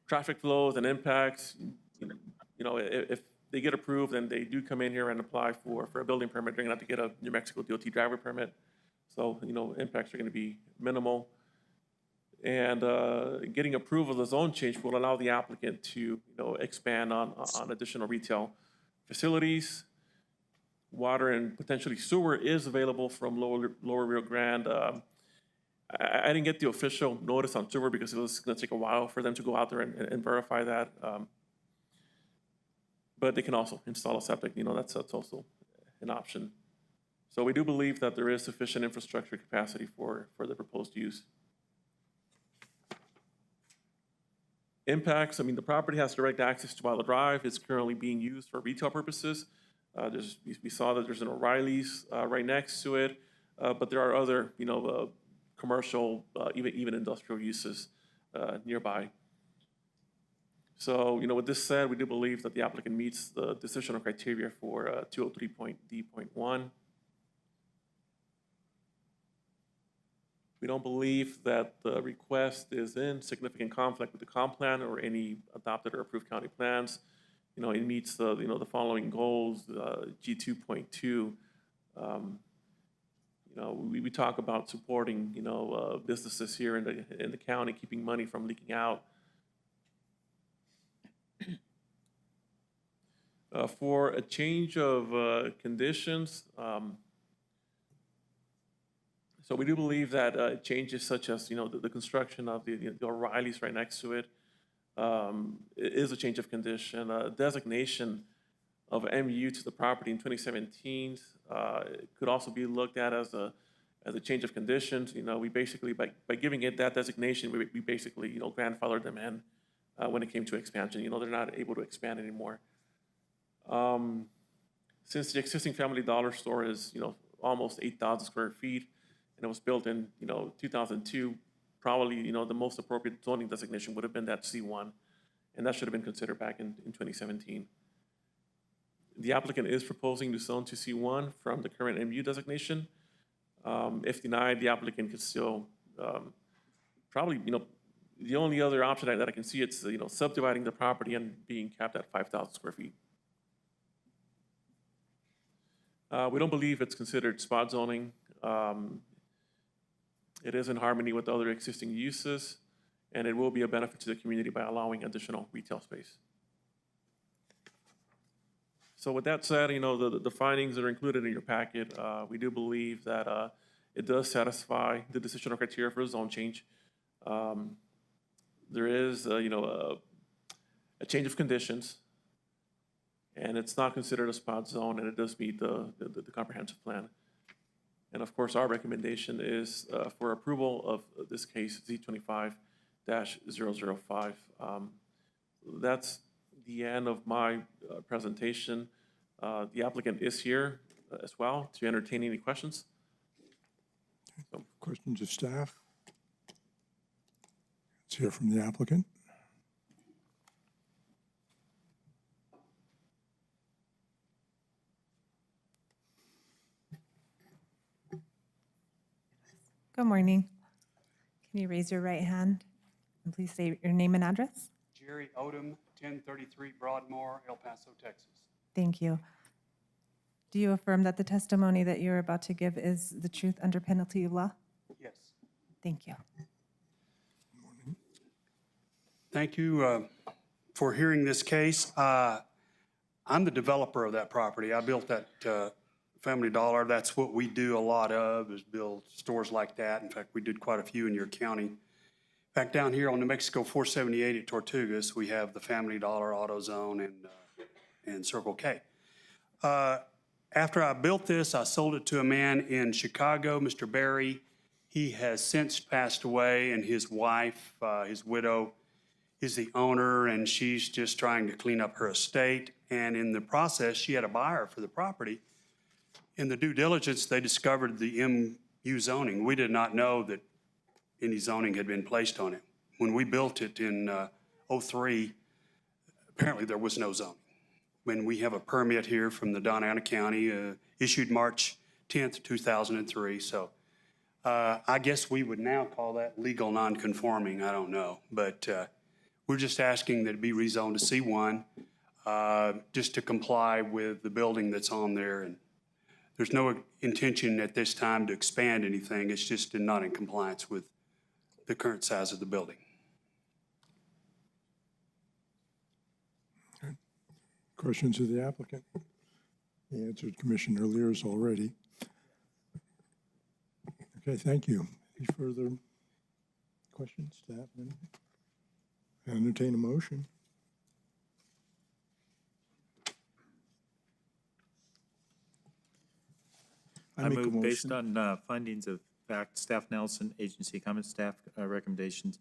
traffic flows and impacts. You know, if they get approved and they do come in here and apply for a building permit, they're gonna have to get a New Mexico DOT driver permit. So, you know, impacts are gonna be minimal. And getting approval of the zone change will allow the applicant to, you know, expand on additional retail facilities. Water and potentially sewer is available from Lower Rio Grande. I didn't get the official notice on sewer because it was going to take a while for them to go out there and verify that. But they can also install a septic. You know, that's also an option. So we do believe that there is sufficient infrastructure capacity for the proposed use. Impacts, I mean, the property has direct access to Bottle Drive. It's currently being used for retail purposes. We saw that there's an O'Reilly's right next to it, but there are other, you know, commercial, even industrial uses nearby. So, you know, with this said, we do believe that the applicant meets the decisional criteria for 203.d.1. We don't believe that the request is in significant conflict with the comp plan or any adopted or approved county plans. You know, it meets the, you know, the following goals, G2.2. You know, we talk about supporting, you know, businesses here in the county, keeping money from leaking out. For a change of conditions, so we do believe that changes such as, you know, the construction of the O'Reilly's right next to it is a change of condition. Designation of MU to the property in 2017 could also be looked at as a change of conditions. You know, we basically, by giving it that designation, we basically, you know, grandfathered them in when it came to expansion. You know, they're not able to expand anymore. Since the existing Family Dollar store is, you know, almost 8,000 square feet, and it was built in, you know, 2002, probably, you know, the most appropriate zoning designation would have been that C1, and that should have been considered back in 2017. The applicant is proposing to zone to C1 from the current MU designation. If denied, the applicant could still probably, you know, the only other option that I can see, it's, you know, subdividing the property and being capped at 5,000 square feet. We don't believe it's considered spot zoning. It is in harmony with other existing uses, and it will be a benefit to the community by allowing additional retail space. So with that said, you know, the findings that are included in your packet, we do believe that it does satisfy the decisional criteria for a zone change. There is, you know, a change of conditions, and it's not considered a spot zone, and it does meet the comprehensive plan. And of course, our recommendation is for approval of this case, Z25-005. That's the end of my presentation. The applicant is here as well to entertain any questions. So, questions of staff? Let's hear from the applicant. Good morning. Can you raise your right hand and please say your name and address? Jerry Odom, 1033 Broadmoor, El Paso, Texas. Thank you. Do you affirm that the testimony that you're about to give is the truth under penalty of law? Yes. Thank you. Thank you for hearing this case. I'm the developer of that property. I built that Family Dollar, that's what we do a lot of, is build stores like that. In fact, we did quite a few in your county. Back down here on New Mexico 478 at Tortugas, we have the Family Dollar, AutoZone, and Circle K. After I built this, I sold it to a man in Chicago, Mr. Barry. He has since passed away, and his wife, his widow, is the owner, and she's just trying to clean up her estate. And in the process, she had a buyer for the property. In the due diligence, they discovered the MU zoning. We did not know that any zoning had been placed on it. When we built it in '03, apparently there was no zoning. When we have a permit here from the Doña County, issued March 10th, 2003. So I guess we would now call that legal non-conforming. I don't know. But we're just asking that it be rezoned to C1 just to comply with the building that's on there. And there's no intention at this time to expand anything. It's just not in compliance with the current size of the building. Questions of the applicant? He answered Commissioner Lear's already. Okay, thank you. Any further questions, staff? I entertain a motion. I make a move based motion. on findings of fact, staff Nelson, agency comments, staff recommendations.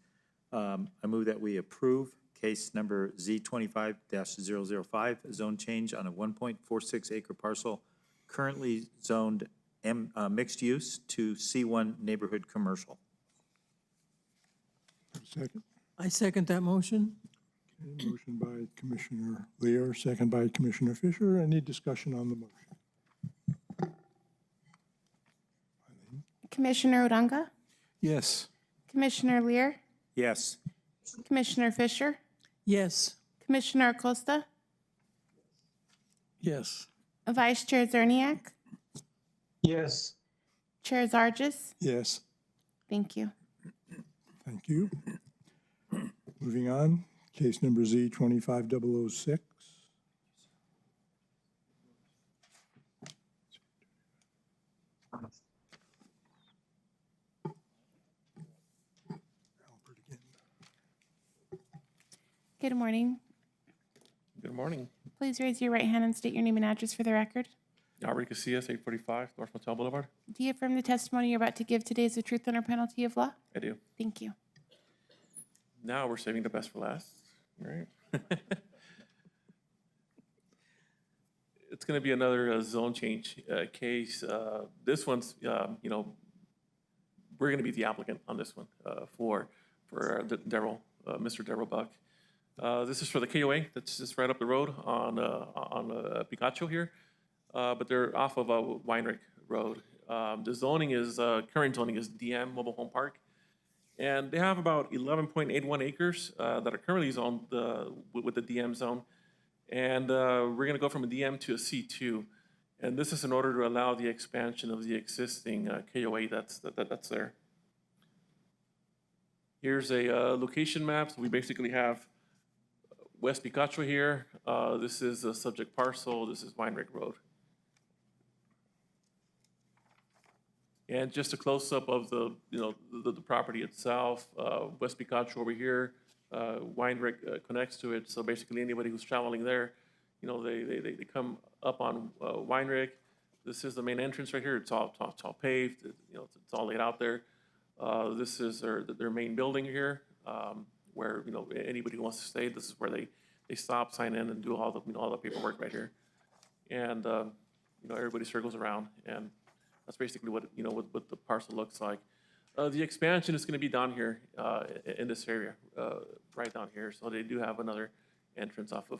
I move that we approve case number Z25-005, zone change on a 1.46 acre parcel currently zoned mixed use to C1 neighborhood commercial. Second. I second that motion. Okay, motion by Commissioner Lear, second by Commissioner Fisher. Any discussion on the motion? Commissioner Uranga, Yes. Commissioner Lear, Yes. Commissioner Fisher, Yes. Commissioner Acosta, Yes. Vice Chair Zerniak, Yes. Chair Zargis. Yes. Thank you. Thank you. Moving on, case number Z25006. Good morning. Good morning. Please raise your right hand and state your name and address for the record. Albert Casillas, 845 North Motel Boulevard. Do you affirm the testimony you're about to give today is the truth under penalty of law? I do. Thank you. Now we're saving the best for last, right? It's going to be another zone change case. This one's, you know, we're going to be the applicant on this one for Darryl, Mr. Darryl Buck. This is for the KOA that's just right up the road on Picacho here, but they're off of Weinrich Road. The zoning is, current zoning is DM, Mobile Home Park. And they have about 11.81 acres that are currently zoned with the DM zone. And we're going to go from a DM to a C2. And this is in order to allow the expansion of the existing KOA that's there. Here's a location map. So we basically have West Picacho here. This is a subject parcel. This is Weinrich Road. And just a close-up of the, you know, the property itself. West Picacho over here. Weinrich connects to it. So basically anybody who's traveling there, you know, they come up on Weinrich. This is the main entrance right here. It's all paved. You know, it's all laid out there. This is their main building here, where, you know, anybody who wants to stay, this is where they stop, sign in, and do all the, you know, all the paperwork right here. And you know, everybody circles around, and that's basically what, you know, what the parcel looks like. The expansion is going to be down here in this area, right down here. So they do have another entrance off of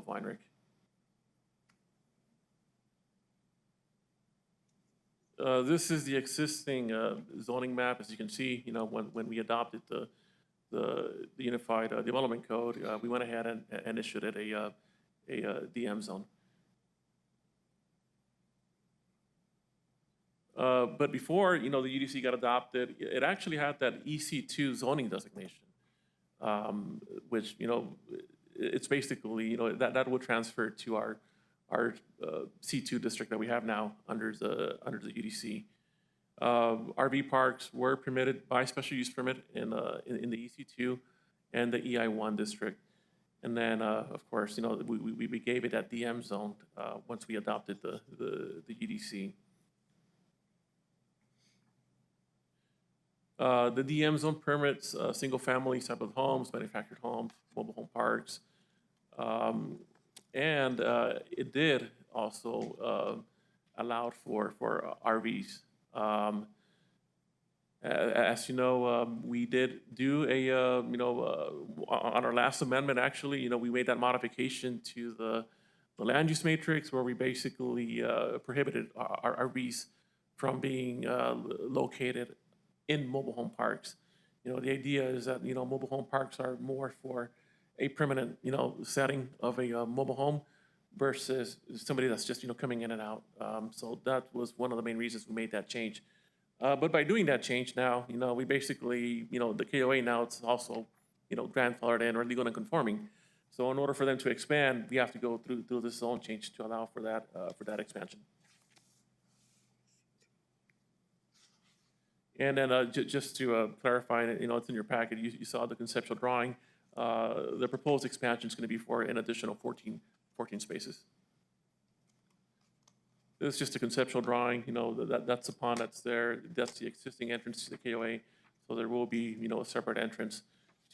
Weinrich. This is the existing zoning map. As you can see, you know, when we adopted the Unified Development Code, we went ahead and issued it a DM zone. But before, you know, the UDC got adopted, it actually had that EC2 zoning designation, which, you know, it's basically, you know, that would transfer to our our C2 district that we have now under the UDC. RV parks were permitted by special use permit in the EC2 and the EI1 district. And then, of course, we gave it that DM zone once we adopted the UDC. The DM zone permits single-family type of homes, manufactured homes, mobile home parks. And it did also allow for RVs. As you know, we did do a, on our last amendment, actually, we made that modification to the land use matrix where we basically prohibited our RVs from being located in mobile home parks. The idea is that, mobile home parks are more for a permanent, setting of a mobile home versus somebody that's just, coming in and out. So that was one of the main reasons we made that change. But by doing that change now, we basically, the KOA now it's also, grandfathered in or legal non-conforming. So in order for them to expand, we have to go through this zone change to allow for that expansion. And then just to clarify, it's in your packet, you saw the conceptual drawing. The proposed expansion is going to be for an additional 14 spaces. This is just a conceptual drawing, that's the pond that's there. That's the existing entrance to the KOA. So there will be, a separate entrance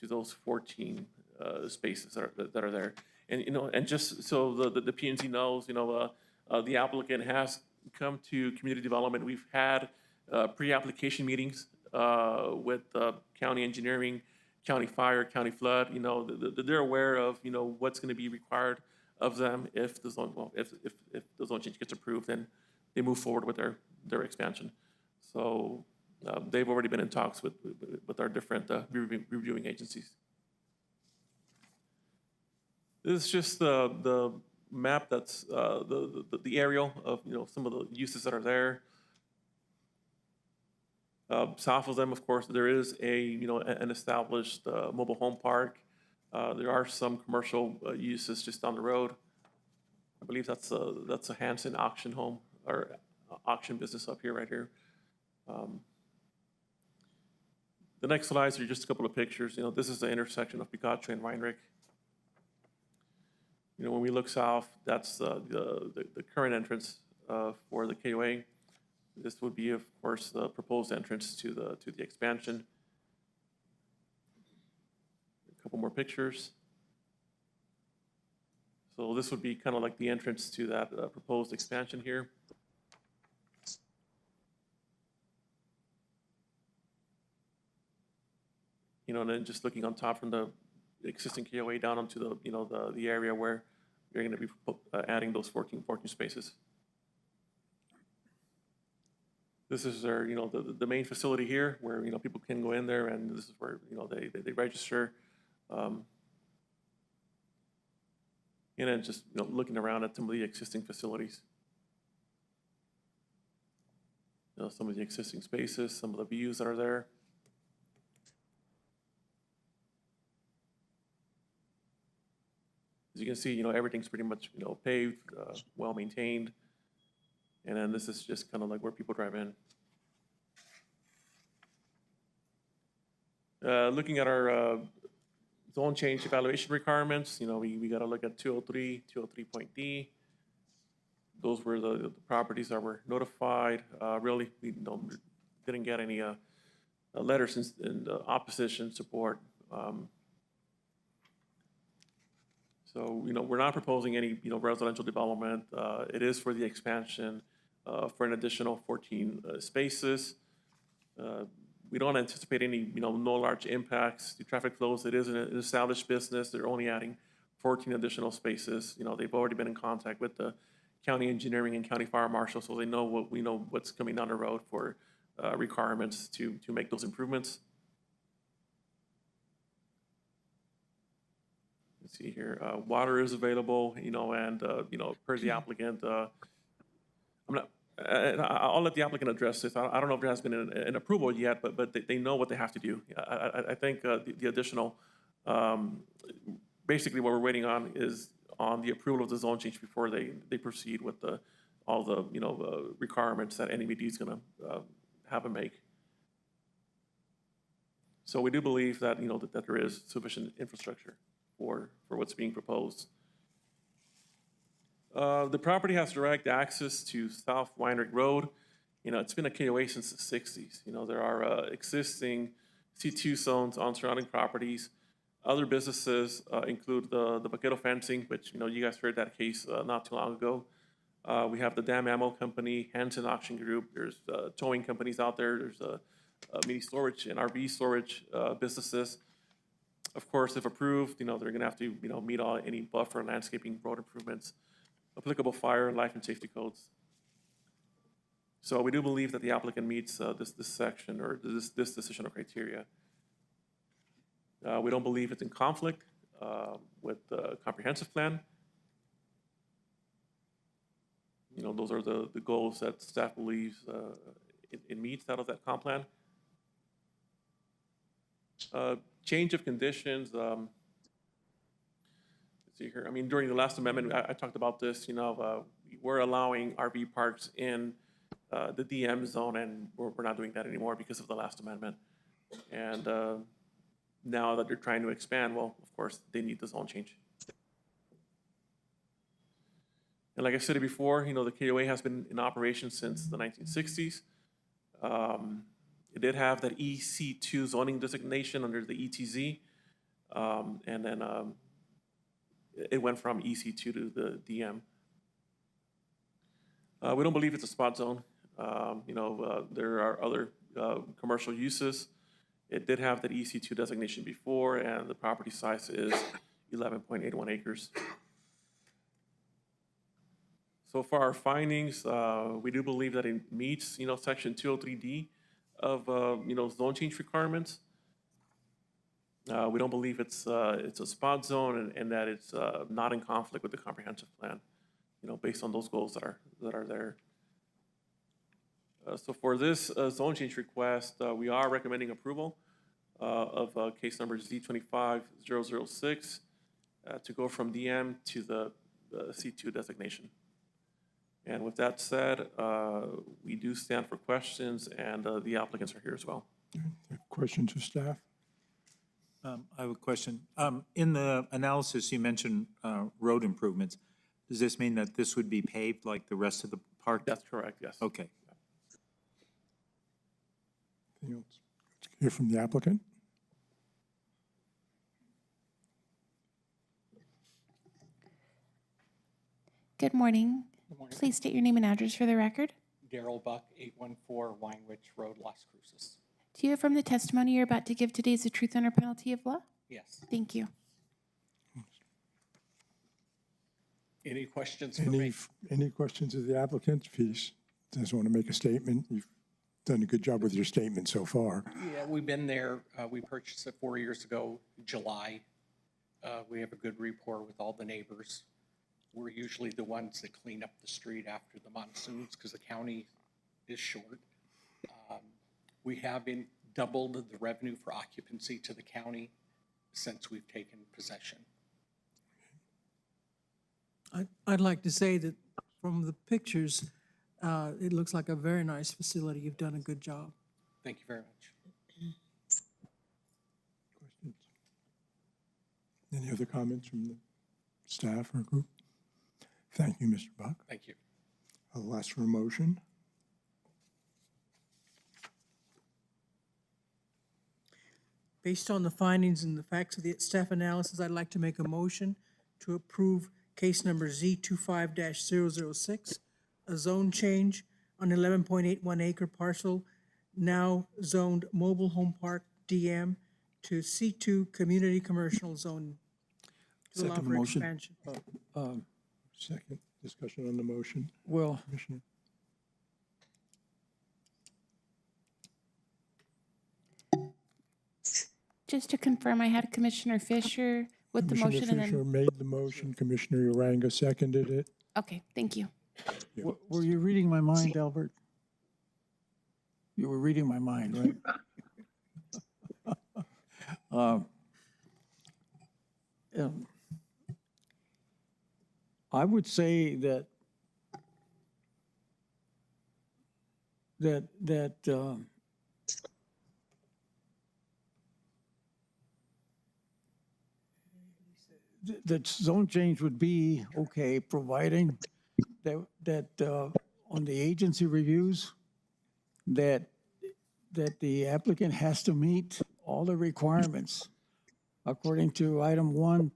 to those 14 spaces that are there. And, and just so the P&Z knows, the applicant has come to community development. We've had pre-application meetings with county engineering, county fire, county flood. They're aware of, what's going to be required of them if the zone, if the zone change gets approved, then they move forward with their expansion. So they've already been in talks with our different reviewing agencies. This is just the map that's the aerial of some of the uses that are there. South of them, of course, there is an established mobile home park. There are some commercial uses just down the road. I believe that's a Hanson auction home or auction business up here, right here. The next slides are just a couple of pictures. This is the intersection of Picacho and Weinrich. When we look south, that's the current entrance for the KOA. This would be, of course, the proposed entrance to the expansion. A couple more pictures. So this would be kind of like the entrance to that proposed expansion here. And then just looking on top from the existing KOA down onto the area where you're going to be adding those 14 spaces. This is their, the main facility here where, people can go in there, and this is where, they register. And then just, looking around at some of the existing facilities. Some of the existing spaces, some of the views that are there. As you can see, everything's pretty much, paved, well maintained. And then this is just kind of like where people drive in. Looking at our zone change evaluation requirements, we got to look at 203, 203.D. Those were the properties that were notified. Really, we didn't get any letters in opposition support. So, we're not proposing any, residential development. It is for the expansion for an additional 14 spaces. We don't anticipate any, no large impacts to traffic flows. It is an established business. They're only adding 14 additional spaces. They've already been in contact with the county engineering and county fire marshal, so they know what's coming down the road for requirements to make those improvements. Let's see here. Water is available, and per the applicant, I'll let the applicant address this. I don't know if there has been an approval yet, but they know what they have to do. I think the additional, basically what we're waiting on is on the approval of the zone change before they proceed with all the, requirements that NEBD is gonna have them make. So we do believe that, that there is sufficient infrastructure for what's being proposed. The property has direct access to South Weinrich Road. It's been a KOA since the 60s. There are existing C2 zones on surrounding properties. Other businesses include the Vaquero Fencing, which, you guys heard that case not too long ago. We have the Dam Ammo Company, Hanson Auction Group. There's towing companies out there. There's mini storage and RV storage businesses. Of course, if approved, they're going to have to, meet any buffer, landscaping, road improvements, applicable fire, life, and safety codes. So we do believe that the applicant meets this section or this decisional criteria. We don't believe it's in conflict with the comprehensive plan. Those are the goals that staff believes it meets out of that comp plan. Change of conditions. Let's see here. I mean, during the last amendment, I talked about this. We're allowing RV parks in the DM zone, and we're not doing that anymore because of the last amendment. And now that they're trying to expand, well, of course, they need the zone change. And like I said before, the KOA has been in operation since the 1960s. It did have that EC2 zoning designation under the ETZ, and then it went from EC2 to the DM. We don't believe it's a spot zone. There are other commercial uses. It did have that EC2 designation before, and the property size is 11.81 acres. So for our findings, we do believe that it meets, section 203D of, zone change requirements. We don't believe it's a spot zone and that it's not in conflict with the comprehensive plan, based on those goals that are there. So for this zone change request, we are recommending approval of case number Z25006 to go from DM to the C2 designation. And with that said, we do stand for questions, and the applicants are here as well. Questions of staff? I have a question. In the analysis, you mentioned road improvements. Does this mean that this would be paved like the rest of the park? That's correct, yes. Okay. Anything else? Let's hear from the applicant. Good morning. Good morning. Please state your name and address for the record. Daryl Buck, 814 Weinwich Road, Las Cruces. Do you affirm the testimony you're about to give today is the truth under penalty of law? Yes. Thank you. Any questions for me? Any questions of the applicant? If he doesn't want to make a statement, you've done a good job with your statement so far. Yeah, we've been there. We purchased it 4 years ago, July. We have a good rapport with all the neighbors. We're usually the ones that clean up the street after the monsoons because the county is short. We have doubled the revenue for occupancy to the county since we've taken possession. I'd like to say that from the pictures, it looks like a very nice facility. You've done a good job. Thank you very much. Questions? Any other comments from the staff or group? Thank you, Mr. Buck. Thank you. I'll ask for a motion. Based on the findings and the facts of the staff analysis, I'd like to make a motion to approve case number Z25-006, a zone change on 11.81 acre parcel, now zoned mobile home park DM to C2 community commercial zone. To allow Second for motion. expansion. Second discussion on the motion. Well, Commissioner. Just to confirm, I had Commissioner Fisher with the motion Commissioner and Fisher then, made the motion. Commissioner Uranga seconded it. okay, thank you. were you reading my mind, Albert? You were reading my mind, right? I would say that that zone change would be okay, providing that on the agency reviews, that the applicant has to meet all the requirements according to item 1,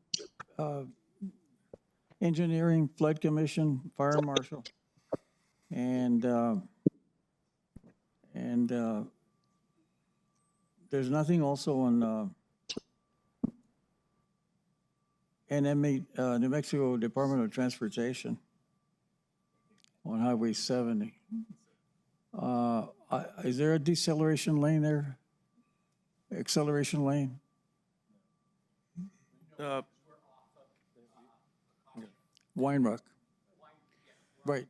engineering, flood commission, fire marshal, and there's nothing also on NME, New Mexico Department of Transportation on Highway 70. Is there a deceleration lane there? Acceleration lane? Weinrock. Right.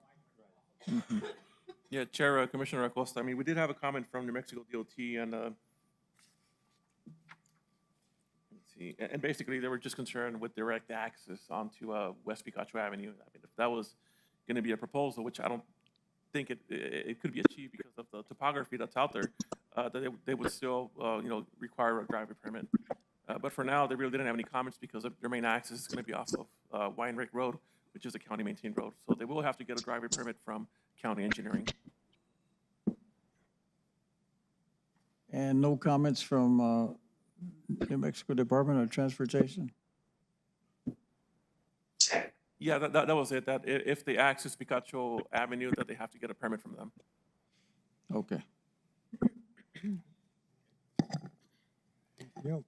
Yeah, Chair, Commissioner Acosta, I mean, we did have a comment from New Mexico DOT and, let's see, and basically they were just concerned with direct access onto West Picacho Avenue. I mean, if that was going to be a proposal, which I don't think it could be achieved because of the topography that's out there, that they would still, require a driveway permit. But for now, they really didn't have any comments because their main access is going to be off of Weinreich Road, which is a county-maintained road. So they will have to get a driveway permit from county engineering. And no comments from New Mexico Department of Transportation? Yeah, that was it, that if they access Picacho Avenue, that they have to get a permit from them. Okay. Anything else?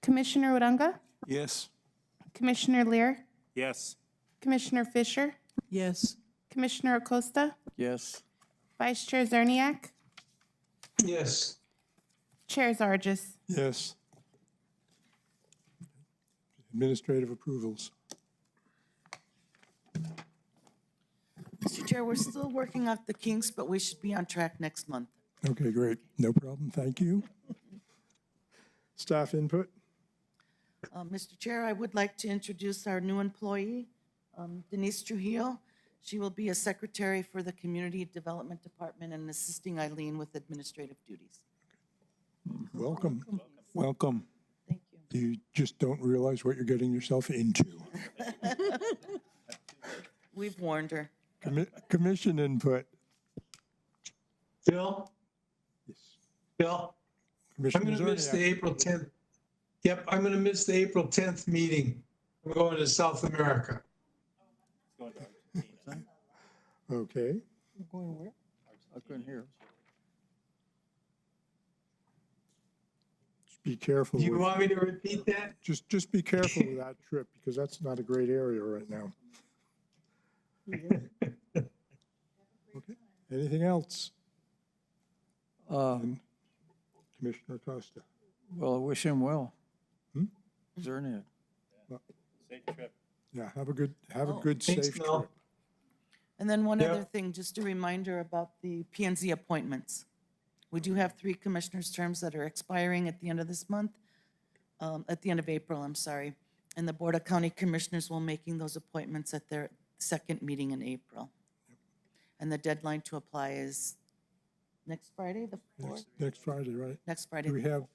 Commissioner Uranga, Yes. Commissioner Lear, Yes. Commissioner Fisher, Yes. Commissioner Acosta, Yes. Vice Chair Zerniak, Yes. Chair Zargis. Yes. Administrative approvals. Mr. Chair, we're still working out the kinks, but we should be on track next month. Okay, great. No problem. Thank you. Staff input? Mr. Chair, I would like to introduce our new employee, Denise Trujillo. She will be a secretary for the Community Development Department and assisting Eileen with administrative duties. Welcome. Welcome. Thank you. You just don't realize what you're getting yourself into. We've warned her. Commission input. Phil? Yes. Phil? I'm Commissioner going to miss the Zerniak. April 10th. Yep, I'm going to miss the April 10th meeting. I'm going to South America. Okay. Going where? I couldn't hear. Just be careful. Do you with- want me to repeat that? Just be careful with that trip because that's not a great area right now. Okay. Anything else? Commissioner Costa. Well, I wish him well. Hmm? Zerniak. Safe trip. Yeah, have a good, Thanks, safe Mel. trip. And then one Yeah. other thing, just a reminder about the P&Z appointments. We do have 3 commissioners' terms that are expiring at the end of this month, at the end of April, I'm sorry. And the Board of County Commissioners will making those appointments at their second meeting in April. And the deadline to apply is next Friday, the 4th? Next Friday, right? Next Friday. Do we have,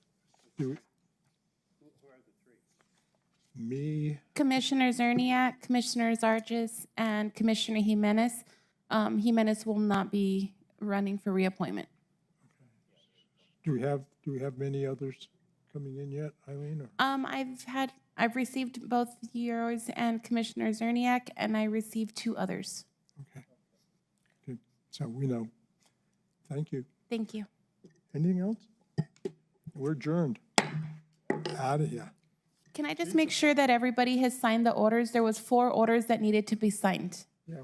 me, Commissioner Zerniak, Commissioner Zargis, and Commissioner Jimenez. Jimenez will not be running for reappointment. do we have many others coming in yet, Eileen? Or? I've received both yours and Commissioner Zerniak, and I received 2 others. Okay. Good. So we know. Thank you. Thank you. Anything else? We're adjourned. Out of here. Can I just make sure that everybody has signed the orders? There was 4 orders that needed to be signed. Yeah.